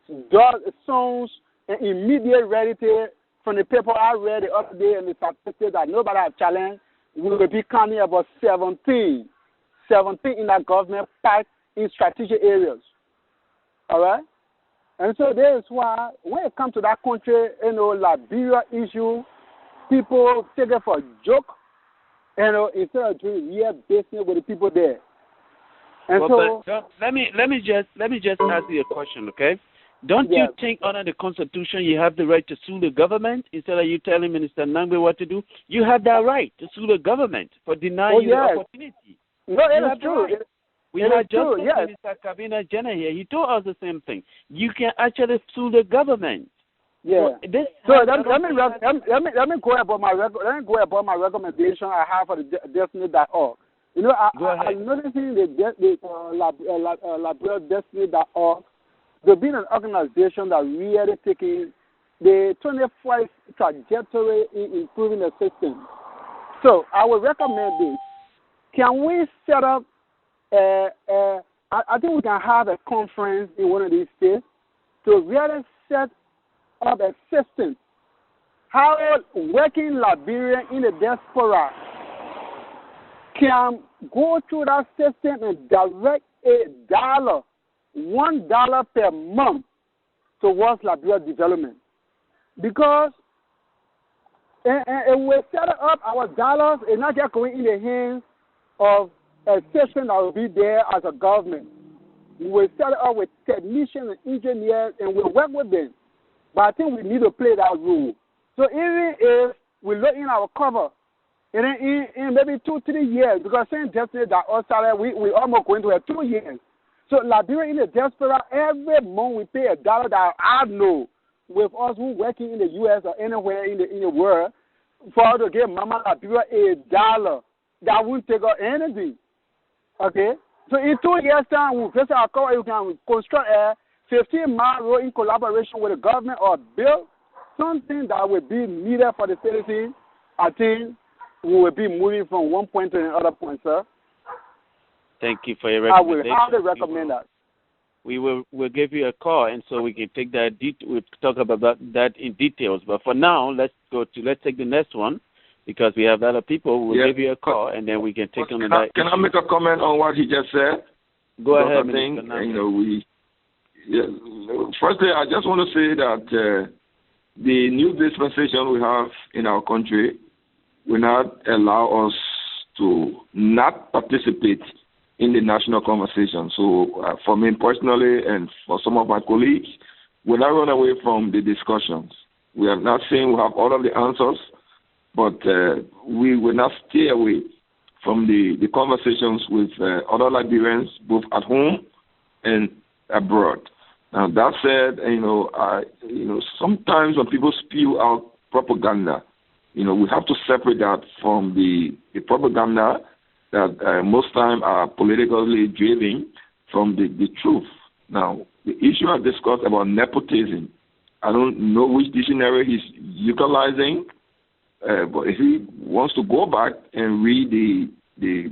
Speaker 18: and immediate relatives, from the paper I read the other day and the statistics that nobody has challenged, we will be counting about 17 in that government packed in strategic areas. All right? And so that is why when it comes to that country, Liberia issue, people take it for a joke, instead of doing real business with the people there. And
Speaker 14: let me just ask you a question, okay? Don't you think under the Constitution you have the right to sue the government instead of you telling Minister Nagbe what to do? You have that right to sue the government for denying you the opportunity.
Speaker 18: No, it is true.
Speaker 14: Right. We had just Minister Kabina Jenna here. He told us the same thing. You can actually sue the government.
Speaker 18: Yeah. So let me go about my recommendation I have for the Destiny.org. You know, I'm noticing the Liberia Destiny.org. They've been an organization that really taking the 24th trajectory in improving the system. So I would recommend this. Can we set up I think we can have a conference in one of these states to really set up a system how working Liberian in the diaspora can go through that system and direct $1 per month towards Liberia development. Because we set up our dollars, it's not just going in the hands of a system that will be there as a government. We will set it up with technicians and engineers, and we'll work with them. But I think we need to play that role. So even if we look in our cover, and then in maybe 2-3 years, because saying yesterday that us we almost going to have 2 years. So Liberia in the diaspora, every month we pay $1 that I know with us who working in the U.S. or anywhere in the world for us to give Mama Liberia $1. That won't take us anything. Okay? So in 2 years' time, we'll visit our cover, you can construct a 15-mile road in collaboration with the government or build something that will be needed for the citizens. I think we will be moving from one point to another point, sir.
Speaker 14: Thank you for your recommendation.
Speaker 18: I will highly recommend that.
Speaker 14: We'll give you a call, and so we can take that. We'll talk about that in details. But for now, let's take the next one because we have other people. We'll give you a call, and then we can take on that.
Speaker 12: Can I make a comment on what he just said?
Speaker 14: Go ahead,
Speaker 12: Minister. Firstly, I just want to say that the new dispensation we have in our country will not allow us to not participate in the national conversation. So for me personally and for some of my colleagues, we're not run away from the discussions. We are not saying we have all of the answers, but we will not stay away from the conversations with other Liberians, both at home and abroad. Now that said, sometimes when people spew out propaganda, we have to separate that from the propaganda that most times are politically driven from the truth. Now, the issue I discussed about nepotism, I don't know which dictionary he's utilizing, but if he wants to go back and read the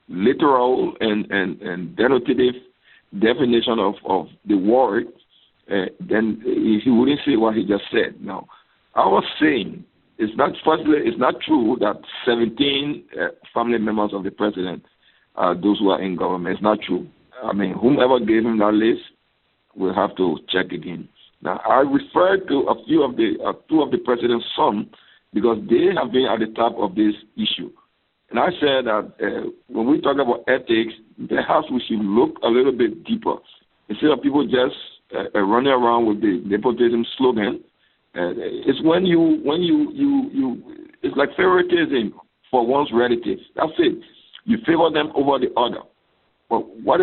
Speaker 12: literal and denotative definition of the word, then he wouldn't say what he just said. Now, I was saying, it's not true that 17 family members of the president are those who are in government. It's not true. I mean, whomever gave him that list will have to check again. Now, I referred to two of the president's sons because they have been at the top of this issue. And I said that when we talk about ethics, perhaps we should look a little bit deeper. Instead of people just running around with the nepotism slogan, it's when you it's like favoritism for one's relatives. That's it. You favor them over the other. But what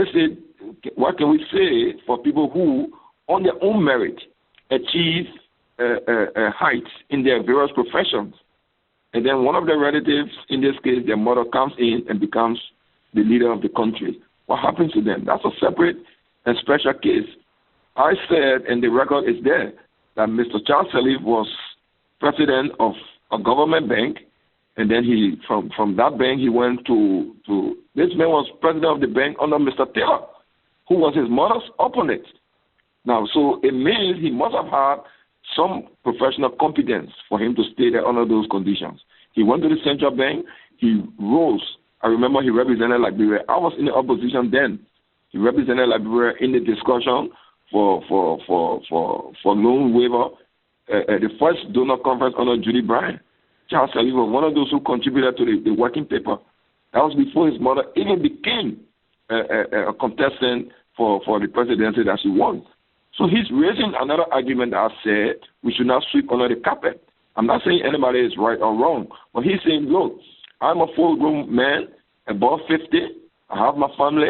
Speaker 12: can we say for people who, on their own merit, achieve heights in their various professions? And then one of their relatives, in this case their mother, comes in and becomes the leader of the country. What happens to them? That's a separate and special case. I said, and the record is there, that Mr. Charles Sirleaf was president of a government bank, and then from that bank he went to this man was president of the bank under Mr. Taylor, who was his mother's opponent. Now, so it means he must have had some professional competence for him to stay there under those conditions. He went to the central bank. He rose. I remember he represented Liberia. I was in the opposition then. He represented Liberia in the discussion for loan waiver. The first donor conference under Judy Bryan. Charles Sirleaf was one of those who contributed to the working paper. That was before his mother even became a contestant for the presidency that she won. So he's raising another argument that I said we should not sweep under the carpet. I'm not saying anybody is right or wrong, but he's saying, look, I'm a full-grown man, above 50. I have my family.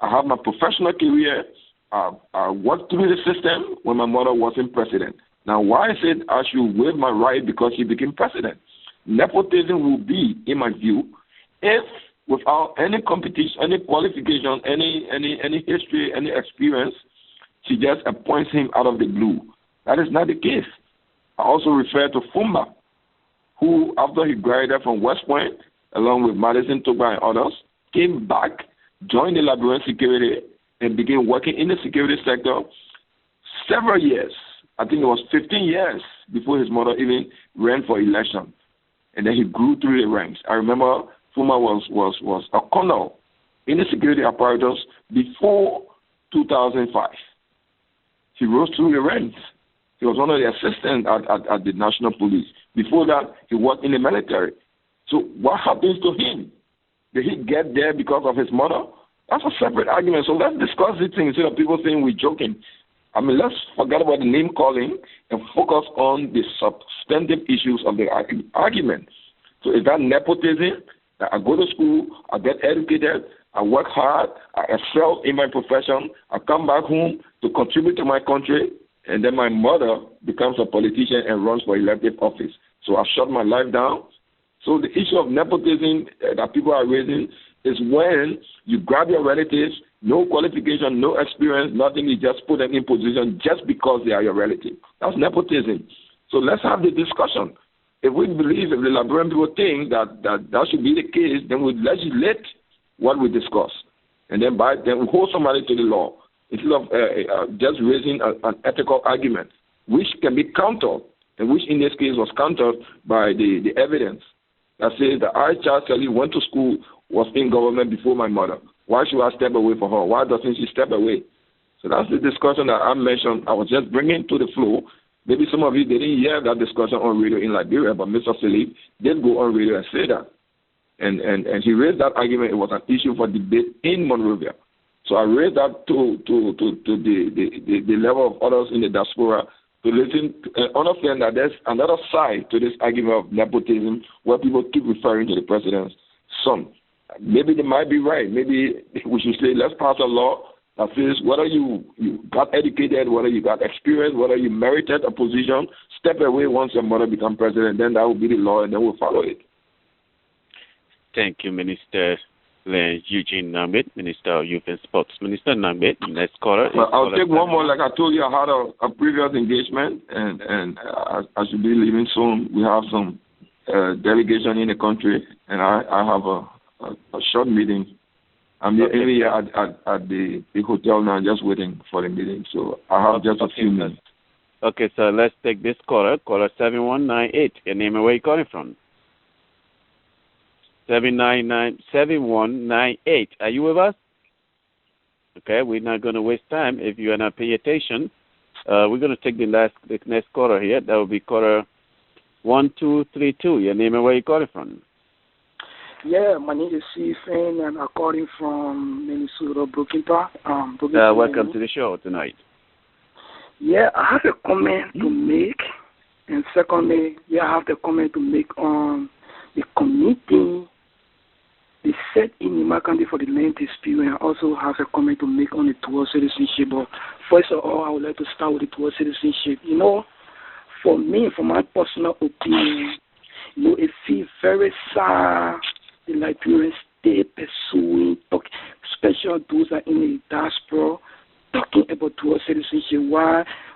Speaker 12: I have my professional career. I worked through the system when my mother wasn't president. Now, why is it I should waive my right because she became president? Nepotism will be, in my view, if without any competition, any qualification, any history, any experience, she just appoints him out of the blue. That is not the case. I also refer to Fumba, who, after he graduated from West Point, along with Madison Toba and others, came back, joined the Liberian security, and began working in the security sector several years. I think it was 15 years before his mother even ran for election. And then he grew through the ranks. I remember Fuma was a colonel in the security apparatus before 2005. He rose through the ranks. He was one of the assistants at the National Police. Before that, he worked in the military. So what happens to him? Did he get there because of his mother? That's a separate argument. So let's discuss these things instead of people saying we're joking. I mean, let's forget about the name calling and focus on the substantive issues of the argument. So is that nepotism? That I go to school, I get educated, I work hard, I excel in my profession, I come back home to contribute to my country, and then my mother becomes a politician and runs for elective office. So I shut my life down. So the issue of nepotism that people are raising is when you grab your relatives, no qualification, no experience, nothing, you just put them in position just because they are your relative. That's nepotism. So let's have the discussion. If we believe, if the Liberian people think that should be the case, then we legislate what we discuss. And then we hold somebody to the law instead of just raising an ethical argument, which can be countered, and which in this case was countered by the evidence that says that I, Charles Kelly, went to school, was in government before my mother. Why should I step away for her? Why doesn't she step away? So that's the discussion that I mentioned. I was just bringing to the floor. Maybe some of you didn't hear that discussion on radio in Liberia, but Mr. Philip did go on radio and say that. And he raised that argument. It was an issue for debate in Monrovia. So I raised that to the level of others in the diaspora to listen and understand that there's another side to this argument of nepotism where people keep referring to the president's son. Maybe they might be right. Maybe we should say, let's pass a law that says whether you got educated, whether you got experience, whether you merited a position, step away once your mother becomes president, then that will be the law, and then we'll follow it.
Speaker 14: Thank you, Minister Len Eugene Nagbe, Minister of Youth and Sports. Minister Nagbe, next caller.
Speaker 12: I'll take one more. Like I told you, I had a previous engagement, and I should be leaving soon. We have some delegation in the country, and I have a short meeting. I'm here at the hotel now, just waiting for the meeting. So I have just a few minutes.
Speaker 14: Okay, so let's take this caller. Caller 7198. Your name and where you calling from? 7198. Are you with us? Okay, we're not going to waste time if you are not paying attention. We're going to take the next caller here. That will be caller 1232. Your name and where you calling from?
Speaker 19: Yeah, my name is Stephen, and I'm calling from Minnesota, Brooklyn Park.
Speaker 14: Welcome to the show tonight.
Speaker 19: Yeah, I have a comment to make, and secondly, I have the comment to make on the committee they set in Imakandi for the land dispute, and I also have a comment to make on the dual citizenship. But first of all, I would like to start with the dual citizenship. You know, for me, for my personal opinion, you know, it feels very sad the Liberians stay pursuing, especially those that are in the diaspora, talking about dual citizenship,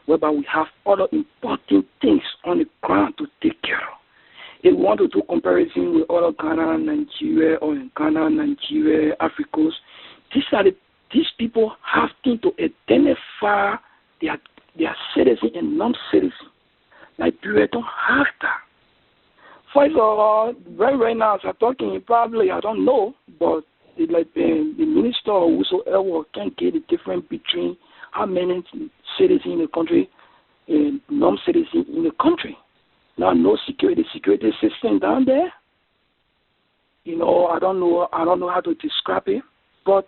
Speaker 19: whereby we have other important things on the ground to take care of. If we want to do comparison with other Ghana, Nigeria, or in Ghana, Nigeria, Africa, these people have to identify their citizen and non-citizen. Liberia don't have that. First of all, right now as I'm talking, probably I don't know, but the minister or whosoever can get the difference between how many citizens in the country and non-citizens in the country. Now, no security system down there. You know, I don't know how to describe it, but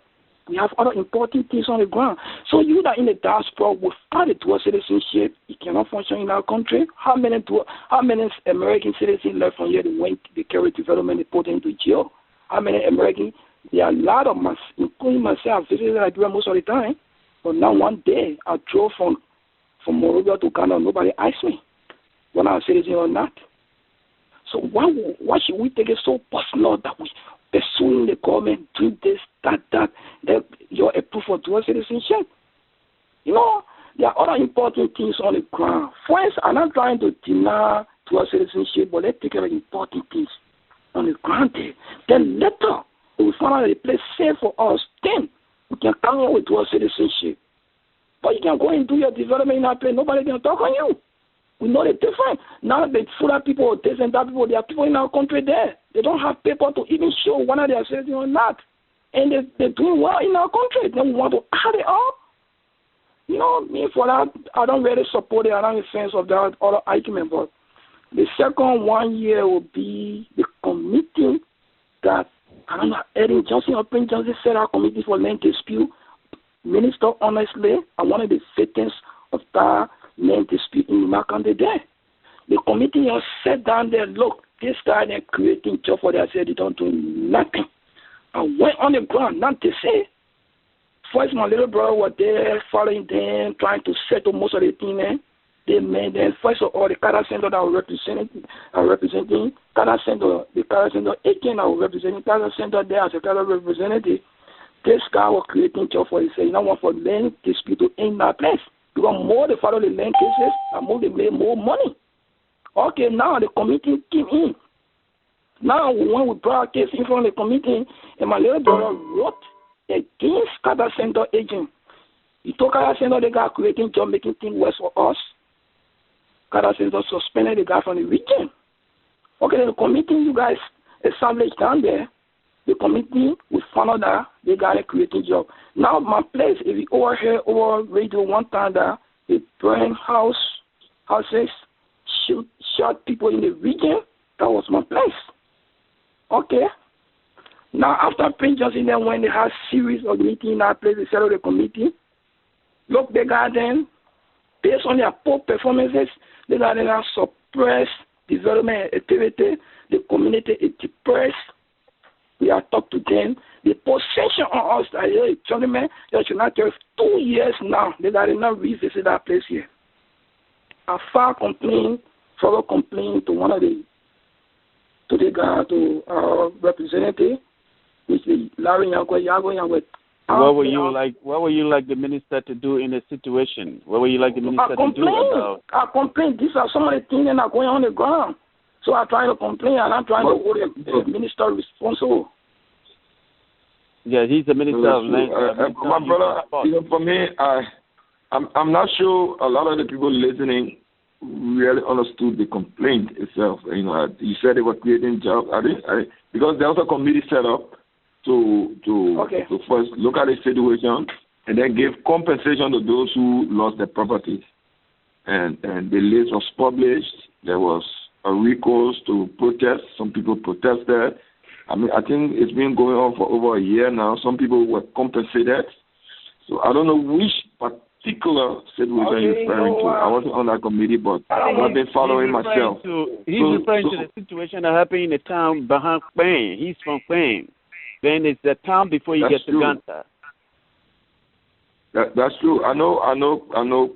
Speaker 19: We have other important things on the ground. So you that in the diaspora without a dual citizenship, you cannot function in our country. How many American citizens left from here that went to carry development and put into jail? How many Americans? There are a lot of us, including myself, visited Nigeria most of the time. But now one day, I drove from Monrovia to Ghana. Nobody asked me whether I'm a citizen or not. So why should we take it so personal that we pursuing the government, doing this, that you're a proof of dual citizenship? You know, there are other important things on the ground. First, I'm not trying to deny dual citizenship, but let's take care of important things on the ground there. Then later, if we find out a place safe for us, then we can come in with dual citizenship. But you can go and do your development in that place. Nobody can talk on you. We know the difference. Now the Fuller people, this and that people, there are people in our country there. They don't have paper to even show whether they are citizens or not. And they're doing well in our country. Then we want to add it up. You know, me for that, I don't really support it. I don't have a sense of that other argument. But the second 1 year will be the committee that, I don't know, Eddie Johnson or Prince Johnson set our committee for land dispute. Minister, honestly, I one of the victims of that land dispute in Makande there. The committee has sat down there, look, this guy they're creating job for themselves, they don't do nothing. I went on the ground, not to say. First, my little brother was there, following them, trying to settle most of the things. They made them, first of all, the Kada Center that I was representing, Kada Center, the Kada Center agent I was representing, Kada Center there as a Kada representative. This guy was creating job for himself. You know what, for land dispute to end that place. Because more they follow the land cases, and more they make more money. Okay, now the committee came in. Now, when we brought our case in front of the committee, and my little brother wrote against Kada Center agent. He told Kada Center the guy creating job, making things worse for us. Kada Center suspended the guy from the region. Okay, the committee you guys established down there, the committee, we found out that they got a creating job. Now, my place, if you overhear over radio one time that they burn houses, shot people in the region, that was my place. Okay. Now, after Prince Johnson, then when they had series of meetings in that place, they settled the committee. Look, they got them, based on their poor performances, they got them suppress development activity, the community is depressed. We have talked to them. The possession on us, hey, gentlemen, that should not take 2 years now. They got to not revisit that place here. I filed complaint to one of the, to the guy, to our representative, which is Larry Yago.
Speaker 14: What would you like the minister to do in a situation? What would you like the minister to do about?
Speaker 19: I complain. These are some of the things that are going on the ground. So I'm trying to complain, and I'm trying to hold the minister responsible.
Speaker 14: Yeah, he's the minister of land.
Speaker 12: My brother, for me, I'm not sure a lot of the people listening really understood the complaint itself. You know, you said they were creating jobs. Because there's a committee set up to first look at the situation and then give compensation to those who lost their properties. And the list was published. There was a recourse to protest. Some people protested. I mean, I think it's been going on for over a year now. Some people were compensated. So I don't know which particular situation you're referring to. I wasn't on that committee, but I've been following myself.
Speaker 14: He's referring to the situation that happened in the town behind Spain. He's from Spain. Then it's the town before you get to Ganta.
Speaker 12: That's true. I know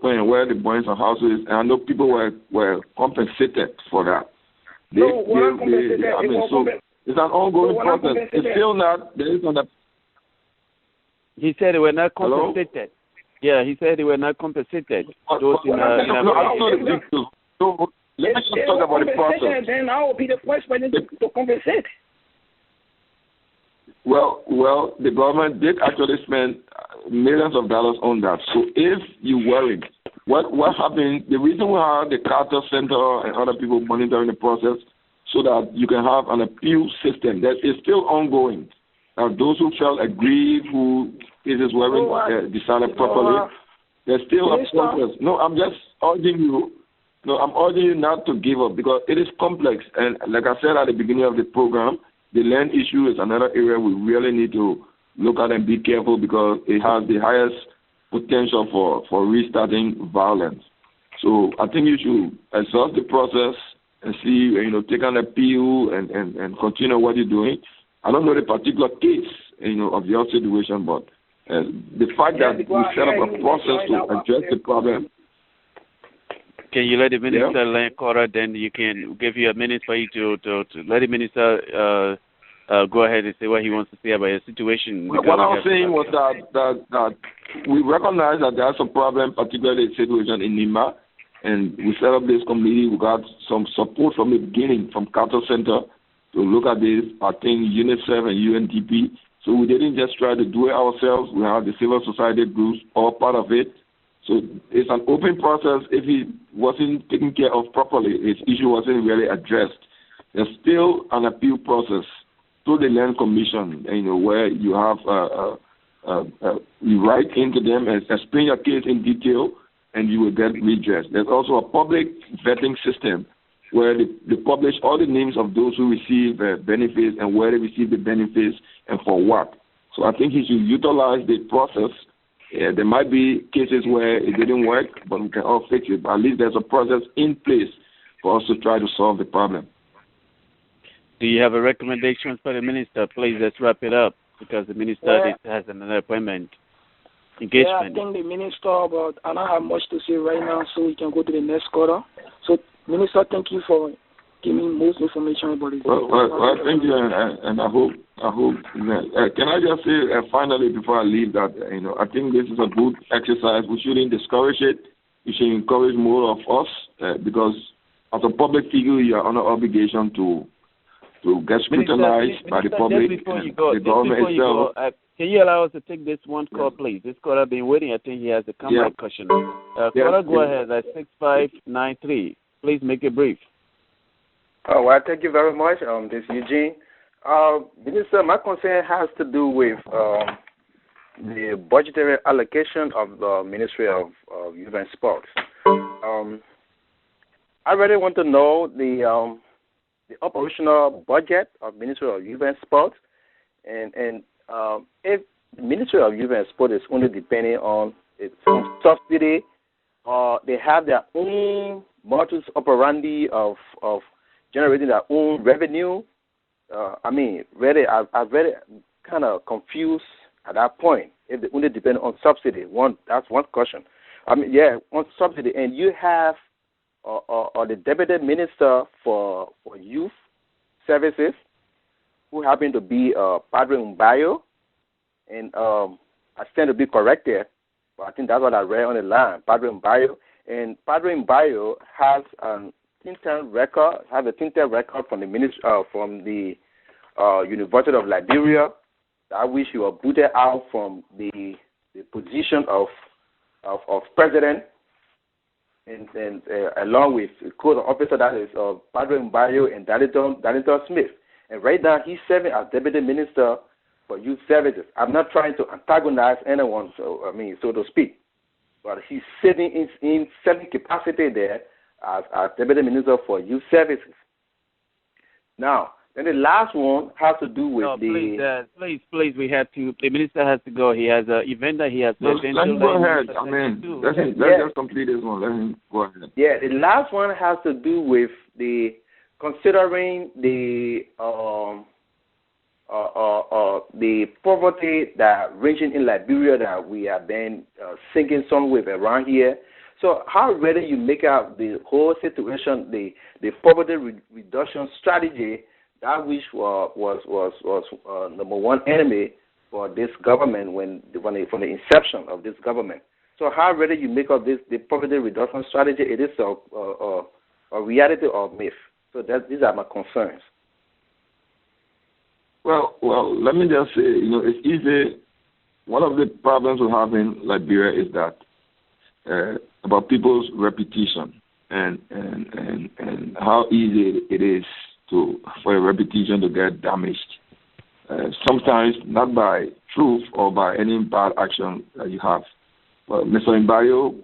Speaker 12: where the burns of houses, and I know people were compensated for that. It's an ongoing process. It's still not. There is on the.
Speaker 14: He said they were not compensated. Hello? Yeah, he said they were not compensated. Those in
Speaker 12: I know the victims. So let's just talk about the process.
Speaker 19: Then I will be the first person to compensate.
Speaker 12: Well, the government did actually spend millions of dollars on that. So if you worry, what happened, the reason we have the Carter Center and other people monitoring the process so that you can have an appeal system that is still ongoing. Now, those who felt aggrieved, who cases weren't decided properly, there's still a process. No, I'm just urging you. No, I'm urging you not to give up because it is complex. And like I said at the beginning of the program, the land issue is another area we really need to look at and be careful because it has the highest potential for restarting violence. So I think you should exhaust the process and see, take an appeal and continue what you're doing. I don't know the particular case, of your situation, but the fact that we set up a process to address the problem.
Speaker 14: Can you let the minister Len Carter, then you can give you a minute for you to let the minister go ahead and say what he wants to say about your situation.
Speaker 12: What I was saying was that we recognize that there's a problem, particularly the situation in Nima, and we set up this committee. We got some support from the beginning from Carter Center to look at this. I think UNICEF and UNDP. So we didn't just try to do it ourselves. We have the civil society groups all part of it. So it's an open process. If he wasn't taken care of properly, his issue wasn't really addressed. There's still an appeal process to the Land Commission, where you have you write into them and explain your case in detail, and you will get redress. There's also a public vetting system where they publish all the names of those who receive benefits and where they receive the benefits and for what. So I think he should utilize the process. There might be cases where it didn't work, but we can all fix it. But at least there's a process in place for us to try to solve the problem.
Speaker 14: Do you have a recommendation for the minister? Please, let's wrap it up because the minister has another appointment. Engagement.
Speaker 19: Yeah, I think the minister, but I don't have much to say right now, so we can go to the next quarter. So, Minister, thank you for giving most information about it.
Speaker 12: Well, thank you, and I hope. Can I just say finally before I leave that I think this is a good exercise. We shouldn't discourage it. We should encourage more of us because as a public figure, you are under obligation to get scrutinized by the public and the government itself.
Speaker 14: Can you allow us to take this one call, please? This caller has been waiting. I think he has a comment question. Caller, go ahead. That's 6593. Please make it brief.
Speaker 20: Well, thank you very much. This is Eugene. Minister, my concern has to do with the budgetary allocation of the Ministry of Youth and Sports. I really want to know the operational budget of Ministry of Youth and Sports, and if the Ministry of Youth and Sport is only depending on its own subsidy, or they have their own modus operandi of generating their own revenue. I'm very kind of confused at that point. If they only depend on subsidy, that's one question. On subsidy, and you have the deputy minister for youth services, who happen to be Padre Mbayo, and I stand to be corrected, but I think that's what I read on the line, Padre Mbayo. And Padre Mbayo has a tinted record from the University of Liberia. I wish he was booted out from the position of president, and along with the code officer that is Padre Mbayo and Darlington Smith. And right now he's serving as deputy minister for youth services. I'm not trying to antagonize anyone, so to speak. But he's sitting in certain capacity there as Deputy Minister for Youth Services. Now, then the last one has to do with
Speaker 14: please, we have to. The minister has to go. He has an event that he has to attend to.
Speaker 12: Let him go ahead. Let's just complete this one. Let him go ahead.
Speaker 20: Yeah, the last one has to do with considering the poverty that ranging in Liberia that we have been sinking some with around here. So how ready you make out the whole situation, the poverty reduction strategy, that which was number one enemy for this government from the inception of this government. So how ready you make up the poverty reduction strategy? It is a reality or myth. So these are my concerns.
Speaker 12: Well, let me just say, it's easy. One of the problems we have in Liberia is that about people's reputation and how easy it is for a reputation to get damaged. Sometimes not by truth or by any bad action that you have. But Mr. Mbayo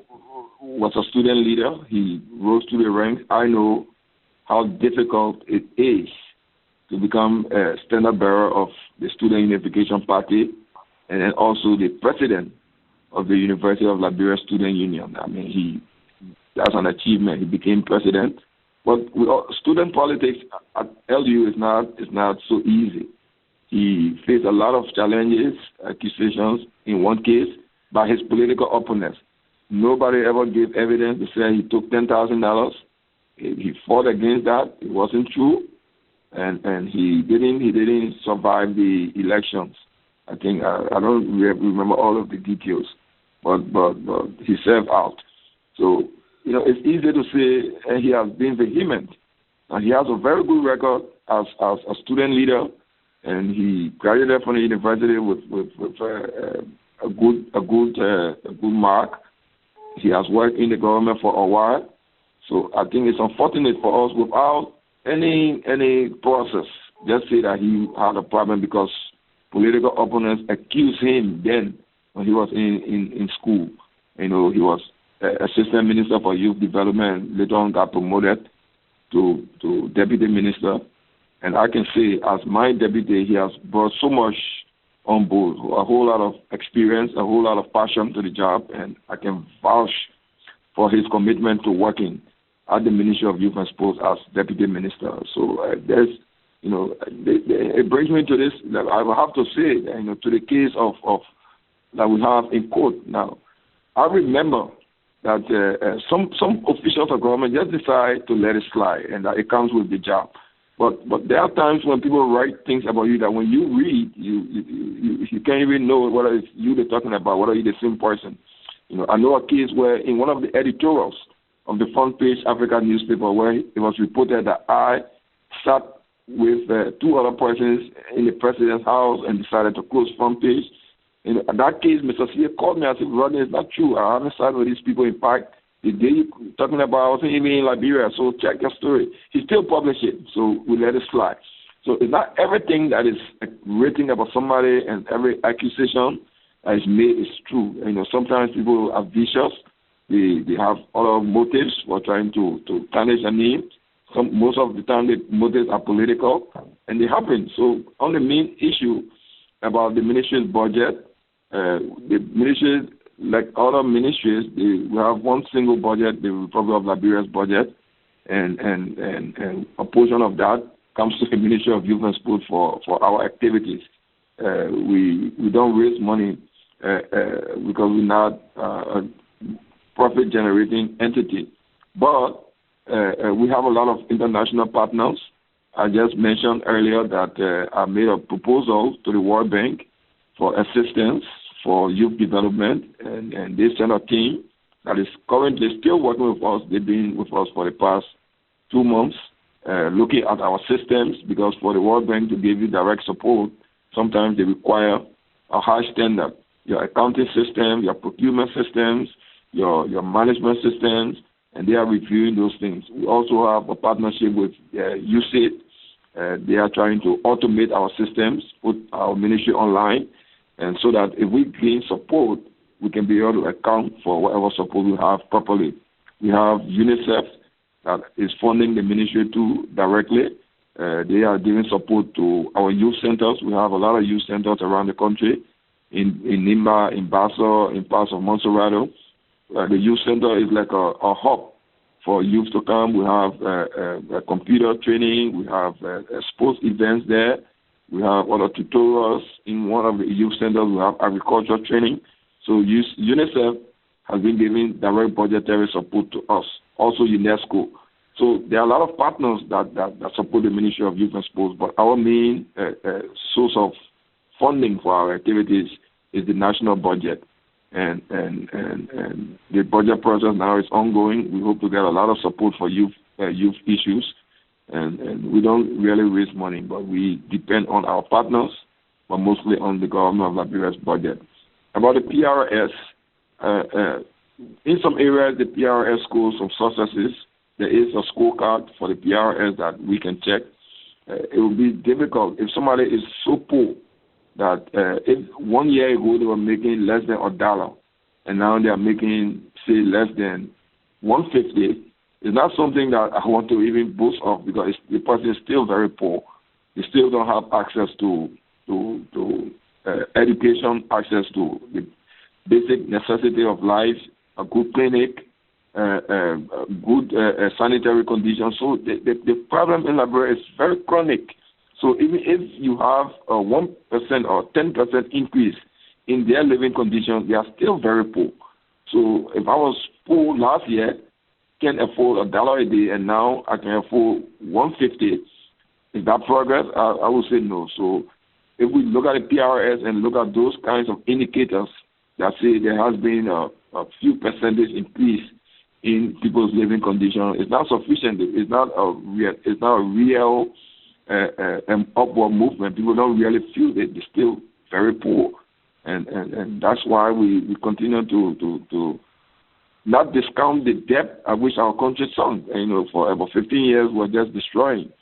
Speaker 12: was a student leader. He rose to the ranks. I know how difficult it is to become a standard bearer of the Student Unification Party and then also the president of the University of Liberia Student Union. I mean, that's an achievement. He became president. But student politics at LU is not so easy. He faced a lot of challenges, accusations in one case by his political opponents. Nobody ever gave evidence to say he took $10,000. He fought against that. It wasn't true, and he didn't survive the elections. I think I don't remember all of the details, but he served out. So it's easy to say he has been vehement, and he has a very good record as a student leader, and he graduated from the university with a good mark. He has worked in the government for a while, so I think it's unfortunate for us without any process. Just say that he had a problem because political opponents accused him then when he was in school. He was assistant minister for youth development, later on got promoted to deputy minister. And I can say, as my deputy, he has brought so much on board, a whole lot of experience, a whole lot of passion to the job, and I can vouch for his commitment to working at the Ministry of Youth and Sports as deputy minister. So it brings me to this, that I will have to say, to the case of that we have in court now. I remember that some officials of government just decide to let it slide, and that it comes with the job. But there are times when people write things about you that when you read, you can't even know whether it's you they're talking about, whether you're the same person. I know a case where in one of the editorials of the front page African newspaper, where it was reported that I sat with two other persons in the president's house and decided to close front page. In that case, Mr. C called me and said, Rodney, it's not true. I haven't sat with these people. In fact, the day you're talking about, I wasn't even in Liberia, so check your story. He still published it, so we let it slide. So it's not everything that is written about somebody and every accusation that is made is true. Sometimes people are vicious. They have other motives for trying to tarnish a name. Most of the time, the motives are political, and they happen. So on the main issue about the ministry's budget, the ministry, like other ministries, we have one single budget, the Republic of Liberia's budget, and a portion of that comes to the Ministry of Youth and Sport for our activities. We don't raise money because we're not a profit-generating entity, but we have a lot of international partners. I just mentioned earlier that I made a proposal to the World Bank for assistance for youth development, and they sent a team that is currently still working with us. They've been with us for the past 2 months, looking at our systems, because for the World Bank to give you direct support, sometimes they require a high standard. Your accounting system, your procurement systems, your management systems, and they are reviewing those things. We also have a partnership with USAID. They are trying to automate our systems, put our ministry online, and so that if we gain support, we can be able to account for whatever support we have properly. We have UNICEF that is funding the ministry too directly. They are giving support to our youth centers. We have a lot of youth centers around the country, in Nimba, in Basso, in parts of Montserrado. The youth center is like a hub for youth to come. We have computer training. We have sports events there. We have other tutorials in one of the youth centers. We have agriculture training. So UNICEF has been giving direct budgetary support to us. Also UNESCO. So there are a lot of partners that support the Ministry of Youth and Sports, but our main source of funding for our activities is the national budget. And the budget process now is ongoing. We hope to get a lot of support for youth issues, and we don't really raise money, but we depend on our partners, but mostly on the government of Liberia's budget. About the PRS, in some areas the PRS scores some successes. There is a scorecard for the PRS that we can check. It will be difficult if somebody is so poor that if 1 year ago they were making less than $1, and now they are making, say, less than $1.50, it's not something that I want to even boast of, because the person is still very poor. They still don't have access to education, access to the basic necessity of life, a good clinic, good sanitary conditions. So the problem in Liberia is very chronic. So even if you have a 1% or 10% increase in their living conditions, they are still very poor. So if I was poor last year, can afford $1 a day, and now I can afford $1.50. Is that progress? I would say no. So if we look at the PRS and look at those kinds of indicators that say there has been a few percentage increase in people's living conditions, it's not sufficient. It's not a real upward movement. People don't really feel it. They're still very poor, and that's why we continue to not discount the debt at which our country sunk. For about 15 years, we're just destroying.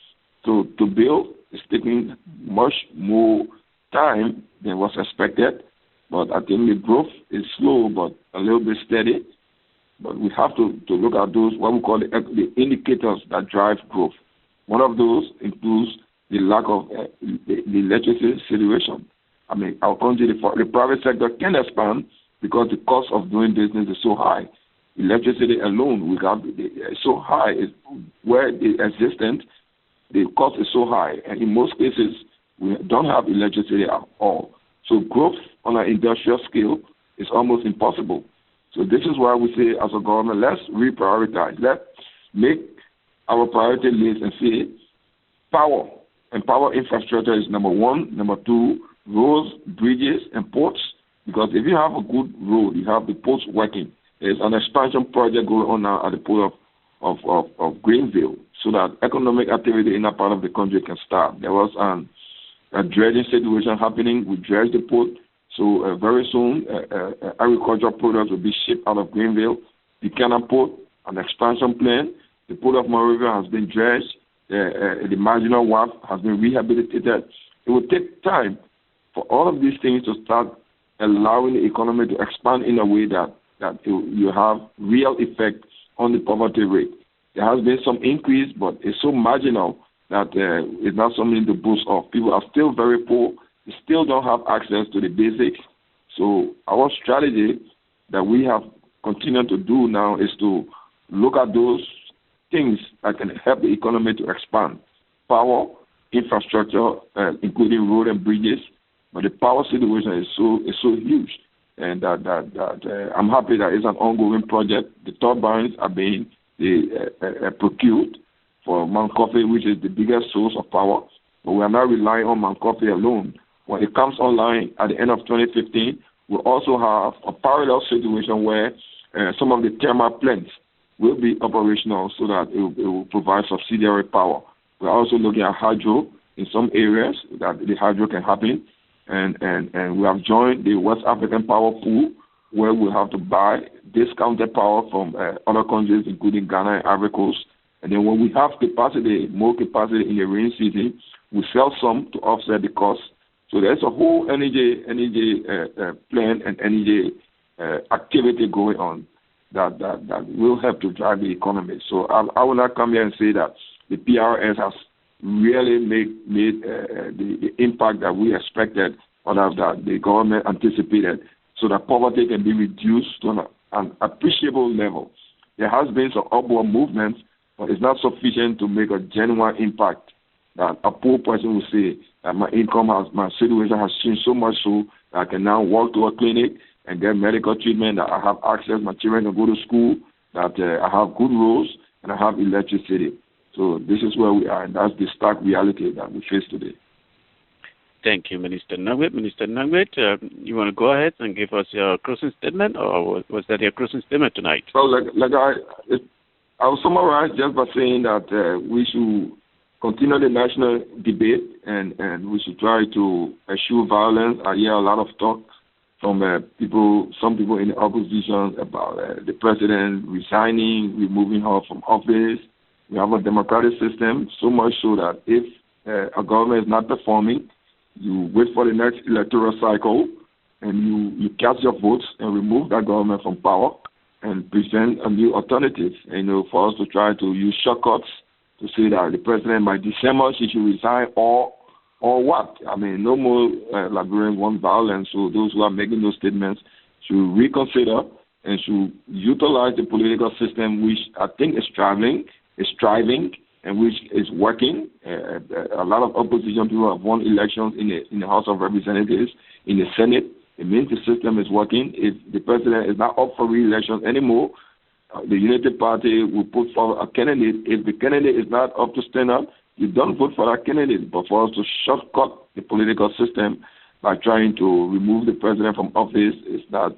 Speaker 12: So to build is taking much more time than was expected. But I think the growth is slow but a little bit steady. But we have to look at those, what we call the indicators that drive growth. One of those includes the lack of the electricity situation. I mean, our country, the private sector can expand because the cost of doing business is so high. Electricity alone, it's so high. Where it is existent, the cost is so high. And in most cases, we don't have electricity at all. So growth on an industrial scale is almost impossible. So this is why we say as a government, let's reprioritize. Let's make our priority list and say power. And power infrastructure is number one. Number two, roads, bridges, and ports. Because if you have a good road, you have the ports working. There's an expansion project going on now at the port of Greenville so that economic activity in that part of the country can start. There was a dredging situation happening. We dredged the port. So very soon, agricultural products will be shipped out of Greenville. The Buchanan Port, an expansion plan. The Port of Monrovia has been dredged. The marginal wharf has been rehabilitated. It will take time for all of these things to start allowing the economy to expand in a way that you have real effect on the poverty rate. There has been some increase, but it's so marginal that it's not something to boast of. People are still very poor. They still don't have access to the basics. So our strategy that we have continued to do now is to look at those things that can help the economy to expand. Power, infrastructure, including road and bridges. But the power situation is so huge. And I'm happy that it's an ongoing project. The turbines are being procured for Mount Coffee, which is the biggest source of power. But we are not relying on Mount Coffee alone. When it comes online at the end of 2015, we'll also have a parallel situation where some of the thermal plants will be operational so that it will provide subsidiary power. We're also looking at hydro in some areas that the hydro can happen. And we have joined the West African Power Pool, where we have to buy discounted power from other countries, including Ghana and Ivory Coast. And then when we have capacity, more capacity in the rainy season, we sell some to offset the cost. So there's a whole energy plan and energy activity going on that will help to drive the economy. So I will not come here and say that the PRS has really made the impact that we expected or that the government anticipated so that poverty can be reduced to an appreciable level. There has been some upward movement, but it's not sufficient to make a genuine impact that a poor person will say that my situation has changed so much so that I can now walk to a clinic and get medical treatment, that I have access, my children can go to school, that I have good roads, and I have electricity. So this is where we are, and that's the stark reality that we face today.
Speaker 14: Thank you, Minister Nagbe. Minister Nagbe, you want to go ahead and give us your closing statement, or was that your closing statement tonight?
Speaker 12: Well, I'll summarize just by saying that we should continue the national debate, and we should try to eschew violence. I hear a lot of talk from some people in the opposition about the president resigning, removing her from office. We have a democratic system, so much so that if a government is not performing, you wait for the next electoral cycle and you cast your votes and remove that government from power and present a new alternative. For us to try to use shortcuts to say that the president by December she should resign, or or what? I mean, no more Liberians want violence, so those who are making those statements should reconsider and should utilize the political system, which I think is striving, and which is working. A lot of opposition people have won elections in the House of Representatives, in the Senate. It means the system is working. If the president is not up for re-election anymore, the United Party will put forward a candidate. If the candidate is not up to stand up, you don't vote for that candidate. But for us to shortcut the political system by trying to remove the president from office is not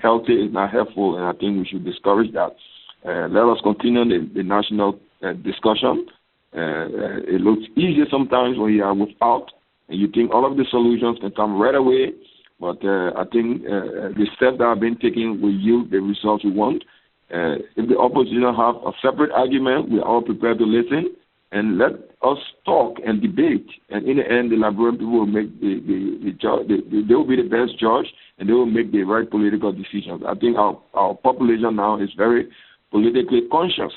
Speaker 12: healthy, it's not helpful, and I think we should discourage that. Let us continue the national discussion. It looks easier sometimes when you are without, and you think all of the solutions can come right away. But I think the steps that have been taken will yield the results we want. If the opposition have a separate argument, we are all prepared to listen, and let us talk and debate. And in the end, the Liberian people will make the judge. They will be the best judge, and they will make the right political decisions. I think our population now is very politically conscious.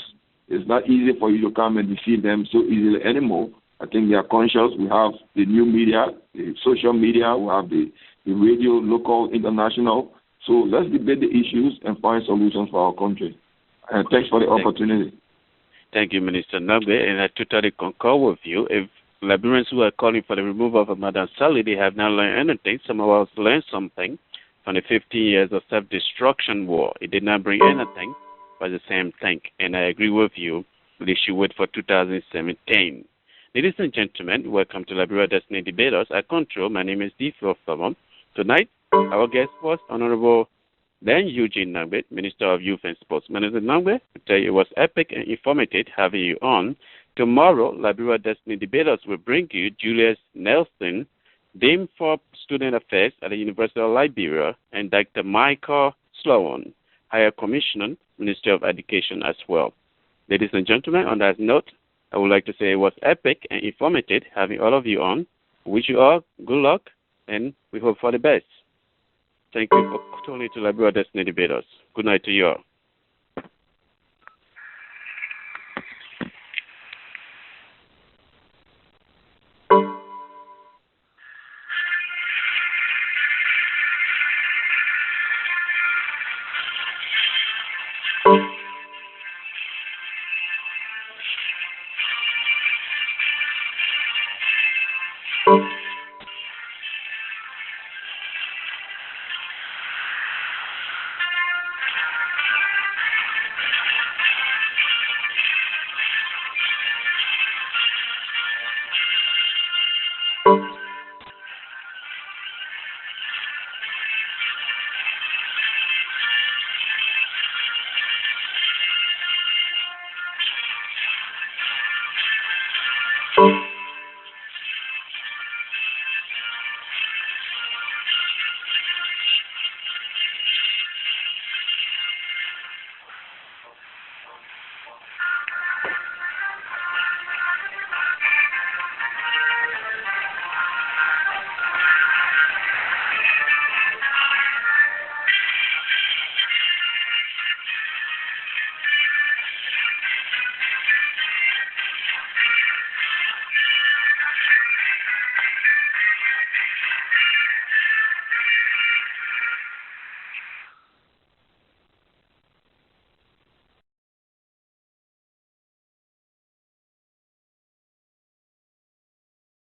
Speaker 12: It's not easy for you to come and deceive them so easily anymore. I think they are conscious. We have the new media, the social media, we have the radio, local, international. So let's debate the issues and find solutions for our country. And thanks for the opportunity.
Speaker 14: Thank you, Minister Nagbe, and I totally concur with you. If Liberians who are calling for the removal of Madam Sally, they have not learned anything. Some of us learned something from the 15 years of self-destruction war. It did not bring anything but the same thing, and I agree with you. They should wait for 2017. Ladies and gentlemen, welcome to Liberia Destiny Debaters. At Control, my name is D. Philip. Tonight, our guest was Honorable Len Eugene Nagbe, Minister of Youth and Sports. Minister Nagbe, I tell you, it was epic and informative having you on. Tomorrow, Liberia Destiny Debaters will bring you Julius Nelson, Dean for Student Affairs at the University of Liberia, and Dr. Michael Sloan, Higher Commissioner, Ministry of Education as well. Ladies and gentlemen, on that note, I would like to say it was epic and informative having all of you on. I wish you all good luck, and we hope for the best. Thank you for tuning to Liberia Destiny Debaters. Good night to you all.